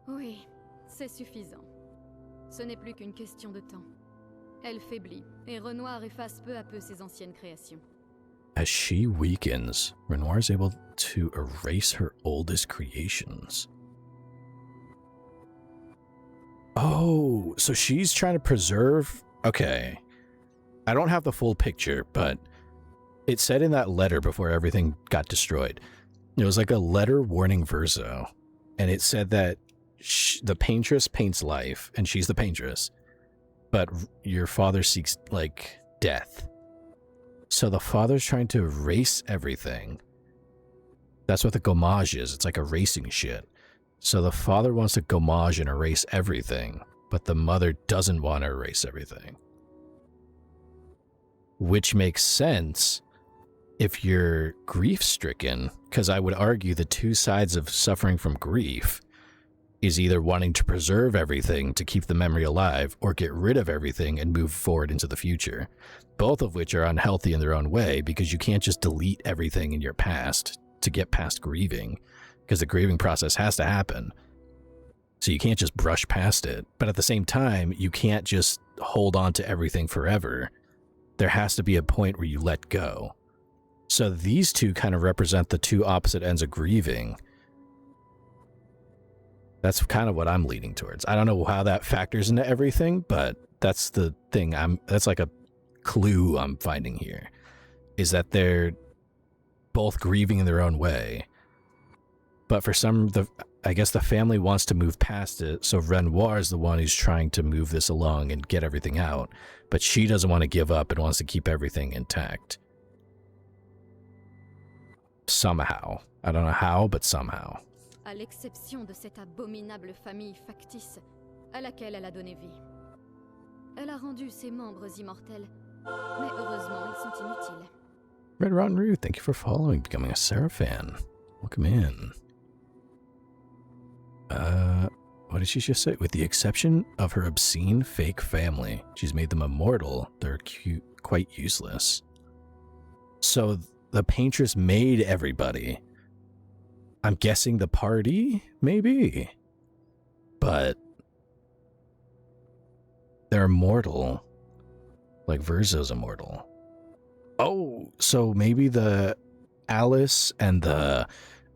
Oui, c'est suffisant. Ce n'est plus qu'une question de temps. Elle faiblit, et Renoir efface peu à peu ses anciennes créations. As she weakens, Renoir is able to erase her oldest creations. Oh, so she's trying to preserve... Okay. I don't have the full picture, but it said in that letter before everything got destroyed. It was like a letter warning Verzo. And it said that the paintress paints life, and she's the paintress. But your father seeks, like, death. So the father's trying to erase everything. That's what the gommage is. It's like erasing shit. So the father wants to gommage and erase everything, but the mother doesn't want to erase everything. Which makes sense if you're grief-stricken, because I would argue the two sides of suffering from grief is either wanting to preserve everything to keep the memory alive or get rid of everything and move forward into the future. Both of which are unhealthy in their own way, because you can't just delete everything in your past to get past grieving, because the grieving process has to happen. So you can't just brush past it. But at the same time, you can't just hold on to everything forever. There has to be a point where you let go. So these two kind of represent the two opposite ends of grieving. That's kind of what I'm leaning towards. I don't know how that factors into everything, but that's the thing. That's like a clue I'm finding here, is that they're both grieving in their own way. But for I guess the family wants to move past it, so Renoir is the one who's trying to move this along and get everything out. But she doesn't want to give up and wants to keep everything intact. Somehow. I don't know how, but somehow. À l'exception de cette abominable famille factice à laquelle elle a donné vie. Elle a rendu ses membres immortels, mais heureusement ils sont inutiles. Red Rotten Root, thank you for following, becoming a Seraph fan. Welcome in. What did she just say? With the exception of her obscene fake family, she's made them immortal. They're quite useless. So the paintress made everybody. I'm guessing the party, maybe? But they're immortal. Like Verzo's immortal. Oh, so maybe the Alice and the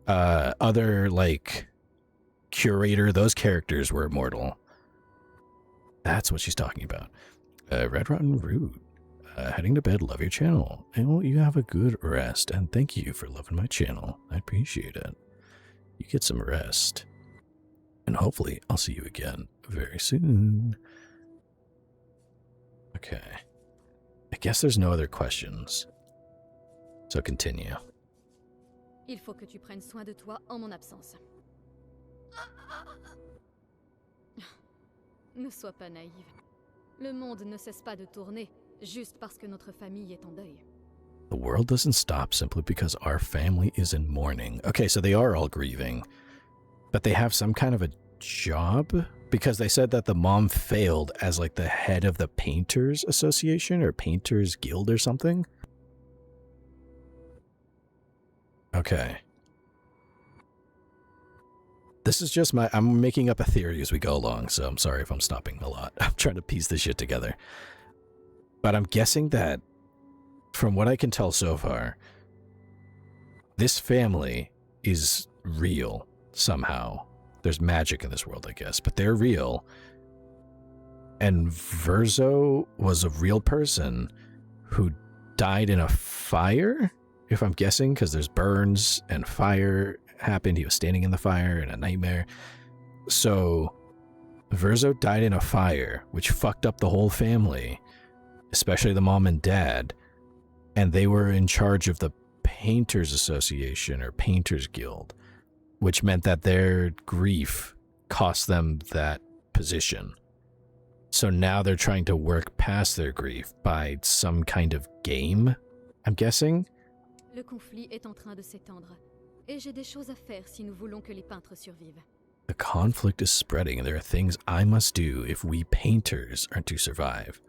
other, like, curator, those characters were immortal. That's what she's talking about. Red Rotten Root. Heading to bed, love your channel. And well, you have a good rest, and thank you for loving my channel. I appreciate it. You get some rest. And hopefully, I'll see you again very soon. Okay. I guess there's no other questions. So continue. Il faut que tu prennes soin de toi en mon absence. Ne sois pas naïve. Le monde ne cesse pas de tourner juste parce que notre famille est en deuil. The world doesn't stop simply because our family is in mourning. Okay, so they are all grieving. But they have some kind of a job? Because they said that the mom failed as like the head of the Painters Association or Painters Guild or something. Okay. This is just I'm making up a theory as we go along, so I'm sorry if I'm stopping a lot. I'm trying to piece this shit together. But I'm guessing that, from what I can tell so far, this family is real somehow. There's magic in this world, I guess, but they're real. And Verzo was a real person who died in a fire, if I'm guessing, because there's burns and fire happened. He was standing in the fire in a nightmare. So Verzo died in a fire, which fucked up the whole family, especially the mom and dad. And they were in charge of the Painters Association or Painters Guild, which meant that their grief cost them that position. So now they're trying to work past their grief by some kind of game, I'm guessing. Le conflit est en train de s'étendre, et j'ai des choses à faire si nous voulons que les peintres survivent. The conflict is spreading, and there are things I must do if we painters are to survive.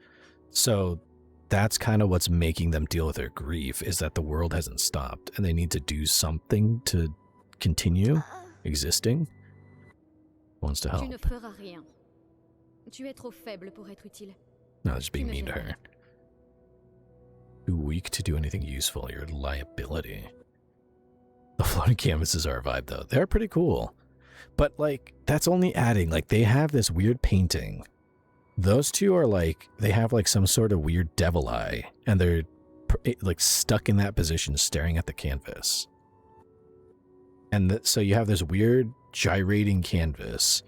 So that's kind of what's making them deal with their grief, is that the world hasn't stopped, and they need to do something to continue existing. Wants to help. Tu ne feras rien. Tu es trop faible pour être utile. No, just being mean to her. Too weak to do anything useful. Your liability. The floating canvases are a vibe, though. They're pretty cool. But, like, that's only adding. Like, they have this weird painting. Those two are, like, they have, like, some sort of weird devil eye. And they're, like, stuck in that position staring at the canvas. And so you have this weird gyrating canvas.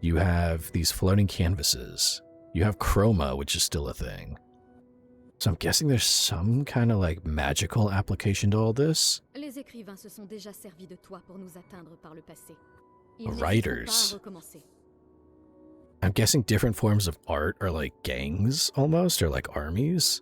You have these floating canvases. You have chroma, which is still a thing. So I'm guessing there's some kind of like magical application to all this. Les écrivains se sont déjà servis de toi pour nous atteindre par le passé. Writers. I'm guessing different forms of art are like gangs almost, or like armies.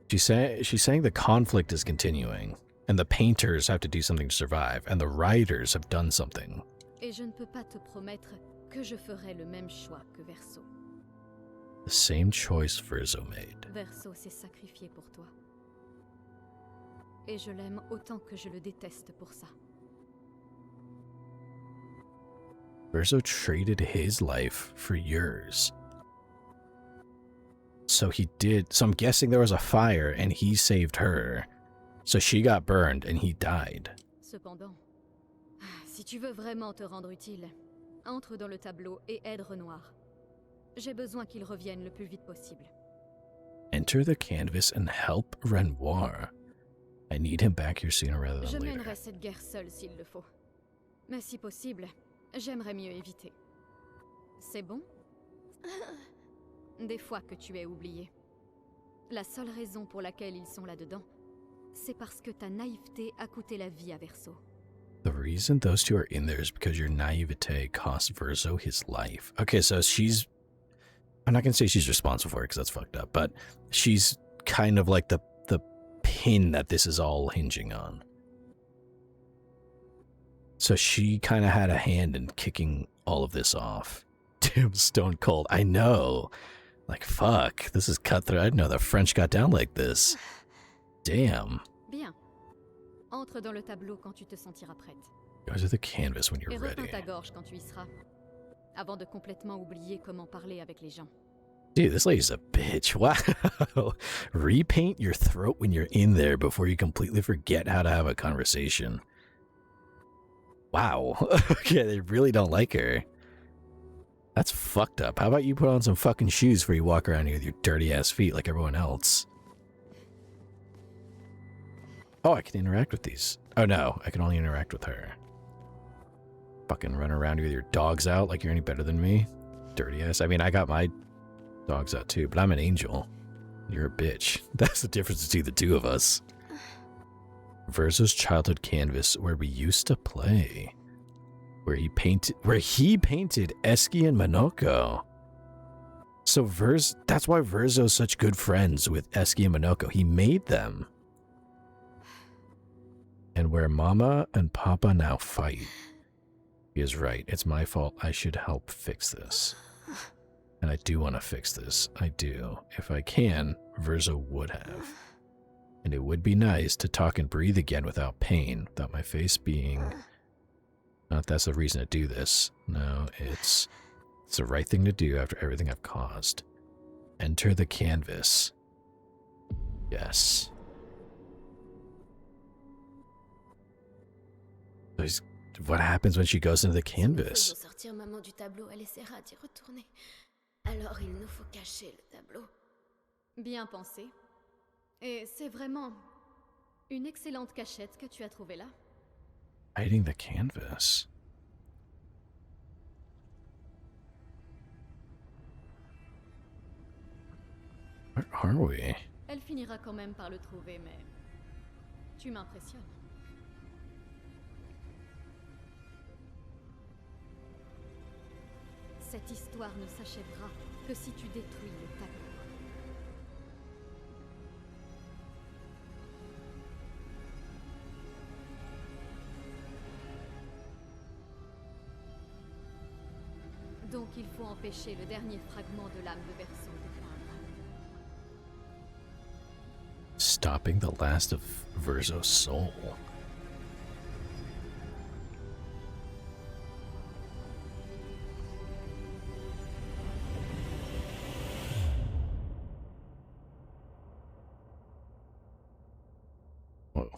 She's saying the conflict is continuing, and the painters have to do something to survive, and the writers have done something. Et je ne peux pas te promettre que je ferai le même choix que Verso. The same choice Verzo made. Verso s'est sacrifié pour toi. Et je l'aime autant que je le déteste pour ça. Verzo traded his life for yours. So he did. So I'm guessing there was a fire and he saved her. So she got burned and he died. Cependant, si tu veux vraiment te rendre utile, entre dans le tableau et aide Renoir. J'ai besoin qu'il revienne le plus vite possible. Enter the canvas and help Renoir. I need him back here sooner rather than Je later. mènerai cette guerre seule s'il le faut. Mais si possible, j'aimerais mieux éviter. C'est bon? Des fois que tu es oublié. La seule raison pour laquelle ils sont là-dedans, c'est parce que ta naïveté a coûté la vie à Verso. The reason those two are in there is because your naivete cost Verzo his life. Okay, so she's... I'm not going to say she's responsible for it because that's fucked up, but she's kind of like the pin that this is all hinging on. So she kind of had a hand in kicking all of this off. Damn, stone cold. I know. Like, fuck. This is cutthroat. I didn't know the French got down like this. Damn. Bien. Entre dans le tableau quand tu te sentiras prête. Go to the canvas when you're Et repeins ready. ta gorge quand tu y seras. Avant de complètement oublier comment parler avec les gens. Dude, this lady's a bitch. Wow. Repaint your throat when you're in there before you completely forget how to have a conversation. Wow. Okay, they really don't like her. That's fucked up. How about you put on some fucking shoes before you walk around here with your dirty ass feet like everyone else? Oh, I can interact with these. Oh no, I can only interact with her. Fucking run around here with your dogs out like you're any better than me. Dirty ass. I mean, I got my dogs out too, but I'm an angel. You're a bitch. That's the difference between the two of us. Verzo's childhood canvas where we used to play. Where he painted Eski and Monoko. So that's why Verzo's such good friends with Eski and Monoko. He made them. And where Mama and Papa now fight. He is right. It's my fault. I should help fix this. And I do want to fix this. I do. If I can, Verzo would have. And it would be nice to talk and breathe again without pain, without my face being... Not that's the reason to do this. No, it's the right thing to do after everything I've caused. Enter the canvas. Yes. What happens when she goes into the canvas? Sortir maman du tableau, elle essaiera d'y retourner. Alors il nous faut cacher le tableau. Bien pensé. Et c'est vraiment une excellente cachette que tu as trouvée là. Hiding the canvas. Where are we? Elle finira quand même par le trouver, mais tu m'impressionnes. Cette histoire ne s'achèvera que si tu détruis le tableau. Donc il faut empêcher le dernier fragment de l'âme de Verso de peindre. Stopping the last of Verso's soul. Whoa.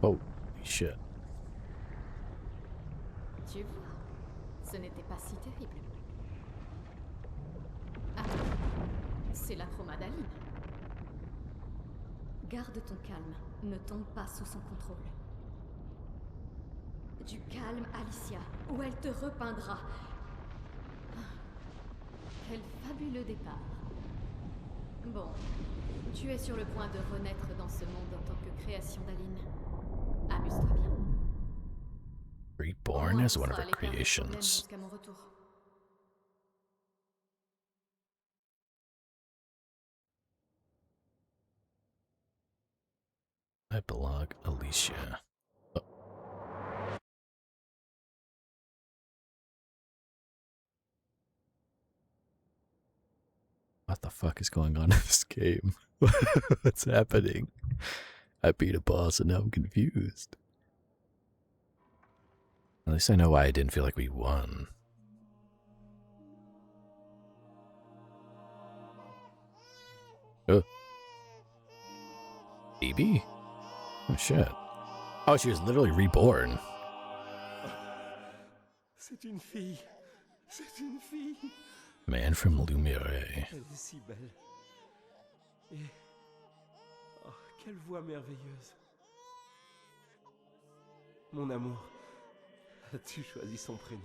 Holy shit. Tu vois, ce n'était pas si terrible. Ah, c'est la chromadaline. Garde ton calme, ne tombe pas sous son contrôle. Du calme, Alicia, ou elle te repeindra. Ah, quel fabuleux départ. Bon, tu es sur le point de renaître dans ce monde en tant que création d'Aline. Amuse-toi bien. Reborn as one of her creations. Jusqu'à mon retour. Epilogue, Alicia. Oh. What the fuck is going on in this game? What's happening? I beat a boss and now I'm confused. At least I know why I didn't feel like we won. Oh. Baby? Oh shit. Oh, she was literally reborn. C'est une fille. C'est une fille. Man from Lumiere. Elle est si belle. Et... Oh, quelle voix merveilleuse. Mon amour, as-tu choisi son prénom?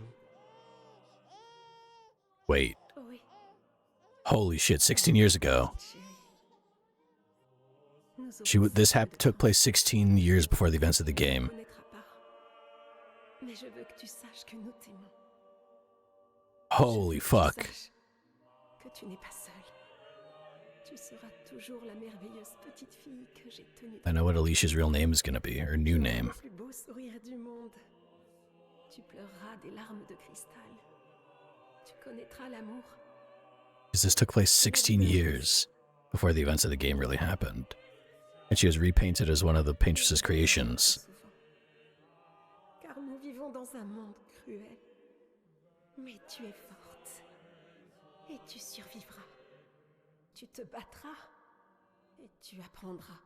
Wait. Oui. Holy shit, 16 years ago. This took place 16 years before the events of the game. Mais je veux que tu saches que nous t'aimons. Holy fuck. Que tu n'es pas seule. Tu seras toujours la merveilleuse petite fille que j'ai tenue. I know what Alicia's real name is gonna be, her new name. Le plus beau sourire du monde. Tu pleureras des larmes de cristal. Tu connaîtras l'amour. Because this took place 16 years before the events of the game really happened. And she was repainted as one of the paintress's creations. Car nous vivons dans un monde cruel. Mais tu es forte. Et tu survivras. Tu te battras. Et tu apprendras.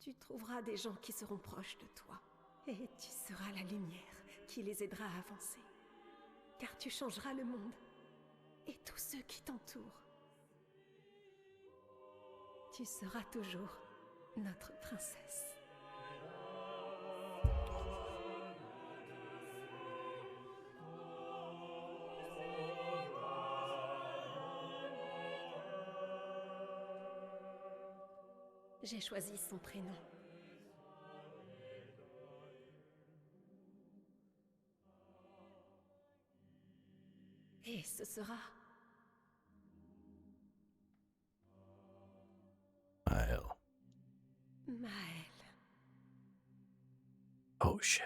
Tu trouveras des gens qui seront proches de toi. Et tu seras la lumière qui les aidera à avancer. Car tu changeras le monde. Et tous ceux qui t'entourent. Tu seras toujours notre princesse. J'ai choisi son prénom. Et ce sera... Maël. Maël. Oh shit.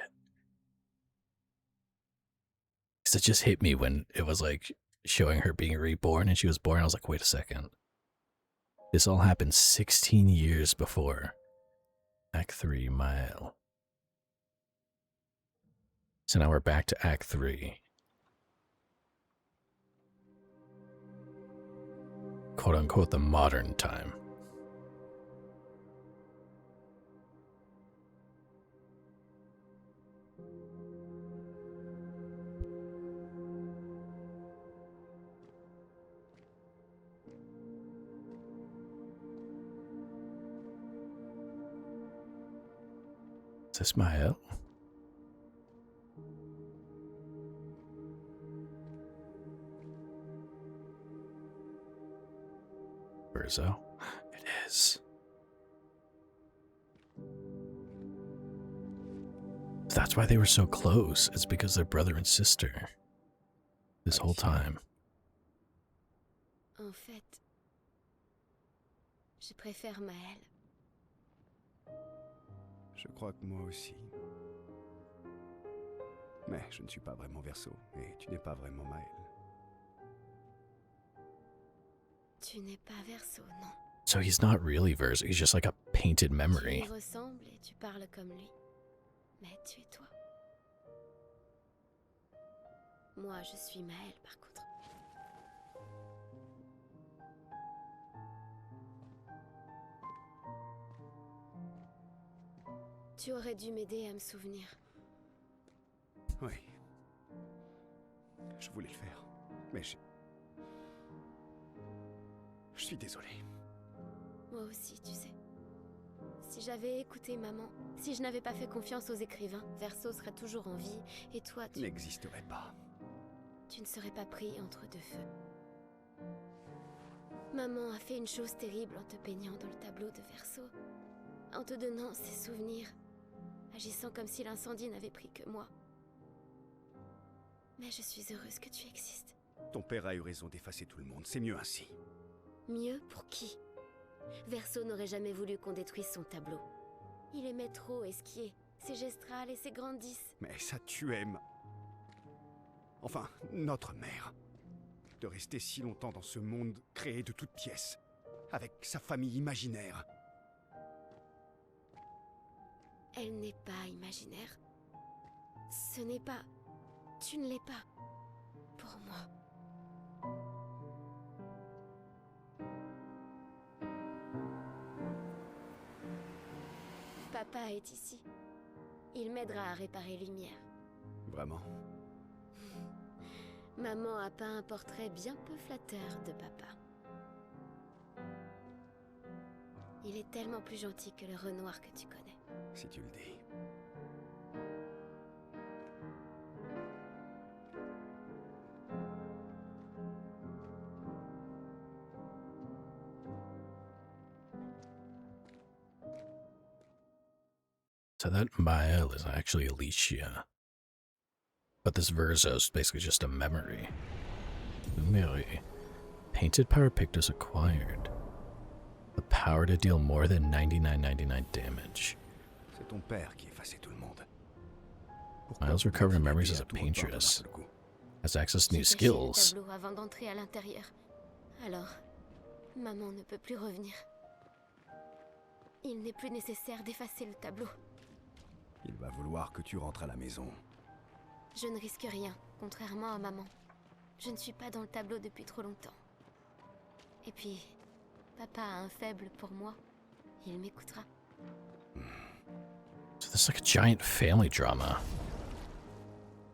Because it just hit me when it was like showing her being reborn and she was born. I was like, wait a second. This all happened 16 years before Act 3 Mael. So now we're back to Act 3. Quote unquote the modern time. Is this Mael? Verzo? It is. That's why they were so close. It's because they're brother and sister. This whole time. En fait, je préfère Maël. Je crois que moi aussi. Mais je ne suis pas vraiment Verseau, et tu n'es pas vraiment Maël. Tu n'es pas Verseau, non. So he's not really Verzo, he's just like a painted Tu memory. lui ressembles et tu parles comme lui. Mais tu es toi. Moi, je suis Maël, par contre. Tu aurais dû m'aider à me souvenir. Oui. Je voulais le faire, mais je suis désolé. Moi aussi, tu sais. Si j'avais écouté maman, si je n'avais pas fait confiance aux écrivains, Verseau serait toujours en vie, et toi, tu N'existerait pas. ne serais pas pris entre deux feux. Maman a fait une chose terrible en te peignant dans le tableau de Verseau, en te donnant ses souvenirs, agissant comme si l'incendie n'avait pris que moi. Mais je suis heureuse que tu existes. Ton père a eu raison d'effacer tout le monde, c'est mieux ainsi. Mieux pour qui? Verseau n'aurait jamais voulu qu'on détruise son tableau. Il aimait trop esquier, ses gestrales et ses grandes 10. Mais ça tu aimes. Enfin, notre mère. De rester si longtemps dans ce monde créé de toutes pièces, avec sa famille imaginaire. Elle n'est pas imaginaire. Ce n'est pas... Tu ne l'es pas. Pour moi. Papa est ici. Il m'aidera à réparer Lumière. Vraiment? Maman a peint un portrait bien peu flatteur de papa. Il est tellement plus gentil que le Renoir que tu connais. Si tu le dis. So that Mael is actually Alicia. But this Verzo is basically just a memory. Memory. Painted power Pictus acquired. The power to deal more than 99.99 damage. C'est ton père qui effaçait tout le monde. Miles recovered memories as a paintress. Has access to new skills. Le tableau avant d'entrer à l'intérieur. Alors, maman ne peut plus revenir. Il n'est plus nécessaire d'effacer le tableau. Il va vouloir que tu rentres à la maison. Je ne risque rien, contrairement à maman. Je ne suis pas dans le tableau depuis trop longtemps. Et puis, papa a un faible pour moi. Il m'écoutera. So this is like a giant family drama.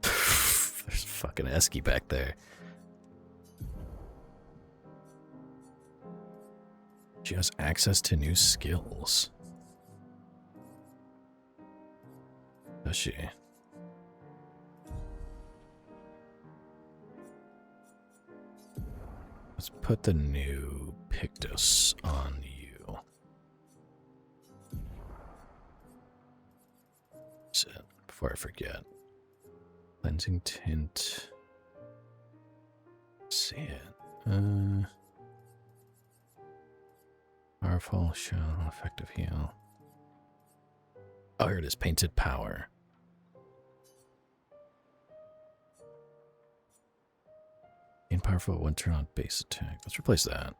There's fucking Esky back there. She has access to new skills. Does she? Let's put the new Pictus on you. That's it, before I forget. Cleansing tint. See it. Powerful, show, effective heal. Oh, here it is, painted power. Powerful one turn on base attack. Let's replace that.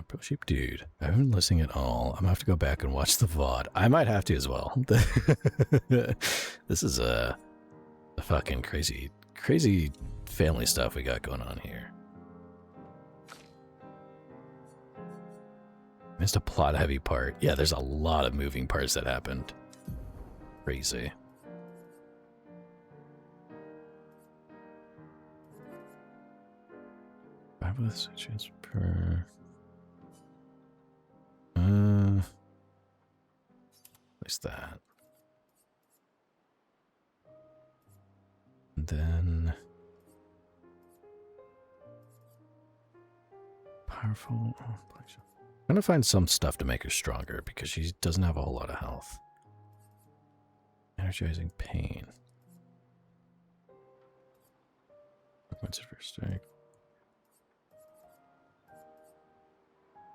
Pro Sheep Dude. I haven't been listening at all. I'm gonna have to go back and watch the VOD. I might have to as well. This is a fucking crazy family stuff we got going on here. Missed a plot heavy part. Yeah, there's a lot of moving parts that happened. Crazy. Fabulous transfer. Place that. And then powerful. Oh, I'm gonna find some stuff to make her stronger because she doesn't have a whole lot of health. Energizing pain. What's her first strike?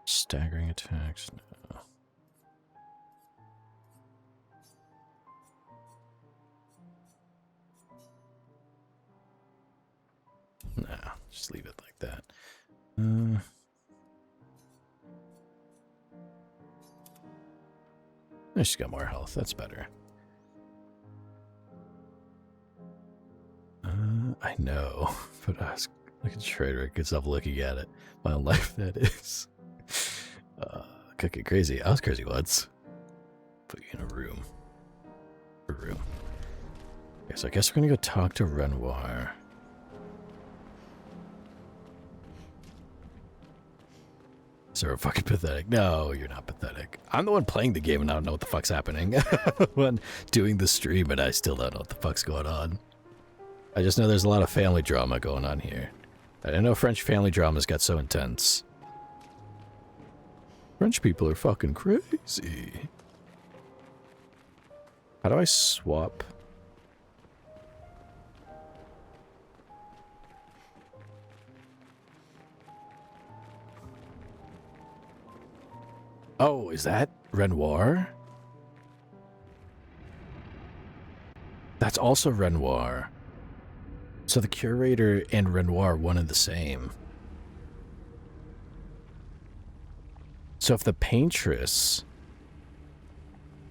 Staggering attacks. No. Nah, just leave it like that. She's got more health. That's better. I know, but I was like a traitor. Good stuff looking at it. My own life, that is. Could get crazy. I was crazy once. Put you in a room. Okay, so I guess we're gonna go talk to Renoir. So we're fucking pathetic. No, you're not pathetic. I'm the one playing the game and I don't know what the fuck's happening. I'm the one doing the stream and I still don't know what the fuck's going on. I just know there's a lot of family drama going on here. I didn't know French family dramas got so intense. French people are fucking crazy. How do I swap? Oh, is that Renoir? That's also Renoir. So the curator and Renoir are one and the same. So if the paintress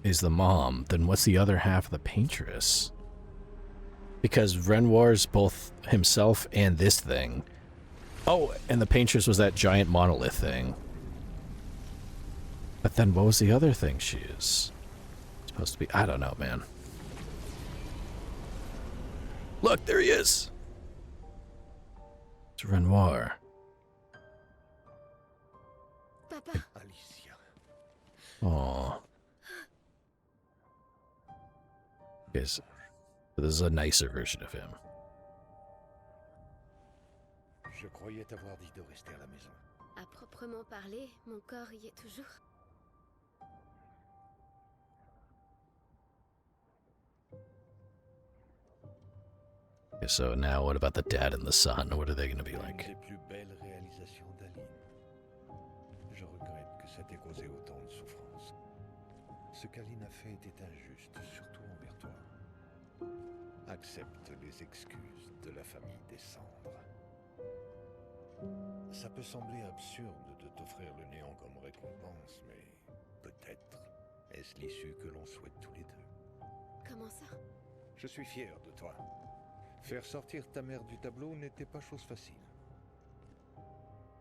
is the mom, then what's the other half of the paintress? Because Renoir's both himself and this thing. Oh, and the paintress was that giant monolith thing. But then what was the other thing she is supposed to be? I don't know, man. Look, there he is. It's Renoir. Papa. Alicia. Aww. This is a nicer version of him. Je croyais t'avoir dit de rester à la maison. À proprement parler, mon corps y est toujours. Okay, so now what about the dad and the son? What are they going to be like? Une des plus belles réalisations d'Aline. Je regrette que ça t'ait causé autant de souffrance. Ce qu'Aline a fait était injuste, surtout envers toi. Accepte les excuses de la famille des cendres. Ça peut sembler absurde de t'offrir le néant comme récompense, mais peut-être est-ce l'issue que l'on souhaite tous les deux. Comment ça? Je suis fier de toi. Faire sortir ta mère du tableau n'était pas chose facile.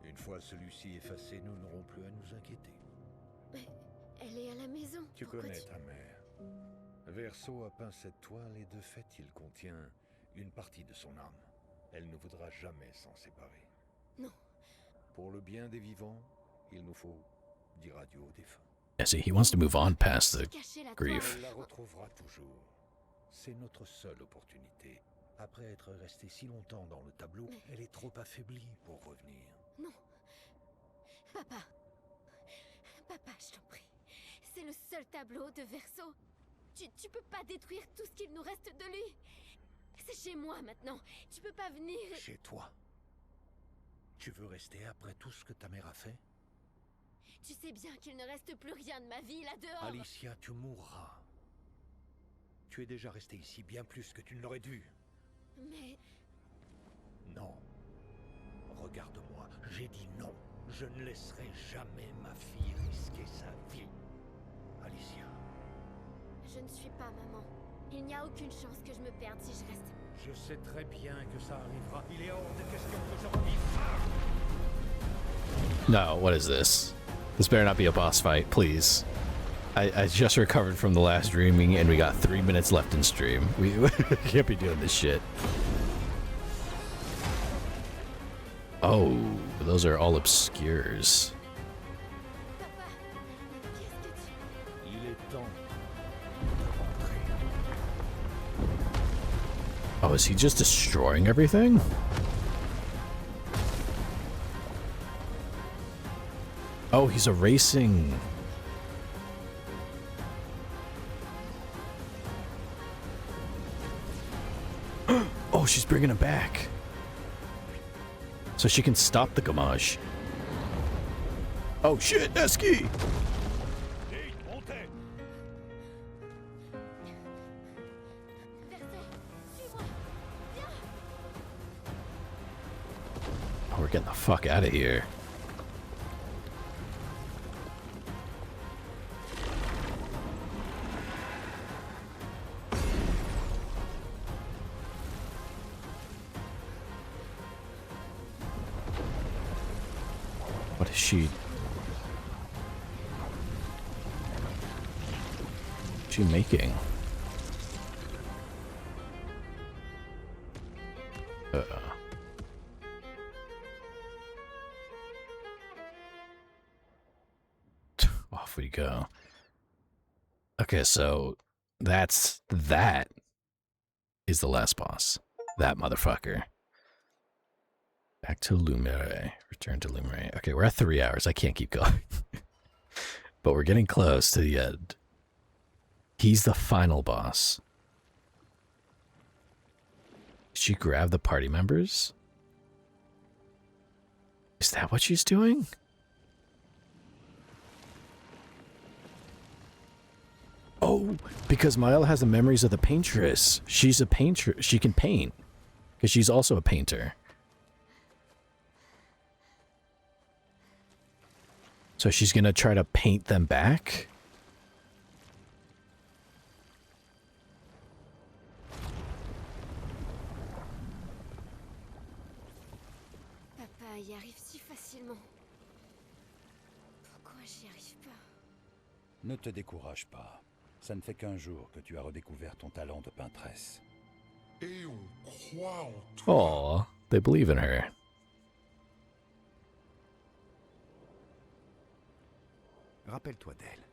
Une fois celui-ci effacé, nous n'aurons plus à nous inquiéter. Mais elle est à la maison. Tu connais ta mère. Verso a peint cette toile et de fait, il contient une partie de son âme. Elle ne voudra jamais s'en séparer. Non. Pour le bien des vivants, il nous faut dire adieu aux défunts. Yeah, see, he wants to move on past the grief. Elle la retrouvera toujours. C'est notre seule opportunité. Après être restée si longtemps dans le tableau, elle est trop affaiblie pour revenir. Non. Papa. Papa, je t'en prie. C'est le seul tableau de Verso. Tu peux pas détruire tout ce qu'il nous reste de lui. C'est chez moi maintenant. Tu peux pas venir. Chez toi? Tu veux rester après tout ce que ta mère a fait? Tu sais bien qu'il ne reste plus rien de ma vie là-dehors. Alicia, tu mourras. Tu es déjà restée ici bien plus que tu ne l'aurais dû. Mais... Non. Regarde-moi, j'ai dit non. Je ne laisserai jamais ma fille risquer sa vie. Alicia. Je ne suis pas maman. Il n'y a aucune chance que je me perde si je reste. Je sais très bien que ça arrivera. Il est hors de question que je revive ça. No, what is this? This better not be a boss fight, please. I just recovered from the last dreaming and we got 3 minutes left in stream. We can't be doing this shit. Oh, those are all obscures. Papa, qu'est-ce que tu... Il est temps de rentrer. Oh, is he just destroying everything? Oh, he's erasing. Oh, she's bringing him back. So she can stop the Gamage. Oh shit, Eski! Oh, we're getting the fuck out of here. What is she making? Off we go. Okay, so that is the last boss. That motherfucker. Back to Lumere. Return to Lumere. Okay, we're at 3 hours. I can't keep going. But we're getting close to the end. He's the final boss. Did she grab the party members? Is that what she's doing? Oh, because Maela has the memories of the paintress. She's a painter. She can paint. Because she's also a painter. So she's gonna try to paint them back? Papa y arrive si facilement. Pourquoi j'y arrive pas? Ne te décourage pas. Ça ne fait qu'un jour que tu as redécouvert ton talent de peintresse. Et on croit en toi. Aw, they believe in her. Rappelle-toi d'elle.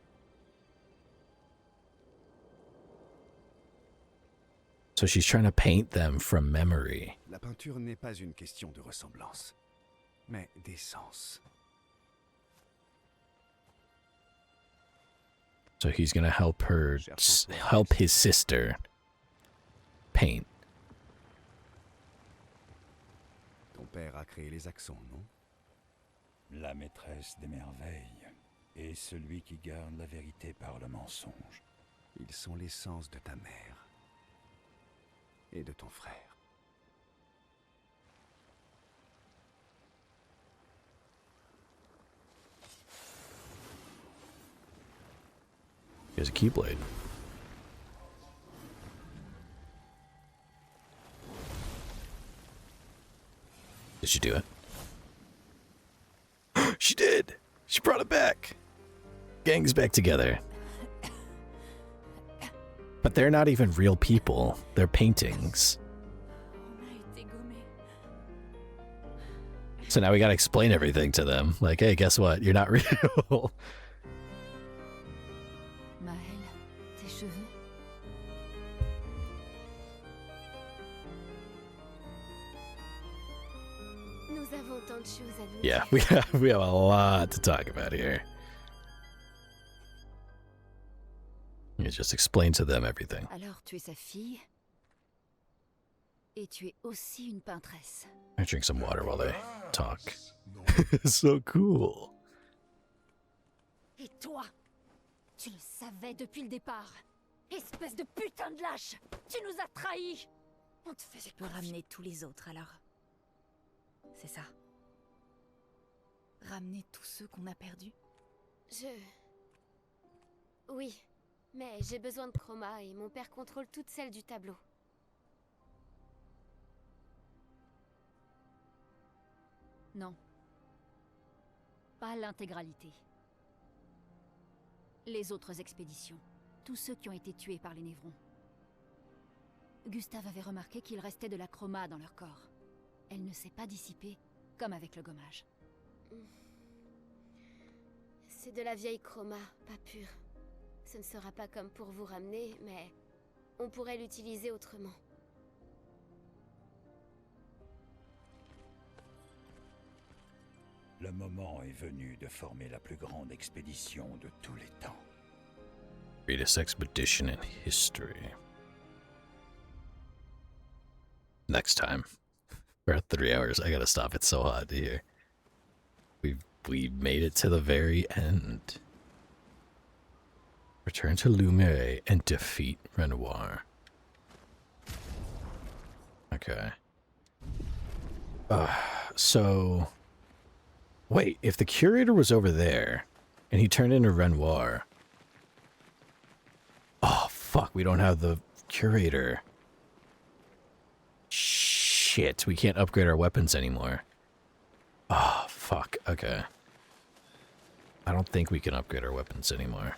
So she's trying to paint them from memory. La peinture n'est pas une question de ressemblance, mais d'essence. So he's gonna help her, help his sister paint. Ton père a créé les accents, non? La maîtresse des merveilles et celui qui garde la vérité par le mensonge. Ils sont l'essence de ta mère et de ton frère. He has a keyblade. Did she do it? She did! She brought it back! Gang's back together. But they're not even real people. They're paintings. So now we gotta explain everything to them. Like, hey, guess what? You're not real. Maëlle, tes cheveux. Nous avons tant de choses à nous Yeah, dire. we have a lot to talk about here. You just explain to them everything. Alors tu es sa fille. Et tu es aussi une peintresse. I drink some water while they talk. So cool. Et toi, tu le savais depuis le départ. Espèce de putain de lâche! Tu nous as trahis! On te faisait Tu peux ramener tous les autres alors. C'est ça. Ramener tous ceux qu'on a perdus. Oui, mais j'ai besoin de chroma et mon père contrôle toutes celles du tableau. Non. Pas l'intégralité. Les autres expéditions. Tous ceux qui ont été tués par les névrons. Gustave avait remarqué qu'il restait de la chroma dans leur corps. Elle ne s'est pas dissipée, comme avec le gommage. C'est de la vieille chroma, pas pure. Ce ne sera pas comme pour vous ramener, mais on pourrait l'utiliser autrement. Le moment est venu de former la plus grande expédition de tous les temps. Greatest expedition in history. Next time. We're at 3 hours. I gotta stop. It's so hot to hear. We made it to the very end. Return to Lumiere and defeat Renoir. Okay. So... Wait, if the curator was over there, and he turned into Renoir... Oh, fuck, we don't have the curator. Shit, we can't upgrade our weapons anymore. Oh, fuck, okay. I don't think we can upgrade our weapons anymore.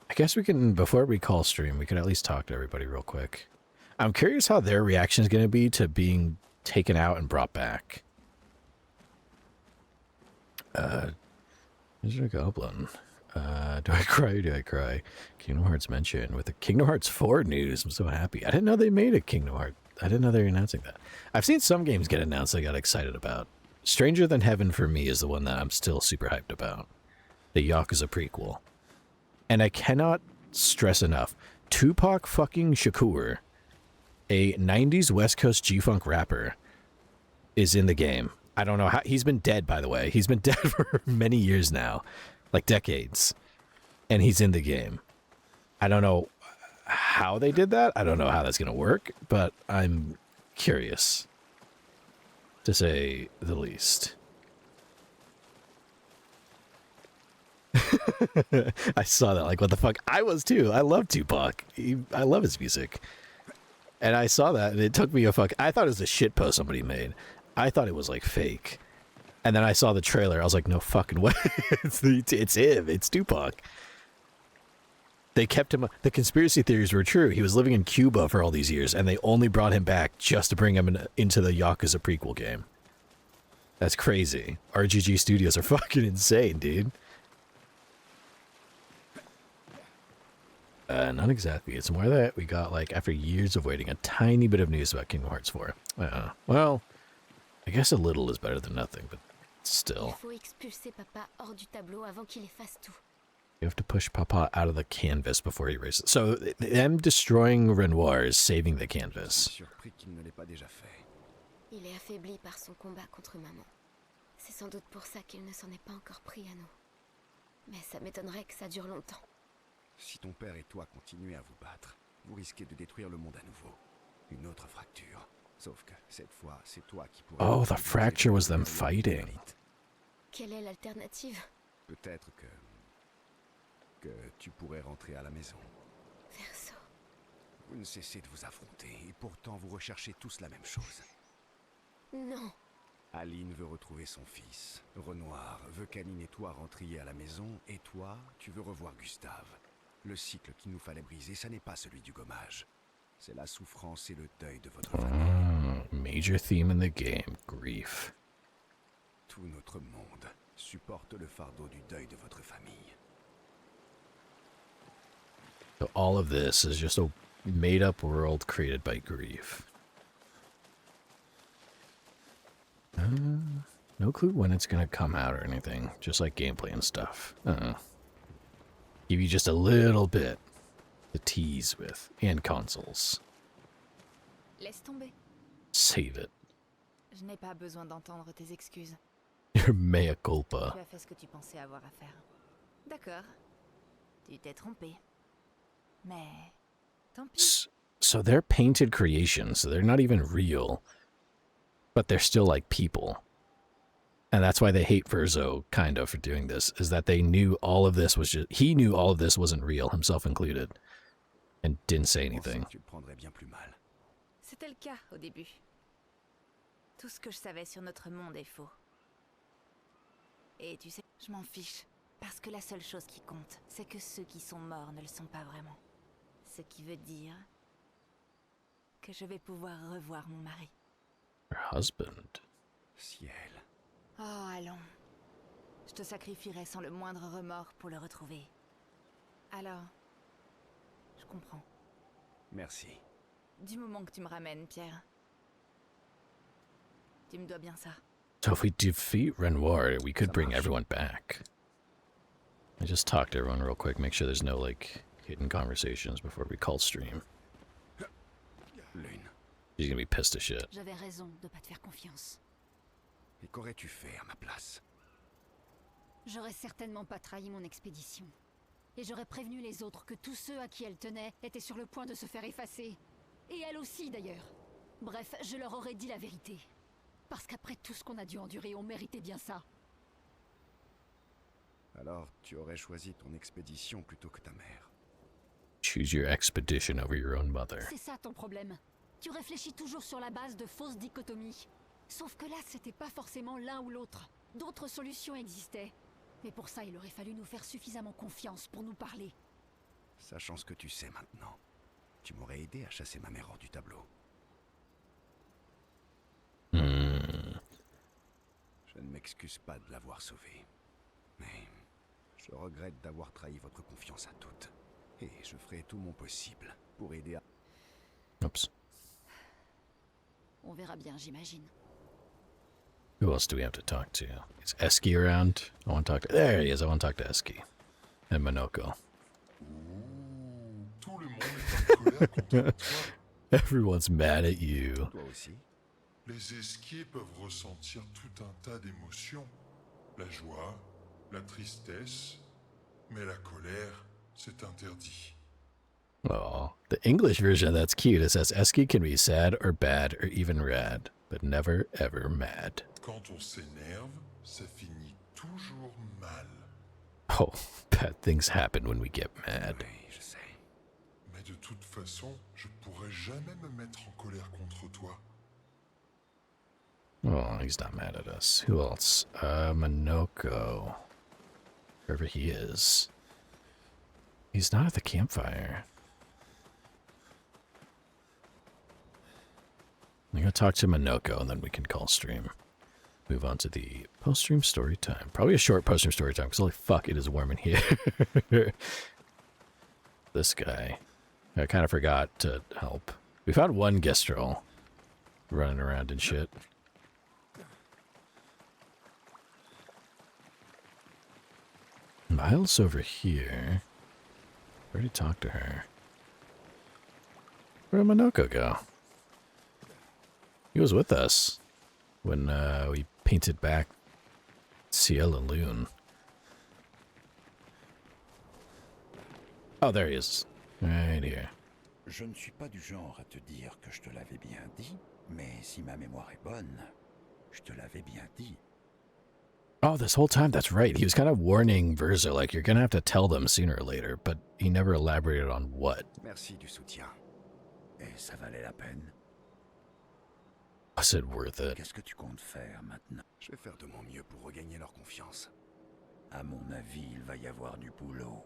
I guess we can, before we call stream, we could at least talk to everybody real quick. I'm curious how their reaction is going to be to being taken out and brought back. Is there a goblin? Do I cry or do I cry? Kingdom Hearts mentioned with the Kingdom Hearts 4 news. I'm so happy. I didn't know they made a Kingdom Hearts. I didn't know they were announcing that. I've seen some games get announced I got excited about. Stranger Than Heaven for me is the one that I'm still super hyped about. The Yakuza prequel. And I cannot stress enough. Tupac fucking Shakur, a 90s West Coast G-Funk rapper, is in the game. I don't know how. He's been dead, by the way. He's been dead for many years now. Like decades. And he's in the game. I don't know how they did that. I don't know how that's going to work. But I'm curious. To say the least. I saw that. Like, what the fuck? I was too. I love Tupac. I love his music. And I saw that, and it took me a fuck. I thought it was a shitpost somebody made. I thought it was like fake. And then I saw the trailer. I was like, no fucking way. It's him. It's Tupac. They kept him. The conspiracy theories were true. He was living in Cuba for all these years, and they only brought him back just to bring him into the Yakuza prequel game. That's crazy. RGG Studios are fucking insane, dude. Not exactly. It's more that we got, like, after years of waiting, a tiny bit of news about Kingdom Hearts 4. Well, I guess a little is better than nothing, but still. Il faut expulser Papa hors du tableau avant qu'il efface tout. You have to push Papa out of the canvas before he erases. So, them destroying Renoir is saving the canvas. Surpris qu'il ne l'ait pas déjà fait. Il est affaibli par son combat contre maman. C'est sans doute pour ça qu'il ne s'en est pas encore pris à nous. Mais ça m'étonnerait que ça dure longtemps. Si ton père et toi continuez à vous battre, vous risquez de détruire le monde à nouveau. Une autre fracture. Sauf que cette fois, c'est toi qui pourras... Oh, the fracture was them fighting. Quelle est l'alternative? Peut-être que tu pourrais rentrer à la maison. Verso. Vous ne cessez de vous affronter et pourtant vous recherchez tous la même chose. Non. Aline veut retrouver son fils. Renoir veut qu'Aline et toi rentriez à la maison et toi, tu veux revoir Gustave. Le cycle qu'il nous fallait briser, ça n'est pas celui du gommage. C'est la souffrance et le deuil de votre famille. Major theme in the game, grief. Tout notre monde supporte le fardeau du deuil de votre famille. So all of this is just a made-up world created by grief. No clue when it's gonna come out or anything. Just like gameplay and stuff. Give you just a little bit to tease with. And consoles. Laisse tomber. Save it. Je n'ai pas besoin d'entendre tes excuses. Your mea culpa. Tu as fait ce que tu pensais avoir à faire. D'accord. Tu t'es trompé. Mais tant pis. So they're painted creations, so they're not even real. But they're still like people. And that's why they hate Verzo, kind of, for doing this, is that they knew all of this was just... He knew all of this wasn't real, himself included, and didn't say anything. C'était le cas au début. Tout ce que je savais sur notre monde est faux. Et tu sais, je m'en fiche. Parce que la seule chose qui compte, c'est que ceux qui sont morts ne le sont pas vraiment. Ce qui veut dire que je vais pouvoir revoir mon mari. Her husband. Ciel. Oh, allons. Je te sacrifierai sans le moindre remords pour le retrouver. Alors, je comprends. Merci. Du moment que tu me ramènes, Pierre. Tu me dois bien ça. So if we defeat Renoir, we could bring everyone back. I just talk to everyone real quick, make sure there's no, like, hidden conversations before we call stream. Lune. She's gonna be pissed as shit. J'avais raison de pas te faire confiance. Et qu'aurais-tu fait à ma place? J'aurais certainement pas trahi mon expédition. Et j'aurais prévenu les autres que tous ceux à qui elle tenait étaient sur le point de se faire effacer. Et elle aussi, d'ailleurs. Bref, je leur aurais dit la vérité. Parce qu'après tout ce qu'on a dû endurer, on méritait bien ça. Alors, tu aurais choisi ton expédition plutôt que ta mère. Choose your expedition over your own mother. C'est ça ton problème. Tu réfléchis toujours sur la base de fausses dichotomies. Sauf que là, c'était pas forcément l'un ou l'autre. D'autres solutions existaient. Mais pour ça, il aurait fallu nous faire suffisamment confiance pour nous parler. Sachant ce que tu sais maintenant, tu m'aurais aidé à chasser ma mère hors du tableau. Je ne m'excuse pas de l'avoir sauvée. Mais je regrette d'avoir trahi votre confiance à toutes. Et je ferai tout mon possible pour aider à... Oops. On verra bien, j'imagine. Who else do we have to talk to? Is Eski around? I want to talk to... There he is. I want to talk to Eski. And Monoko. Tout le monde est en colère contre toi. Everyone's mad at you. Toi aussi. Les esquiers peuvent ressentir tout un tas d'émotions. La joie, la tristesse, mais la colère, c'est interdit. Oh, the English version, that's cute. It says Eski can be sad or bad or even rad, but never ever mad. Quand on s'énerve, ça finit toujours mal. Oh, bad things happen when we get mad. Oui, je sais. Mais de toute façon, je pourrais jamais me mettre en colère contre toi. Oh, he's not mad at us. Who else? Monoko. Wherever he is. He's not at the campfire. I'm gonna talk to Monoko and then we can call stream. Move on to the post-stream story time. Probably a short post-stream story time because holy fuck, it is warm in here. This guy. I kind of forgot to help. We found one Gestrel running around and shit. Miles over here. I already talked to her. Where did Monoko go? He was with us when we painted back Ciel and Lune. Oh, there he is. Right here. Je ne suis pas du genre à te dire que je te l'avais bien dit, mais si ma mémoire est bonne, je te l'avais bien dit. Oh, this whole time, that's right. He was kind of warning Verzo, like, you're gonna have to tell them sooner or later, but he never elaborated on what. Merci du soutien. Et ça valait la peine. Was it worth it? Qu'est-ce que tu comptes faire maintenant? Je vais faire de mon mieux pour regagner leur confiance. À mon avis, il va y avoir du boulot.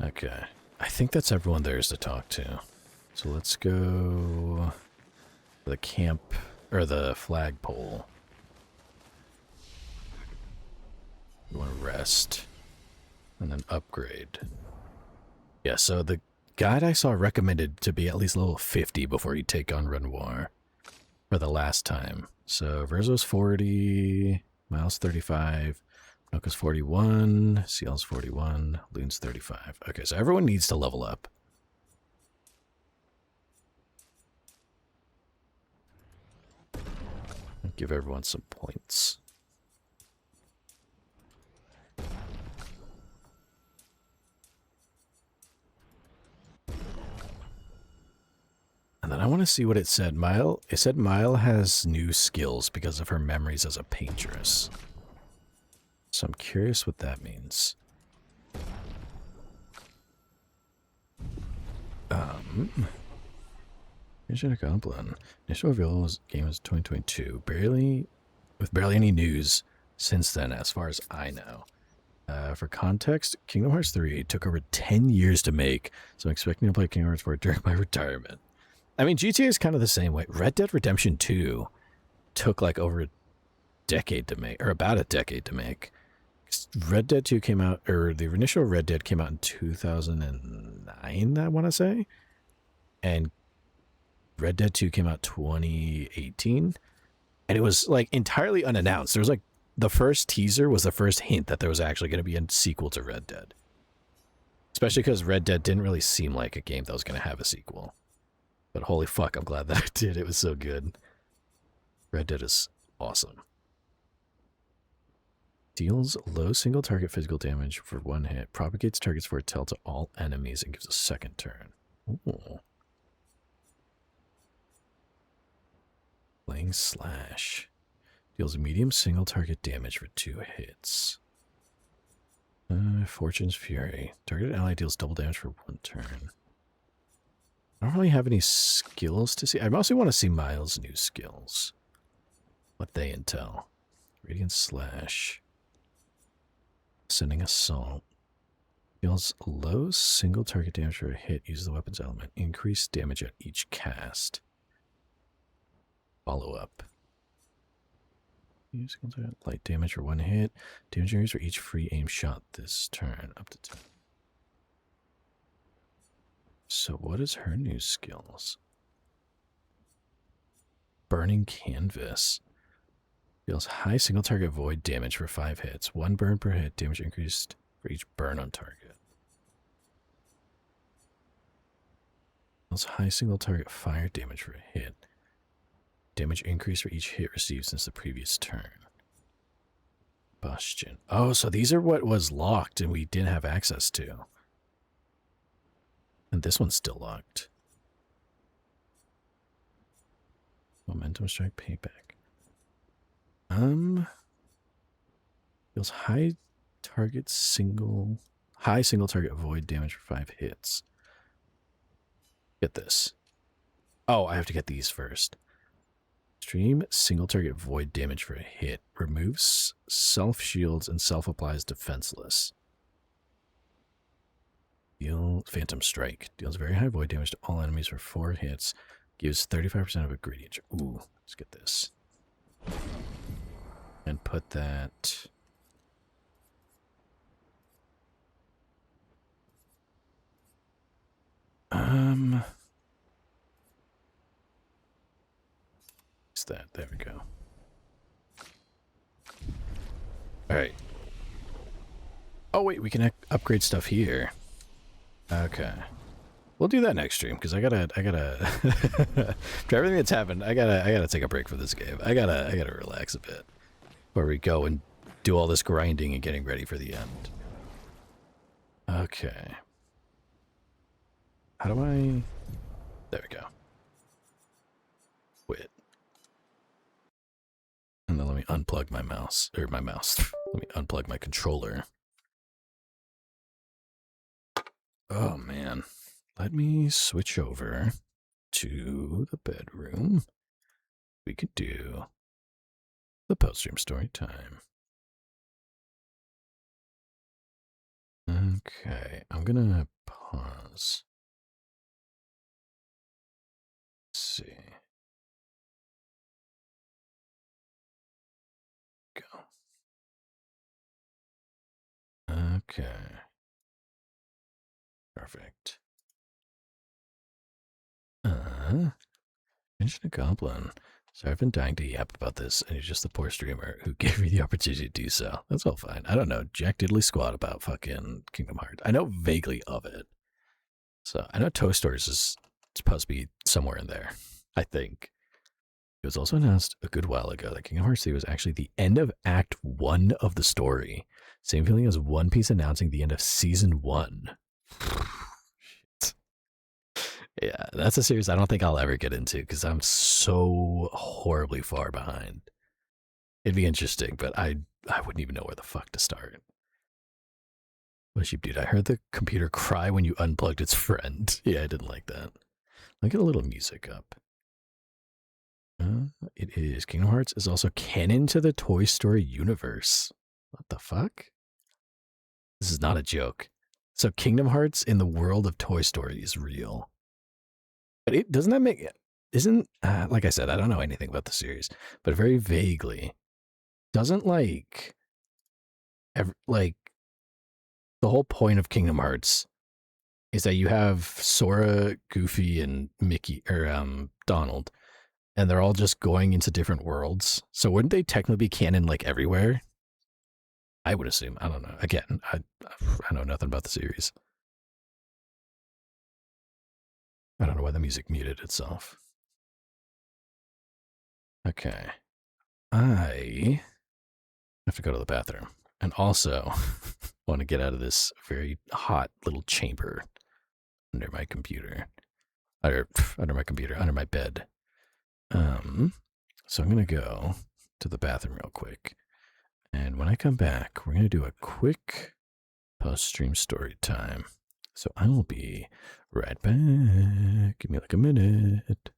Okay. I think that's everyone there is to talk to. So let's go to the camp, or the flagpole. We want to rest. And then upgrade. Yeah, so the guide I saw recommended to be at least level 50 before you take on Renoir. For the last time. So Verzo's 40, Miles 35, Noka's 41, Ciel's 41, Lune's 35. Okay, so everyone needs to level up. Give everyone some points. And then I want to see what it said. It said Mile has new skills because of her memories as a paintress. So I'm curious what that means. Mission Goblin. Initial reveal game was 2022. With barely any news since then, as far as I know. For context, Kingdom Hearts 3 took over 10 years to make, so I'm expecting to play Kingdom Hearts 4 during my retirement. I mean, GTA is kind of the same way. Red Dead Redemption 2 took like over a decade to make, or about a decade to make. Red Dead 2 came out, or the initial Red Dead came out in 2009, I want to say. And Red Dead 2 came out 2018. And it was like entirely unannounced. There was like, the first teaser was the first hint that there was actually going to be a sequel to Red Dead. Especially because Red Dead didn't really seem like a game that was going to have a sequel. But holy fuck, I'm glad that it did. It was so good. Red Dead is awesome. Deals low single target physical damage for one hit. Propagates target's foretell to all enemies and gives a second turn. Ooh. Playing Slash. Deals medium single target damage for 2 hits. Fortune's Fury. Targeted ally deals double damage for 1 turn. I don't really have any skills to see. I mostly want to see Miles' new skills. What they entail. Radiant Slash. Sending Assault. Deals low single target damage for a hit. Uses the weapon's element. Increased damage at each cast. Follow up. Use light damage for 1 hit. Damage increase for each free aim shot this turn. Up to 10. So what is her new skills? Burning Canvas. Deals high single target void damage for 5 hits. 1 burn per hit. Damage increased for each burn on target. Deals high single target fire damage for a hit. Damage increase for each hit received since the previous turn. Bastion. Oh, so these are what was locked and we didn't have access to. And this one's still locked. Momentum Strike Payback. Deals high single target void damage for 5 hits. Get this. Oh, I have to get these first. Extreme single target void damage for a hit. Removes self shields and self applies defenseless. Deal Phantom Strike. Deals very high void damage to all enemies for 4 hits. Gives 35% of a gradient. Ooh, let's get this. And put that. That. There we go. Alright. Oh, wait, we can upgrade stuff here. Okay. We'll do that next stream, because I gotta for everything that's happened, I gotta take a break for this game. I gotta relax a bit before we go and do all this grinding and getting ready for the end. Okay. How do I... There we go. Quit. And then let me unplug my mouse. Let me unplug my controller. Oh, man. Let me switch over to the bedroom. We could do the post-stream story time. Okay, I'm gonna pause. Let's see. Okay. Perfect. Mention a goblin. Sorry, I've been dying to yap about this, and you're just the poor streamer who gave me the opportunity to do so. That's all fine. I don't know jack diddly squat about fucking Kingdom Hearts. I know vaguely of it. So, I know Toasters is supposed to be somewhere in there, I think. It was also announced a good while ago that Kingdom Hearts 3 was actually the end of Act 1 of the story. Same feeling as One Piece announcing the end of Season 1. Shit. Yeah, that's a series I don't think I'll ever get into because I'm so horribly far behind. It'd be interesting, but I wouldn't even know where the fuck to start. What sheep dude? I heard the computer cry when you unplugged its friend. Yeah, I didn't like that. I'll get a little music up. It is. Kingdom Hearts is also canon to the Toy Story universe. What the fuck? This is not a joke. So Kingdom Hearts in the world of Toy Story is real. But it doesn't that make isn't like I said, I don't know anything about the series, but very vaguely doesn't like the whole point of Kingdom Hearts is that you have Sora, Goofy, and Mickey or Donald, and they're all just going into different worlds. So wouldn't they technically be canon like everywhere? I would assume. I don't know. Again, I know nothing about the series. I don't know why the music muted itself. Okay. I have to go to the bathroom. And also want to get out of this very hot little chamber under my computer. Under my bed. So I'm going to go to the bathroom real quick. And when I come back, we're going to do a quick post-stream story time. So I will be right back. Give me like a minute.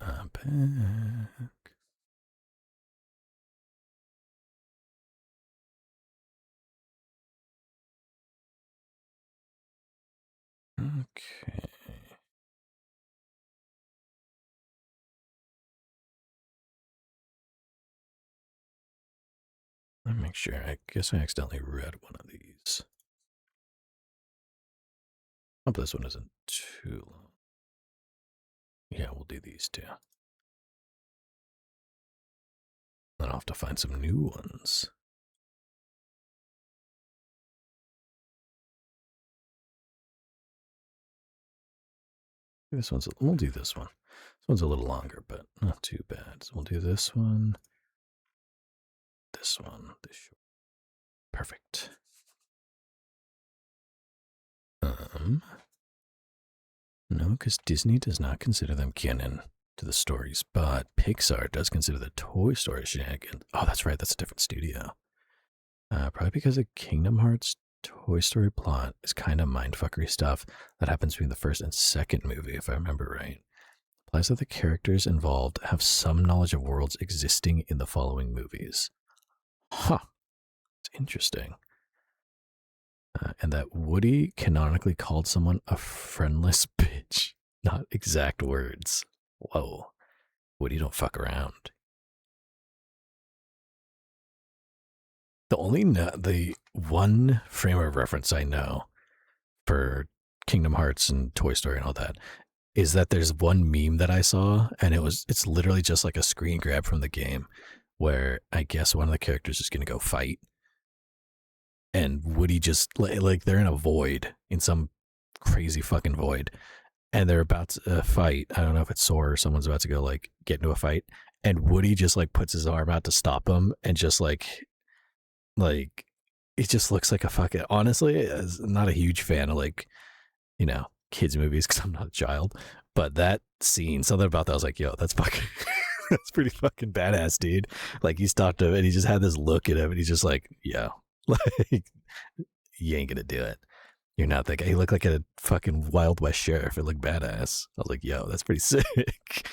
I'm back. Okay. Let me make sure. I guess I accidentally read one of these. Hope this one isn't too long. Yeah, we'll do these two. Then I'll have to find some new ones. We'll do this one. This one's a little longer, but not too bad. So we'll do this one. This one. Perfect. No, No, because Disney does not consider them canon to the stories, but Pixar does consider the Toy Story shenanigans. Oh, that's right. That's a different studio. Probably because the Kingdom Hearts Toy Story plot is kind of mindfuckery stuff that happens between the first and second movie, if I remember right. Implies that the characters involved have some knowledge of worlds existing in the following movies. Huh. It's interesting. And that Woody canonically called someone a friendless bitch. Not exact words. Whoa. Woody don't fuck around. The one frame of reference I know for Kingdom Hearts and Toy Story and all that is that there's one meme that I saw, and it's literally just like a screen grab from the game where I guess one of the characters is going to go fight, and Woody just like they're in a void, in some crazy fucking void, and they're about to fight. I don't know if it's Sora or someone's about to go like get into a fight, and Woody just like puts his arm out to stop him, and just like it just looks like a fucking. Honestly, I'm not a huge fan of like, you know, kids movies because I'm not a child, but that scene, something about that, I was like, yo, that's fucking. That's pretty fucking badass, dude. Like he stopped him and he just had this look at him and he's just like, yo, like you ain't gonna do it. You're not that guy. He looked like a fucking Wild West sheriff. It looked badass. I was like, yo, that's pretty sick.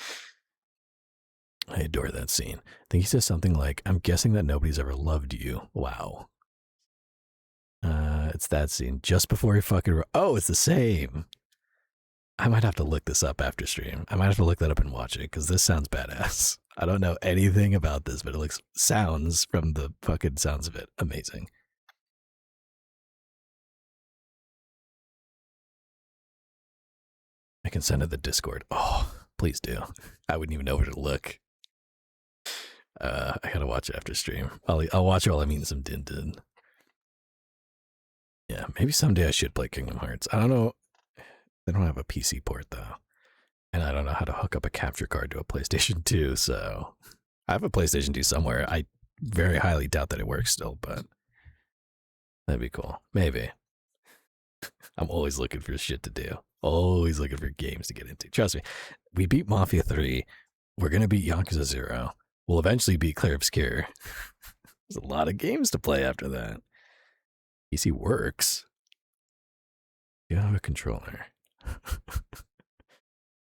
I adore that scene. I think he says something like, I'm guessing that nobody's ever loved you. Wow. It's that scene just before he fucking. Oh, it's the same. I might have to look this up after stream. I might have to look that up and watch it because this sounds badass. I don't know anything about this, but it sounds from the fucking sounds of it amazing. I can send it the Discord. Oh, please do. I wouldn't even know where to look. I gotta watch it after stream. I'll watch it while I'm eating some din din. Yeah, maybe someday I should play Kingdom Hearts. I don't know. They don't have a PC port though. And I don't know how to hook up a capture card to a PlayStation 2, so I have a PlayStation 2 somewhere. I very highly doubt that it works still, but that'd be cool. Maybe. I'm always looking for shit to do. Always looking for games to get into. Trust me, we beat Mafia 3. We're going to beat Yakuza 0. We'll eventually beat Clair Obscur. There's a lot of games to play after that. PC works. You have a controller.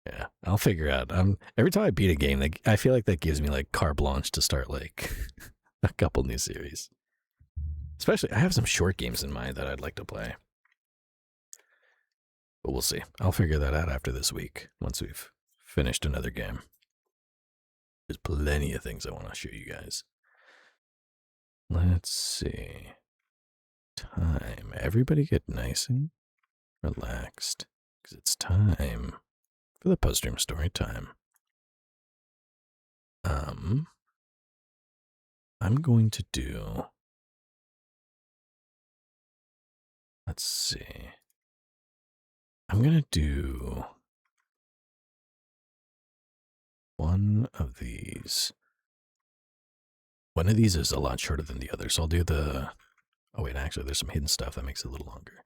Yeah, I'll figure out. Every time I beat a game, I feel like that gives me like carte blanche to start like a couple new series. Especially, I have some short games in mind that I'd like to play. But we'll see. I'll figure that out after this week, once we've finished another game. There's plenty of things I want to show you guys. Let's see. Time. Everybody get nice and relaxed, because it's time for the post-stream story time. I'm going to do... Let's see. I'm going to do one of these. One of these is a lot shorter than the other, so I'll do the... Oh wait, actually there's some hidden stuff that makes it a little longer.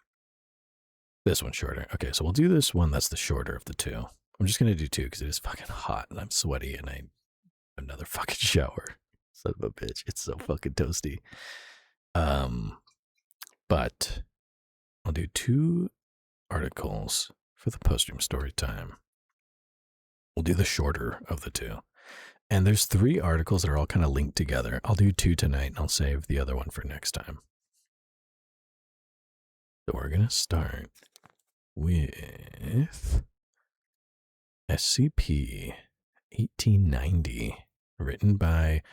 This one's shorter. Okay, so we'll do this one that's the shorter of the two. I'm just going to do two because it is fucking hot and I'm sweaty and I have another fucking shower. Son of a bitch. It's so fucking toasty. But I'll do two articles for the post-stream story time. We'll do the shorter of the two. And there's 3 articles that are all kind of linked together. I'll do 2 tonight and I'll save the other one for next time. So we're going to start with SCP-1890, written by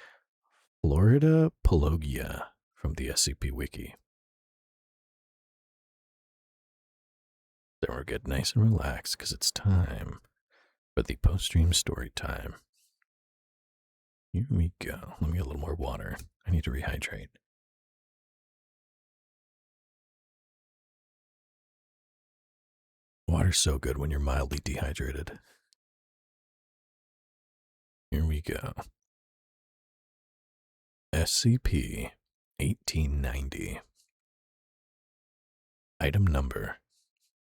Florida Pelagia from the SCP Wiki. Then we're getting nice and relaxed because it's time for the post-stream story time. Here we go. Let me get a little more water. I need to rehydrate. Water's so good when you're mildly dehydrated. Here we go. SCP-1890. Item number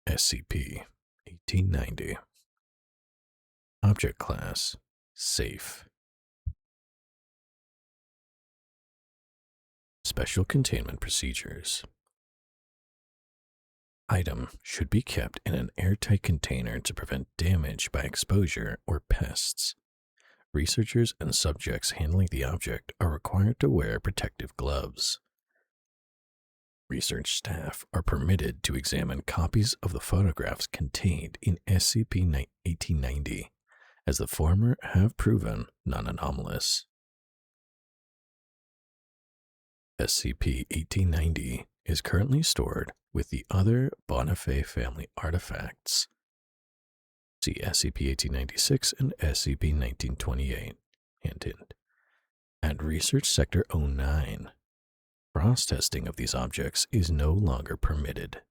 SCP 1890. Object class, safe. Special containment procedures. Item should be kept in an airtight container to prevent damage by exposure or pests. Researchers and subjects handling the object are required to wear protective gloves. Research staff are permitted to examine copies of the photographs contained in SCP-1890, as the former have proven non-anomalous. SCP-1890 is currently stored with the other Bonifay family artifacts. See SCP-1896 and SCP-1928, hint hint, at Research Sector 09. Cross-testing of these objects is no longer permitted.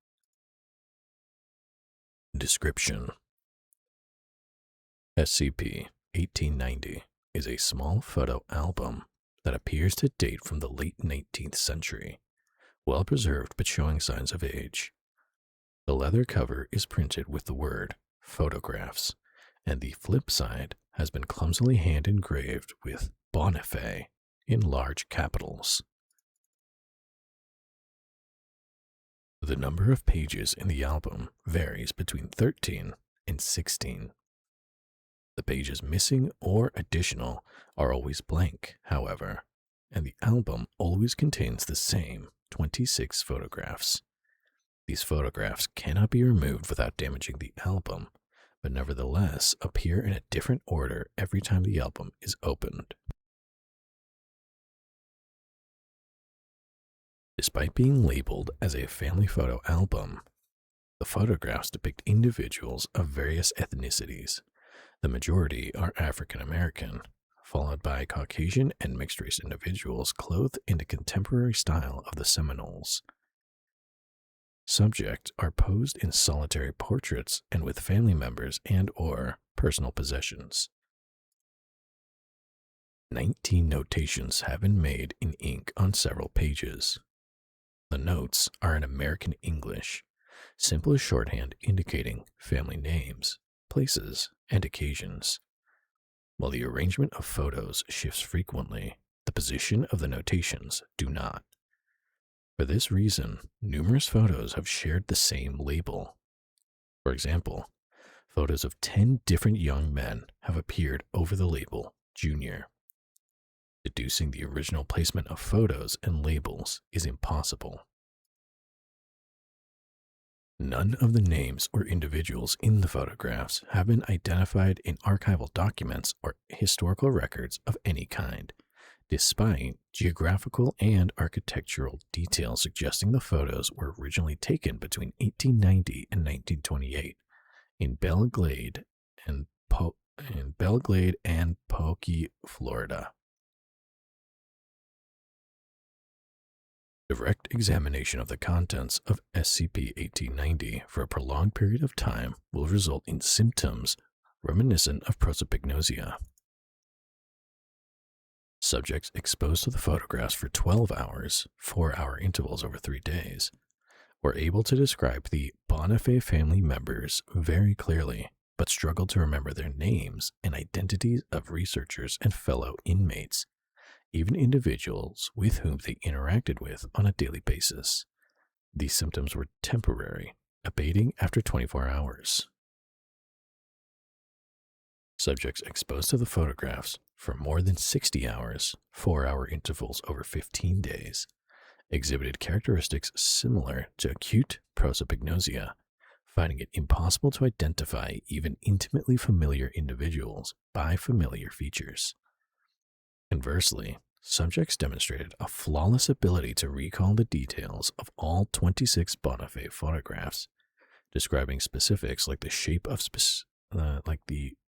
Description: SCP-1890 is a small photo album that appears to date from the late 19th century, well preserved but showing signs of age. The leather cover is printed with the word "photographs," and the flip side has been clumsily hand-engraved with Bonifay in large capitals. The number of pages in the album varies between 13 and 16. The pages missing or additional are always blank, however, and the album always contains the same 26 photographs. These photographs cannot be removed without damaging the album, but nevertheless appear in a different order every time the album is opened. Despite being labeled as a family photo album, the photographs depict individuals of various ethnicities. The majority are African American, followed by Caucasian and mixed-race individuals clothed in the contemporary style of the Seminoles. Subjects are posed in solitary portraits and with family members and/or personal possessions. 19 notations have been made in ink on several pages. The notes are in American English, simple shorthand indicating family names, places, and occasions. While the arrangement of photos shifts frequently, the position of the notations do not. For this reason, numerous photos have shared the same label. For example, photos of 10 different young men have appeared over the label Junior. Deducing the original placement of photos and labels is impossible. None of the names or individuals in the photographs have been identified in archival documents or historical records of any kind, despite geographical and architectural details suggesting the photos were originally taken between 1890 and 1928 in Belglade and Pokey, Florida. Direct examination of the contents of SCP-1890 for a prolonged period of time will result in symptoms reminiscent of prosopagnosia. Subjects exposed to the photographs for 12 hours, 4-hour intervals over 3 days, were able to describe the Bonifay family members very clearly, but struggled to remember their names and identities of researchers and fellow inmates, even individuals with whom they interacted with on a daily basis. These symptoms were temporary, abating after 24 hours. Subjects exposed to the photographs for more than 60 hours, 4-hour intervals over 15 days, exhibited characteristics similar to acute prosopagnosia, finding it impossible to identify even intimately familiar individuals by familiar features. Conversely, subjects demonstrated a flawless ability to recall the details of all 26 Bonifay photographs, describing specifics like the shape of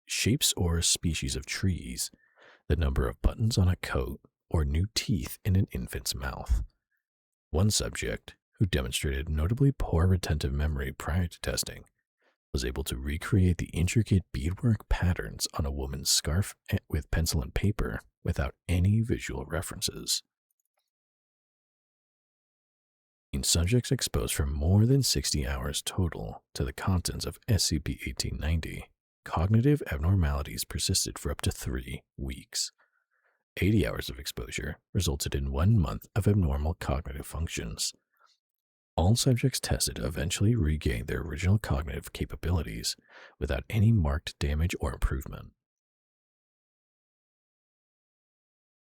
shapes or species of trees, the number of buttons on a coat, or new teeth in an infant's mouth. One subject, who demonstrated notably poor retentive memory prior to testing, was able to recreate the intricate beadwork patterns on a woman's scarf with pencil and paper without any visual references. In subjects exposed for more than 60 hours total to the contents of SCP-1890, cognitive abnormalities persisted for up to 3 weeks. 80 hours of exposure resulted in 1 month of abnormal cognitive functions. All subjects tested eventually regained their original cognitive capabilities without any marked damage or improvement.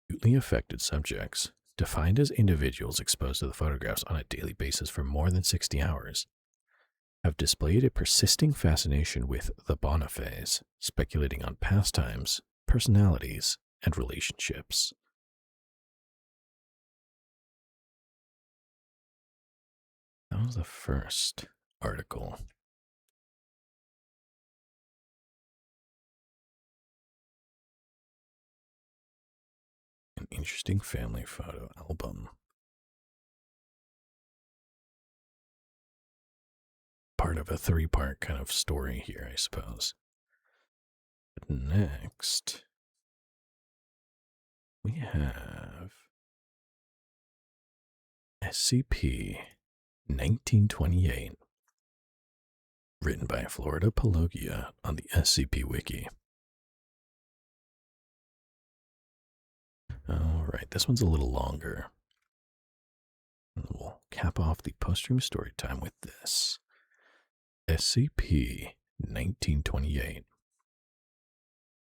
Acutely affected subjects, defined as individuals exposed to the photographs on a daily basis for more than 60 hours, have displayed a persisting fascination with the Bonafés, speculating on pastimes, personalities, and relationships. That was the first article. An interesting family photo album. Part of a 3-part kind of story here, I suppose. But next, we have SCP-1928, written by Florida Pelagia on the SCP Wiki. Alright, this one's a little longer. We'll cap off the post-stream story time with this. SCP-1928.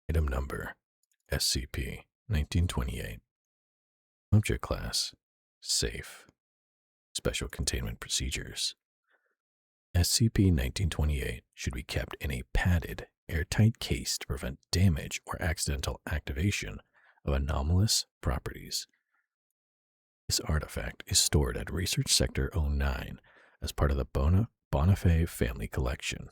Item number, SCP-1928. Object class, safe. Special containment procedures. SCP-1928 should be kept in a padded, airtight case to prevent damage or accidental activation of anomalous properties. This artifact is stored at Research Sector 09 as part of the Bonafé family collection.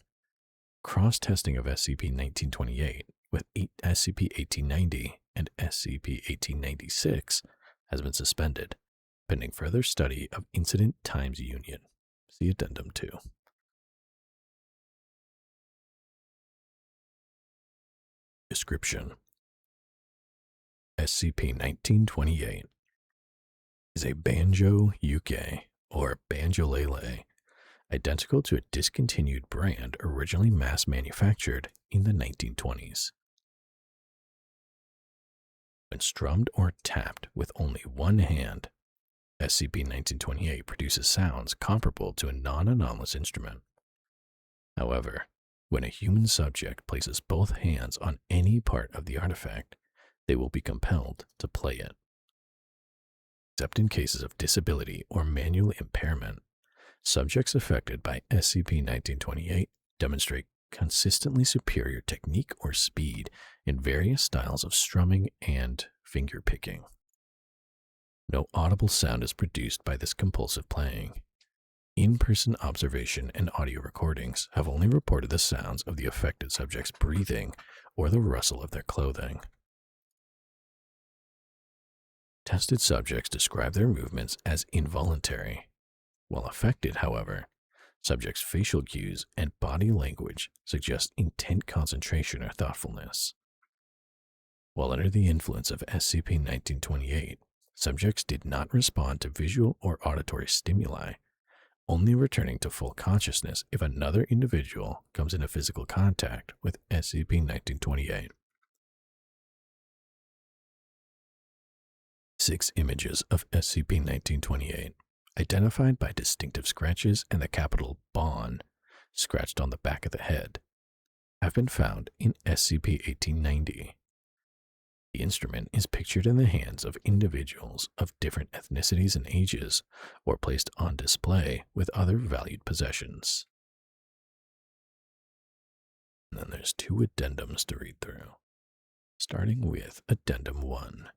Cross-testing of SCP-1928 with SCP-1890 and SCP-1896 has been suspended, pending further study of Incident Times Union. See Addendum 2. Description: SCP-1928 is a banjo-uke, or banjolele, identical to a discontinued brand originally mass-manufactured in the 1920s. When strummed or tapped with only one hand, SCP-1928 produces sounds comparable to a non-anomalous instrument. However, when a human subject places both hands on any part of the artifact, they will be compelled to play it. Except in cases of disability or manual impairment, subjects affected by SCP-1928 demonstrate consistently superior technique or speed in various styles of strumming and finger-picking. No audible sound is produced by this compulsive playing. In-person observation and audio recordings have only reported the sounds of the affected subject's breathing or the rustle of their clothing. Tested subjects describe their movements as involuntary. While affected, however, subjects' facial cues and body language suggest intent concentration or thoughtfulness. While under the influence of SCP-1928, subjects did not respond to visual or auditory stimuli, only returning to full consciousness if another individual comes into physical contact with SCP-1928. 6 images of SCP-1928, identified by distinctive scratches and the capital BON scratched on the back of the head, have been found in SCP-1890. The instrument is pictured in the hands of individuals of different ethnicities and ages, or placed on display with other valued possessions. And then there's 2 addendums to read through, starting with Addendum 1.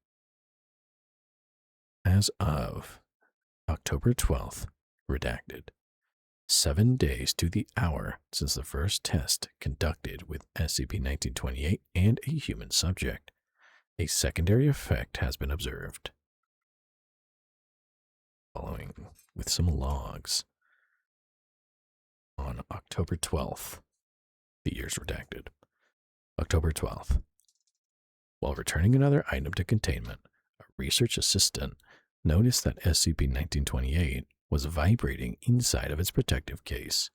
As of October 12th, redacted, 7 days to the hour since the first test conducted with SCP-1928 and a human subject, a secondary effect has been observed. Following with some logs. On October 12th, the year's redacted. October 12th. While returning another item to containment, a research assistant noticed that SCP-1928 was vibrating inside of its protective case.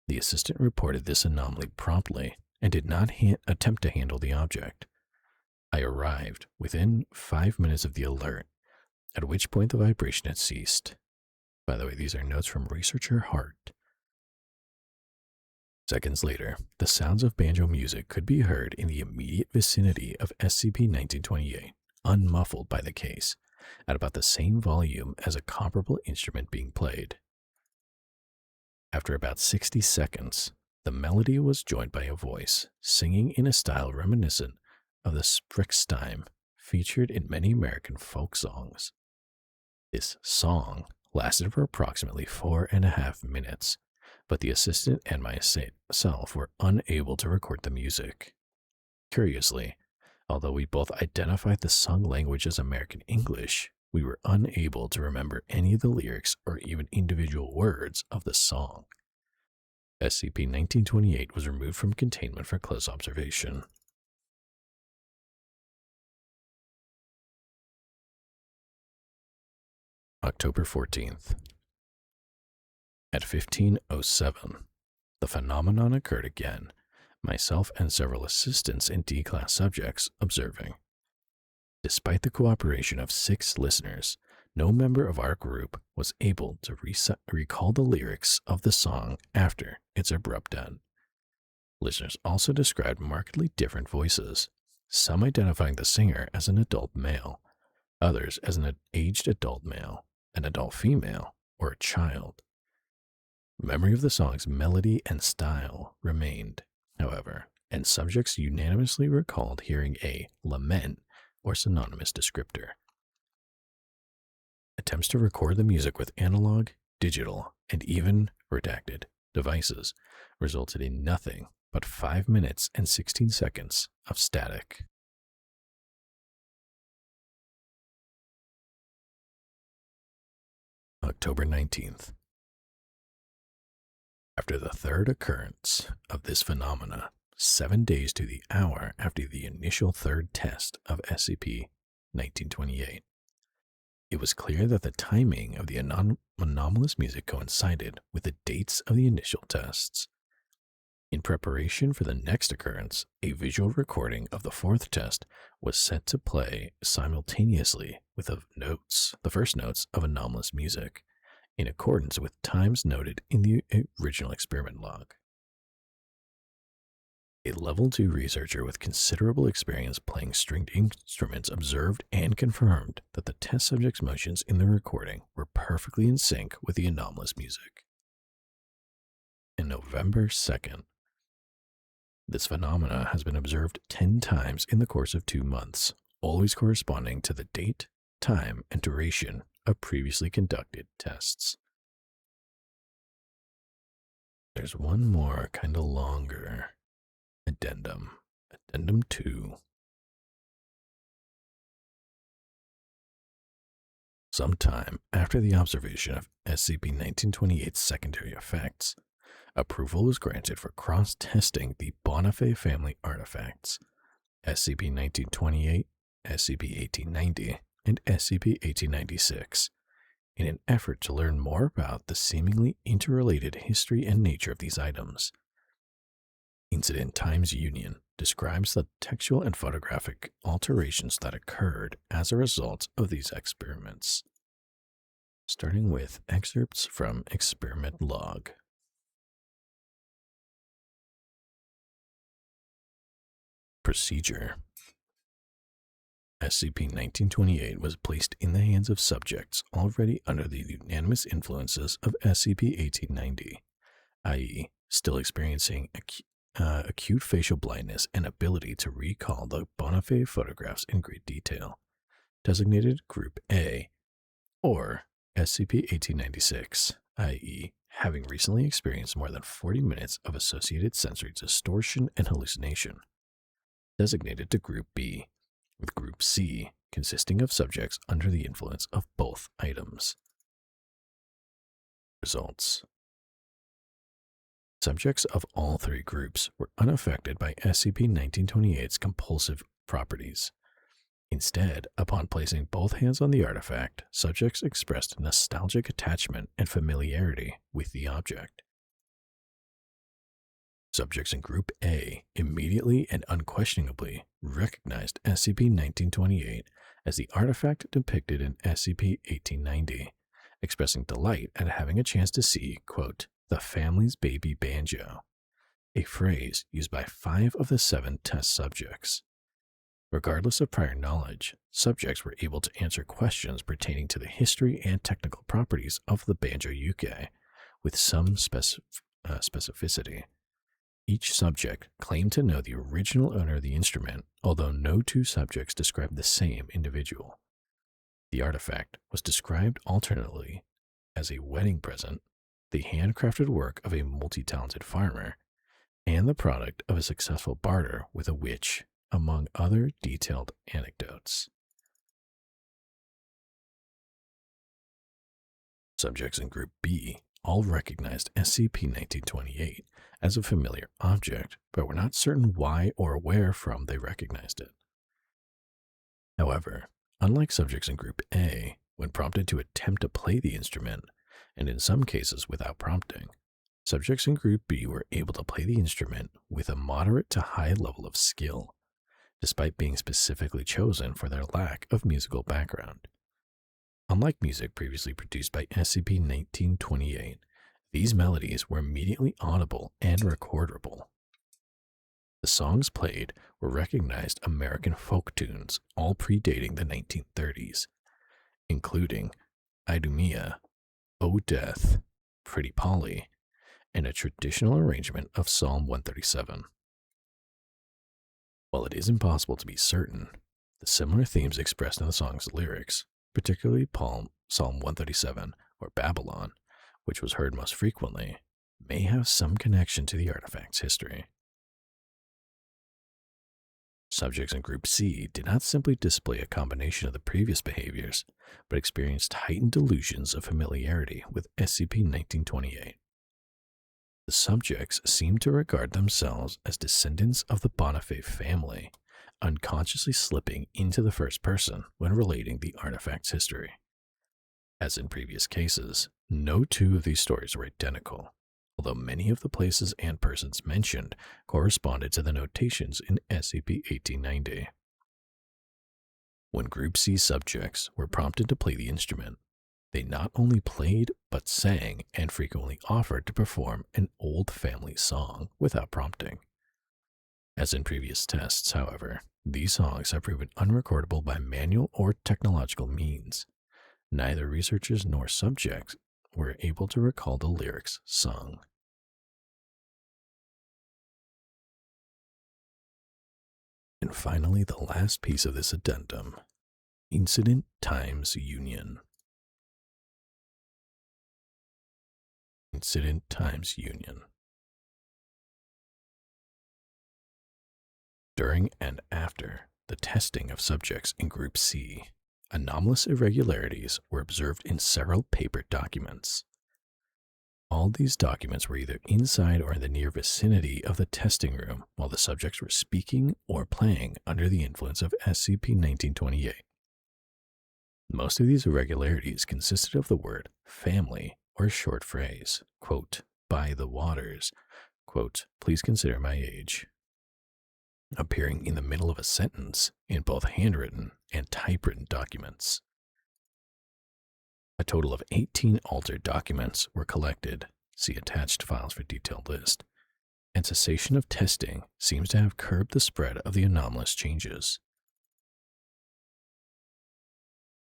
The assistant reported this anomaly promptly and did not attempt to handle the object. I arrived within 5 minutes of the alert, at which point the vibration had ceased. By the way, these are notes from researcher Hart. Seconds later, the sounds of banjo music could be heard in the immediate vicinity of SCP-1928, unmuffled by the case, at about the same volume as a comparable instrument being played. After about 60 seconds, the melody was joined by a voice, singing in a style reminiscent of the Sprichstime featured in many American folk songs. This song lasted for approximately 4.5 minutes, but the assistant and myself were unable to record the music. Curiously, although we both identified the sung language as American English, we were unable to remember any of the lyrics or even individual words of the song. SCP-1928 was removed from containment for close observation. October 14th. At 15:07, the phenomenon occurred again, myself and several assistants and D-class subjects observing. Despite the cooperation of 6 listeners, no member of our group was able to recall the lyrics of the song after its abrupt end. Listeners also described markedly different voices, some identifying the singer as an adult male, others as an aged adult male, an adult female, or a child. Memory of the song's melody and style remained, however, and subjects unanimously recalled hearing a lament or synonymous descriptor. Attempts to record the music with analog, digital, and even redacted devices resulted in nothing but 5 minutes and 16 seconds of static. October 19th. After the third occurrence of this phenomena, 7 days to the hour after the initial third test of SCP-1928, it was clear that the timing of the anomalous music coincided with the dates of the initial tests. In preparation for the next occurrence, a visual recording of the fourth test was set to play simultaneously with the first notes of anomalous music, in accordance with times noted in the original experiment log. A Level 2 researcher with considerable experience playing stringed instruments observed and confirmed that the test subject's motions in the recording were perfectly in sync with the anomalous music. On November 2nd, this phenomena has been observed 10 times in the course of 2 months, always corresponding to the date, time, and duration of previously conducted tests. There's one more, kind of longer. Addendum 2. Sometime after the observation of SCP-1928's secondary effects, approval was granted for cross-testing the Bonifay family artifacts, SCP-1928, SCP-1890, and SCP-1896, in an effort to learn more about the seemingly interrelated history and nature of these items. Incident Times Union describes the textual and photographic alterations that occurred as a result of these experiments. Starting with excerpts from experiment log. Procedure. SCP-1928 was placed in the hands of subjects already under the unanimous influences of SCP-1890, i.e., still experiencing acute facial blindness and ability to recall the Bonifay photographs in great detail, designated Group A, or SCP-1896, i.e., having recently experienced more than 40 minutes of associated sensory distortion and hallucination, designated to Group B, with Group C consisting of subjects under the influence of both items. Results. Subjects of all 3 groups were unaffected by SCP-1928's compulsive properties. Instead, upon placing both hands on the artifact, subjects expressed nostalgic attachment and familiarity with the object. Subjects in Group A immediately and unquestionably recognized SCP-1928 as the artifact depicted in SCP-1890, expressing delight at having a chance to see, quote, the family's baby banjo, a phrase used by 5 of the 7 test subjects. Regardless of prior knowledge, subjects were able to answer questions pertaining to the history and technical properties of the banjo uke with some specificity. Each subject claimed to know the original owner of the instrument, although no 2 subjects described the same individual. The artifact was described alternately as a wedding present, the handcrafted work of a multi-talented farmer, and the product of a successful barter with a witch, among other detailed anecdotes. Subjects in Group B all recognized SCP-1928 as a familiar object, but were not certain why or where from they recognized it. However, unlike subjects in Group A, when prompted to attempt to play the instrument, and in some cases without prompting, subjects in Group B were able to play the instrument with a moderate to high level of skill, despite being specifically chosen for their lack of musical background. Unlike music previously produced by SCP-1928, these melodies were immediately audible and recordable. The songs played were recognized American folk tunes, all predating the 1930s, including Idumea, O Death, Pretty Polly, and a traditional arrangement of Psalm 137. While it is impossible to be certain, the similar themes expressed in the song's lyrics, particularly Psalm 137 or Babylon, which was heard most frequently, may have some connection to the artifact's history. Subjects in Group C did not simply display a combination of the previous behaviors, but experienced heightened delusions of familiarity with SCP-1928. The subjects seemed to regard themselves as descendants of the Bonifay family, unconsciously slipping into the first person when relating the artifact's history. As in previous cases, no 2 of these stories were identical, although many of the places and persons mentioned corresponded to the notations in SCP-1890. When Group C subjects were prompted to play the instrument, they not only played but sang and frequently offered to perform an old family song without prompting. As in previous tests, however, these songs have proven unrecordable by manual or technological means. Neither researchers nor subjects were able to recall the lyrics sung. And finally, the last piece of this addendum, Incident Times Union. Incident Times Union. During and after the testing of subjects in Group C, anomalous irregularities were observed in several paper documents. All these documents were either inside or in the near vicinity of the testing room while the subjects were speaking or playing under the influence of SCP-1928. Most of these irregularities consisted of the word family or a short phrase, quote, by the waters, quote, please consider my age, appearing in the middle of a sentence in both handwritten and typewritten documents. A total of 18 altered documents were collected, see attached files for detailed list, and cessation of testing seems to have curbed the spread of the anomalous changes.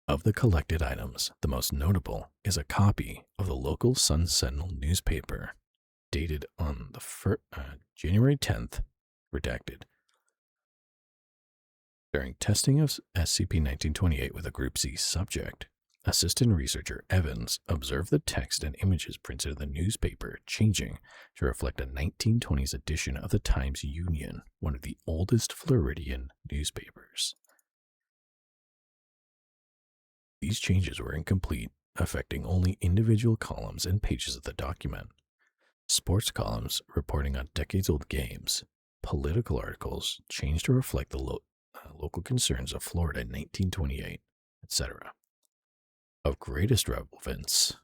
Of the collected items, the most notable is a copy of the local Sun Sentinel newspaper, dated on the January 10th, redacted. During testing of SCP-1928 with a Group C subject, Assistant Researcher Evans observed the text and images printed in the newspaper changing to reflect a 1920s edition of the Times Union, one of the oldest Floridian newspapers. These changes were incomplete, affecting only individual columns and pages of the document. Sports columns reporting on decades-old games, political articles changed to reflect the local concerns of Florida in 1928, etc. Of greatest relevance,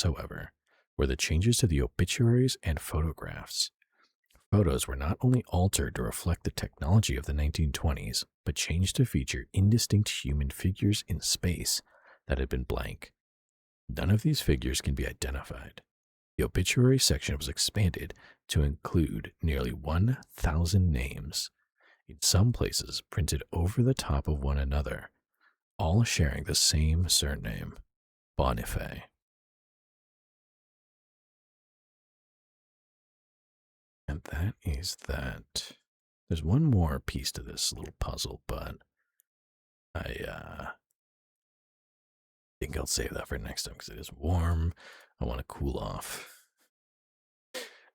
however, were the changes to the obituaries and photographs. Photos were not only altered to reflect the technology of the 1920s, but changed to feature indistinct human figures in space that had been blank. None of these figures can be identified. The obituary section was expanded to include nearly 1,000 names, in some places printed over the top of one another, all sharing the same surname, Boniface. And that is that. There's one more piece to this little puzzle, but I think I'll save that for next time because it is warm. I want to cool off.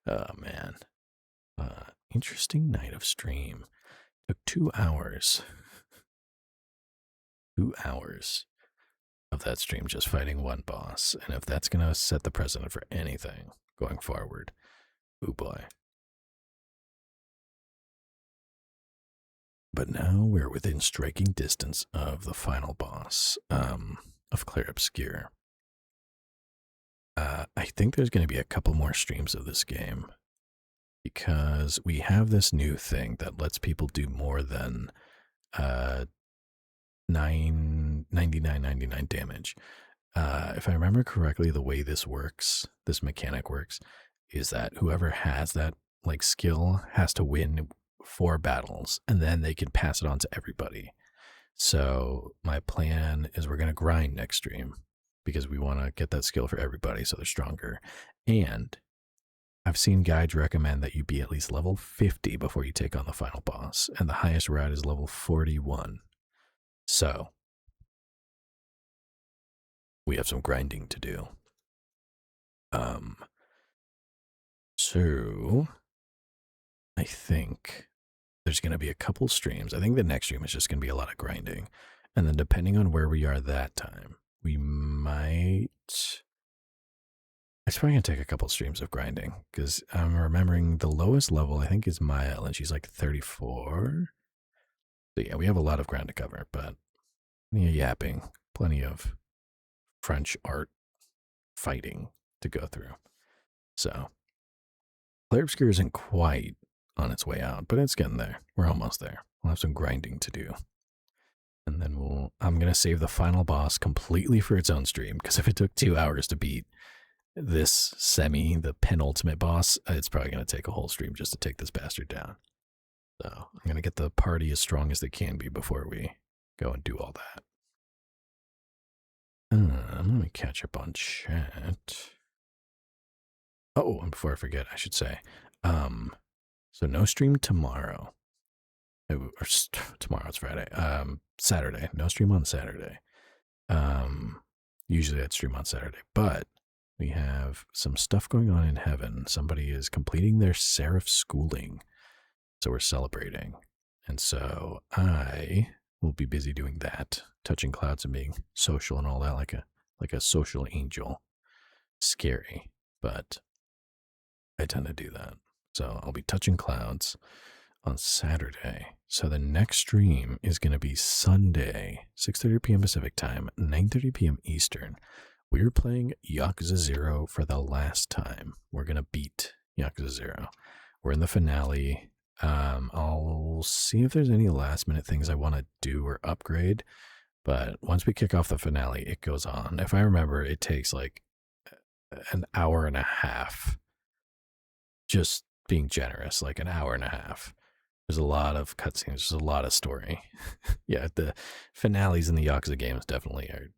Oh, man. Interesting night of stream. Took 2 hours. 2 hours of that stream just fighting one boss. And if that's going to set the precedent for anything going forward, oh boy. But now we're within striking distance of the final boss of Clair Obscur. I think there's going to be a couple more streams of this game because we have this new thing that lets people do more than 99.99 damage. If I remember correctly, the way this mechanic works, is that whoever has that like skill has to win 4 battles, and then they can pass it on to everybody. So my plan is we're going to grind next stream because we want to get that skill for everybody so they're stronger. And I've seen guides recommend that you be at least level 50 before you take on the final boss, and the highest route is level 41. So we have some grinding to do. So I think there's going to be a couple streams. I think the next stream is just going to be a lot of grinding. And then depending on where we are that time, we might... It's probably going to take a couple streams of grinding because I'm remembering the lowest level, I think, is Mael, and she's like 34. So yeah, we have a lot of ground to cover, but plenty of yapping, plenty of French art fighting to go through. So Clair Obscur isn't quite on its way out, but it's getting there. We're almost there. We'll have some grinding to do. And then I'm going to save the final boss completely for its own stream, because if it took 2 hours to beat this the penultimate boss, it's probably going to take a whole stream just to take this bastard down. So I'm going to get the party as strong as they can be before we go and do all that. Let me catch up on chat. Oh, and before I forget, I should say, so no stream tomorrow. Tomorrow it's Friday. Saturday. No stream on Saturday. Usually I'd stream on Saturday, but we have some stuff going on in heaven. Somebody is completing their Seraph schooling, so we're celebrating. And so I will be busy doing that, touching clouds and being social and all that, like a social angel. Scary, but I tend to do that. So I'll be touching clouds on Saturday. So the next stream is going to be Sunday, 6:30 p.m. Pacific time, 9:30 p.m. Eastern. We're playing Yakuza 0 for the last time. We're going to beat Yakuza 0. We're in the finale. I'll see if there's any last minute things I want to do or upgrade. But once we kick off the finale, it goes on. If I remember, it takes like an hour and a half. Just being generous, like an hour and a half. There's a lot of cutscenes. There's a lot of story. Yeah, the finales in the Yakuza games definitely are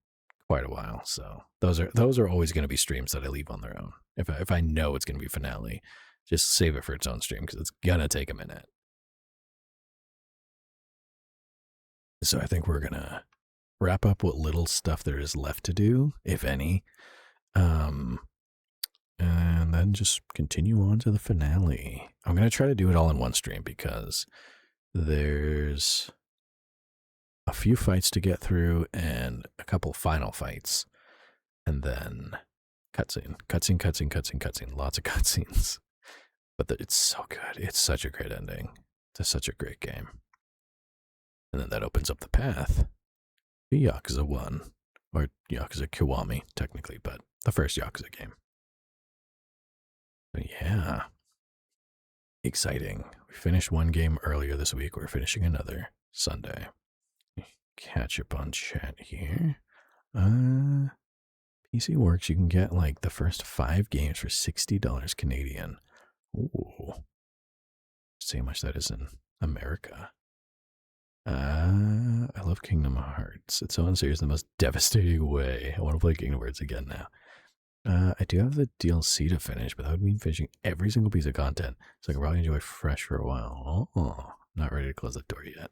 quite a while. So those are always going to be streams that I leave on their own. If I know it's going to be finale, just save it for its own stream because it's gonna take a minute. So I think we're gonna wrap up what little stuff there is left to do, if any, and then just continue on to the finale. I'm gonna try to do it all in one stream because there's a few fights to get through and a couple final fights, and then cutscene, lots of cutscenes. But it's so good. It's such a great ending to such a great game. And then that opens up the path to Yakuza 1. Or Yakuza Kiwami, technically, but the first Yakuza game. So yeah. Exciting. We finished one game earlier this week. We're finishing another Sunday. Catch up on chat here. PC Works, you can get like the first 5 games for $60 Canadian. Ooh. See how much that is in America. I love Kingdom Hearts. It's so unserious in the most devastating way. I want to play Kingdom Hearts again now. I do have the DLC to finish, but that would mean finishing every single piece of content, so I can probably enjoy Fresh for a while. Oh, not ready to close the door yet.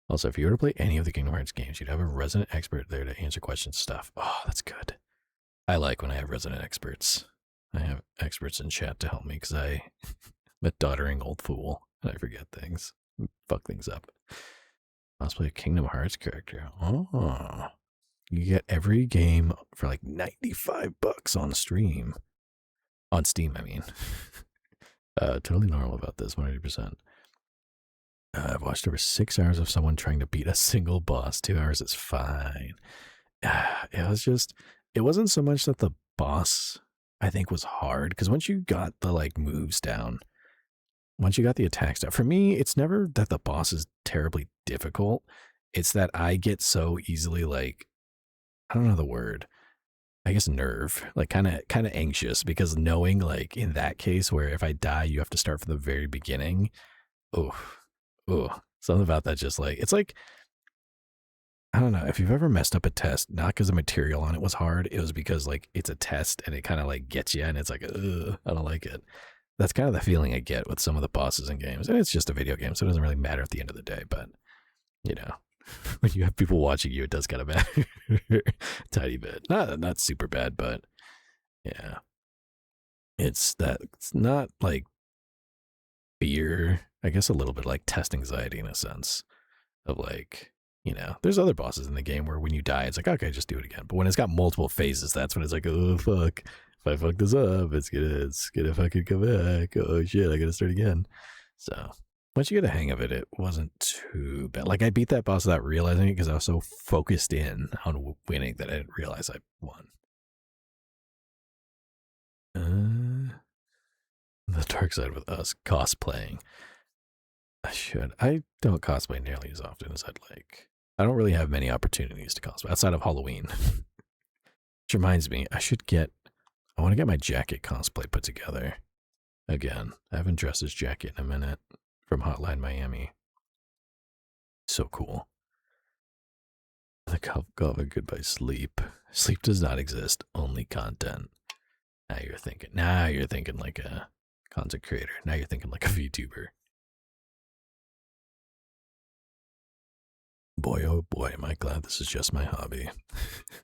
Also, if you were to play any of the Kingdom Hearts games, you'd have a resident expert there to answer questions stuff. Oh, that's good. I like when I have resident experts. I have experts in chat to help me because I'm a doddering old fool and I forget things. Fuck things up. Let's play a Kingdom Hearts character. Oh. You get every game for like $95 on stream. On Steam, I mean. Totally normal about this, 100%. I've watched over 6 hours of someone trying to beat a single boss. 2 hours is fine. It wasn't so much that the boss, I think, was hard. Because once you got the like moves down, once you got the attacks down, for me, it's never that the boss is terribly difficult. It's that I get so easily like, I don't know the word. I guess nerve, like kind of anxious because knowing like in that case where if I die, you have to start from the very beginning. Oh, something about that just like, it's like, I don't know if you've ever messed up a test, not because the material on it was hard. It was because like it's a test and it kind of like gets you and it's like, ugh, I don't like it. That's kind of the feeling I get with some of the bosses in games. And it's just a video game, so it doesn't really matter at the end of the day. But, you know, when you have people watching you, it does kind of matter. Tiny bit. Not super bad, but yeah. It's not like fear. I guess a little bit like test anxiety in a sense of like, you know, there's other bosses in the game where when you die, it's like, okay, just do it again. But when it's got multiple phases, that's when it's like, oh, fuck. If I fuck this up, it's gonna fucking come back. Oh, shit, I gotta start again. So once you get a hang of it, it wasn't too bad. Like, I beat that boss without realizing it because I was so focused in on winning that I didn't realize I won. The dark side with us cosplaying. I don't cosplay nearly as often as I'd like. I don't really have many opportunities to cosplay outside of Halloween. Which reminds me, I want to get my jacket cosplay put together. Again, I haven't dressed as jacket in a minute from Hotline Miami. So cool. The Goblin Goodbye Sleep. Sleep does not exist, only content. Now you're thinking like a content creator. Now you're thinking like a VTuber. Boy, oh boy, am I glad this is just my hobby.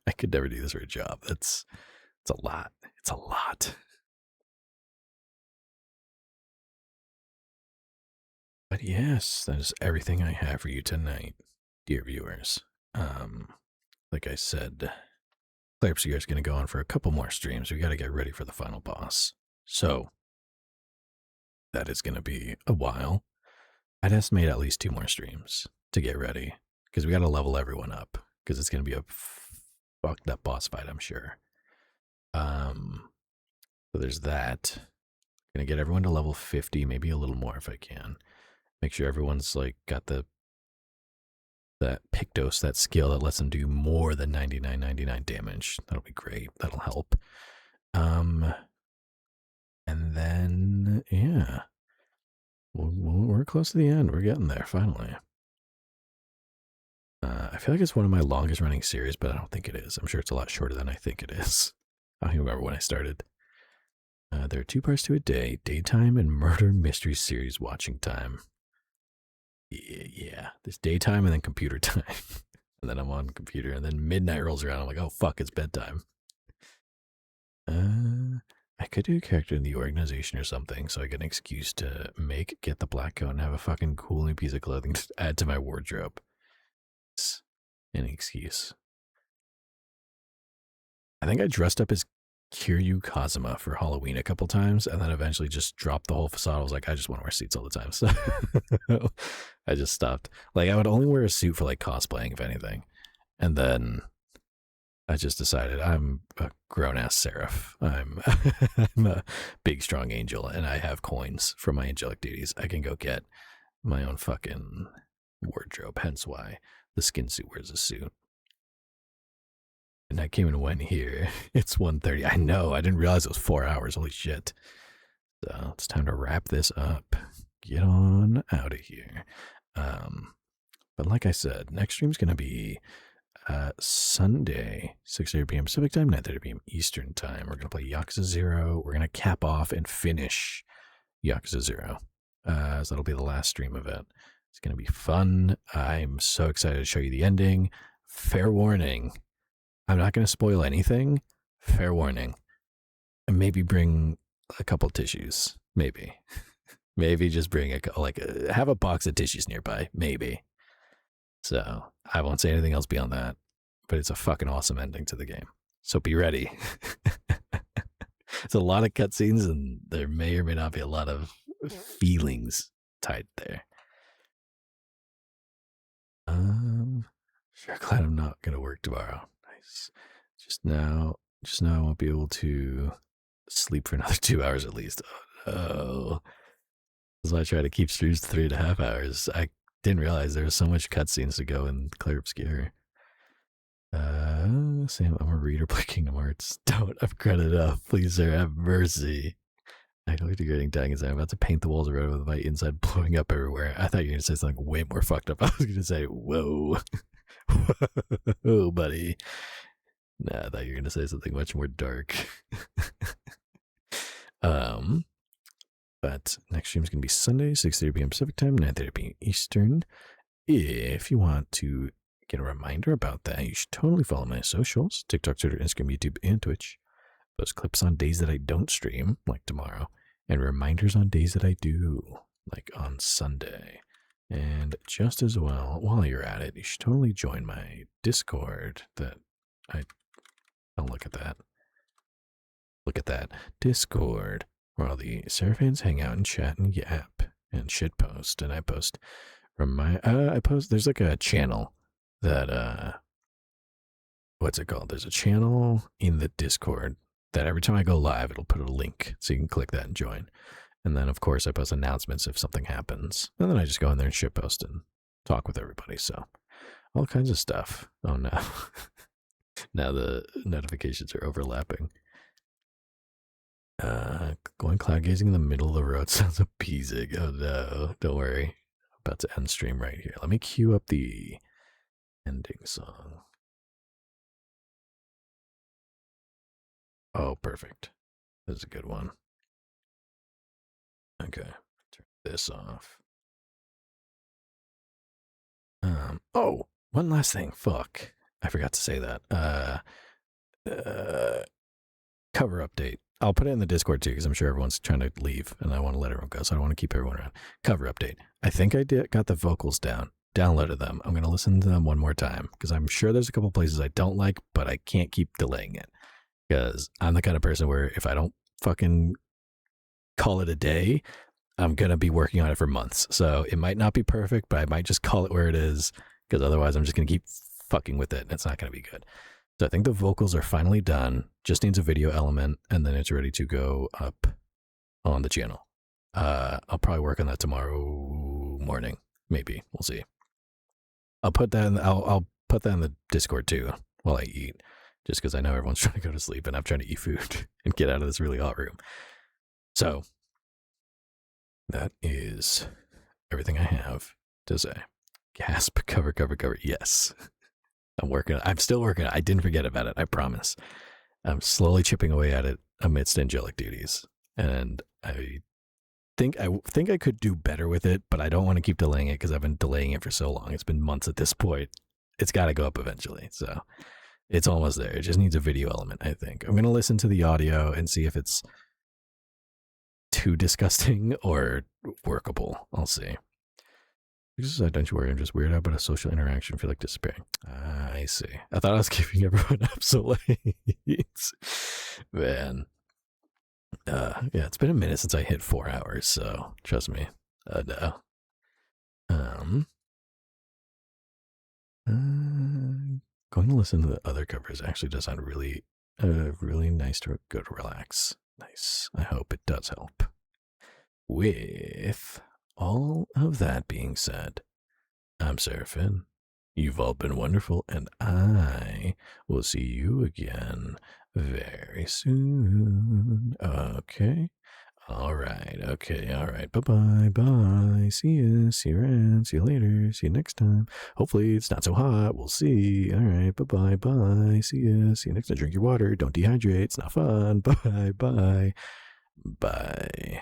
I could never do this for a job. It's a lot. It's a lot. But yes, that is everything I have for you tonight, dear viewers. Like I said, Clair Obscur is going to go on for a couple more streams. We got to get ready for the final boss. So, that is going to be a while. I'd estimate at least 2 more streams to get ready. Because we got to level everyone up. Because it's going to be a fucked up boss fight, I'm sure. So there's that. Gonna get everyone to level 50, maybe a little more if I can. Make sure everyone's like got that Pictos, that skill that lets them do more than 99.99 damage. That'll be great. That'll help. And then yeah, we're close to the end. We're getting there finally. I feel like it's one of my longest running series, but I don't think it is. I'm sure it's a lot shorter than I think it is. I don't even remember when I started. There are 2 parts to a day, daytime and murder mystery series watching time. Yeah, there's daytime and then computer time. And then I'm on computer and then midnight rolls around. I'm like, oh fuck, it's bedtime. I could do a character in the organization or something so I get an excuse to get the black coat and have a fucking cool new piece of clothing to add to my wardrobe. It's an excuse. I think I dressed up as Kiryu Kazuma for Halloween a couple times, and then eventually just dropped the whole facade. I was like, I just want to wear suits all the time. So I just stopped. Like, I would only wear a suit for like cosplaying, if anything. And then I just decided I'm a grown-ass Seraph. I'm a big, strong angel, and I have coins for my angelic duties. I can go get my own fucking wardrobe, hence why the skin suit wears a suit. And I came and went here. It's 1:30. I know, I didn't realize it was 4 hours. Holy shit. So it's time to wrap this up. Get on out of here. But like I said, next stream's going to be Sunday, 6:30 p.m. Pacific time, 9:30 p.m. Eastern time. We're going to play Yakuza 0. We're going to cap off and finish Yakuza 0. So that'll be the last stream of it. It's going to be fun. I'm so excited to show you the ending. Fair warning. I'm not going to spoil anything. Fair warning. And maybe bring a couple tissues. Maybe. Maybe just bring have a box of tissues nearby. Maybe. So I won't say anything else beyond that. But it's a fucking awesome ending to the game. So be ready. It's a lot of cutscenes, and there may or may not be a lot of feelings tied there. Sure, glad I'm not gonna work tomorrow. Nice. Just now I won't be able to sleep for another 2 hours at least. Oh no. That's why I try to keep streams to 3.5 hours. I didn't realize there was so much cutscenes to go in Clair Obscur. Sam, I'm a reader, play Kingdom Hearts. Don't upgrade it up. Please, sir, have mercy. I don't degrading dying as I'm about to paint the walls red with my inside blowing up everywhere. I thought you were going to say something way more fucked up. I was going to say, whoa. Whoa, buddy. Nah, I thought you were going to say something much more dark. But next stream is going to be Sunday, 6:30 p.m. Pacific time, 9:30 p.m. Eastern. If you want to get a reminder about that, you should totally follow my socials: TikTok, Twitter, Instagram, YouTube, and Twitch. Post clips on days that I don't stream, like tomorrow, and reminders on days that I do, like on Sunday. And just as well, while you're at it, you should totally join my Discord. Look at that. Look at that. Discord, where all the Seraph fans hang out and chat and yap and shitpost. And I post there's like a channel that, what's it called? There's a channel in the Discord that every time I go live, it'll put a link so you can click that and join. And then, of course, I post announcements if something happens. And then I just go in there and shitpost and talk with everybody. So all kinds of stuff. Oh, no. Now the notifications are overlapping. Going cloud gazing in the middle of the road sounds appeasing. Oh, no. Don't worry. I'm about to end stream right here. Let me cue up the ending song. Oh, perfect. That's a good one. Okay, turn this off. Oh, one last thing. Fuck. I forgot to say that. Cover update. I'll put it in the Discord too, because I'm sure everyone's trying to leave and I want to let everyone go, so I don't want to keep everyone around. Cover update. I think I got the vocals down. Downloaded them. I'm going to listen to them one more time, because I'm sure there's a couple places I don't like, but I can't keep delaying it. Because I'm the kind of person where if I don't fucking call it a day, I'm going to be working on it for months. So it might not be perfect, but I might just call it where it is, because otherwise I'm just going to keep fucking with it and it's not going to be good. So I think the vocals are finally done. Just needs a video element, and then it's ready to go up on the channel. I'll probably work on that tomorrow morning. Maybe. We'll see. I'll put that in the Discord too while I eat, just because I know everyone's trying to go to sleep and I'm trying to eat food and get out of this really hot room. So that is everything I have to say. Gasp, cover. Yes. I'm still working. I didn't forget about it. I promise. I'm slowly chipping away at it amidst angelic duties. And I think I could do better with it, but I don't want to keep delaying it because I've been delaying it for so long. It's been months at this point. It's got to go up eventually. So it's almost there. It just needs a video element, I think. I'm going to listen to the audio and see if it's too disgusting or workable. I'll see. Don't you worry, I'm just weirded out, but a social interaction feel like disappearing. I see. I thought I was giving everyone absolutes. Man. Yeah, it's been a minute since I hit 4 hours, so trust me. No. Going to listen to the other covers actually does sound really nice to go to relax. Nice. I hope it does help. With all of that being said, I'm Seraphin. You've all been wonderful, and I will see you again very soon. Okay? Alright, okay, alright. Bye-bye, bye. See you around, see you later, see you next time. Hopefully it's not so hot, we'll see. Alright, bye-bye, bye. See you next time. Drink your water, don't dehydrate, it's not fun. Bye, bye. Bye.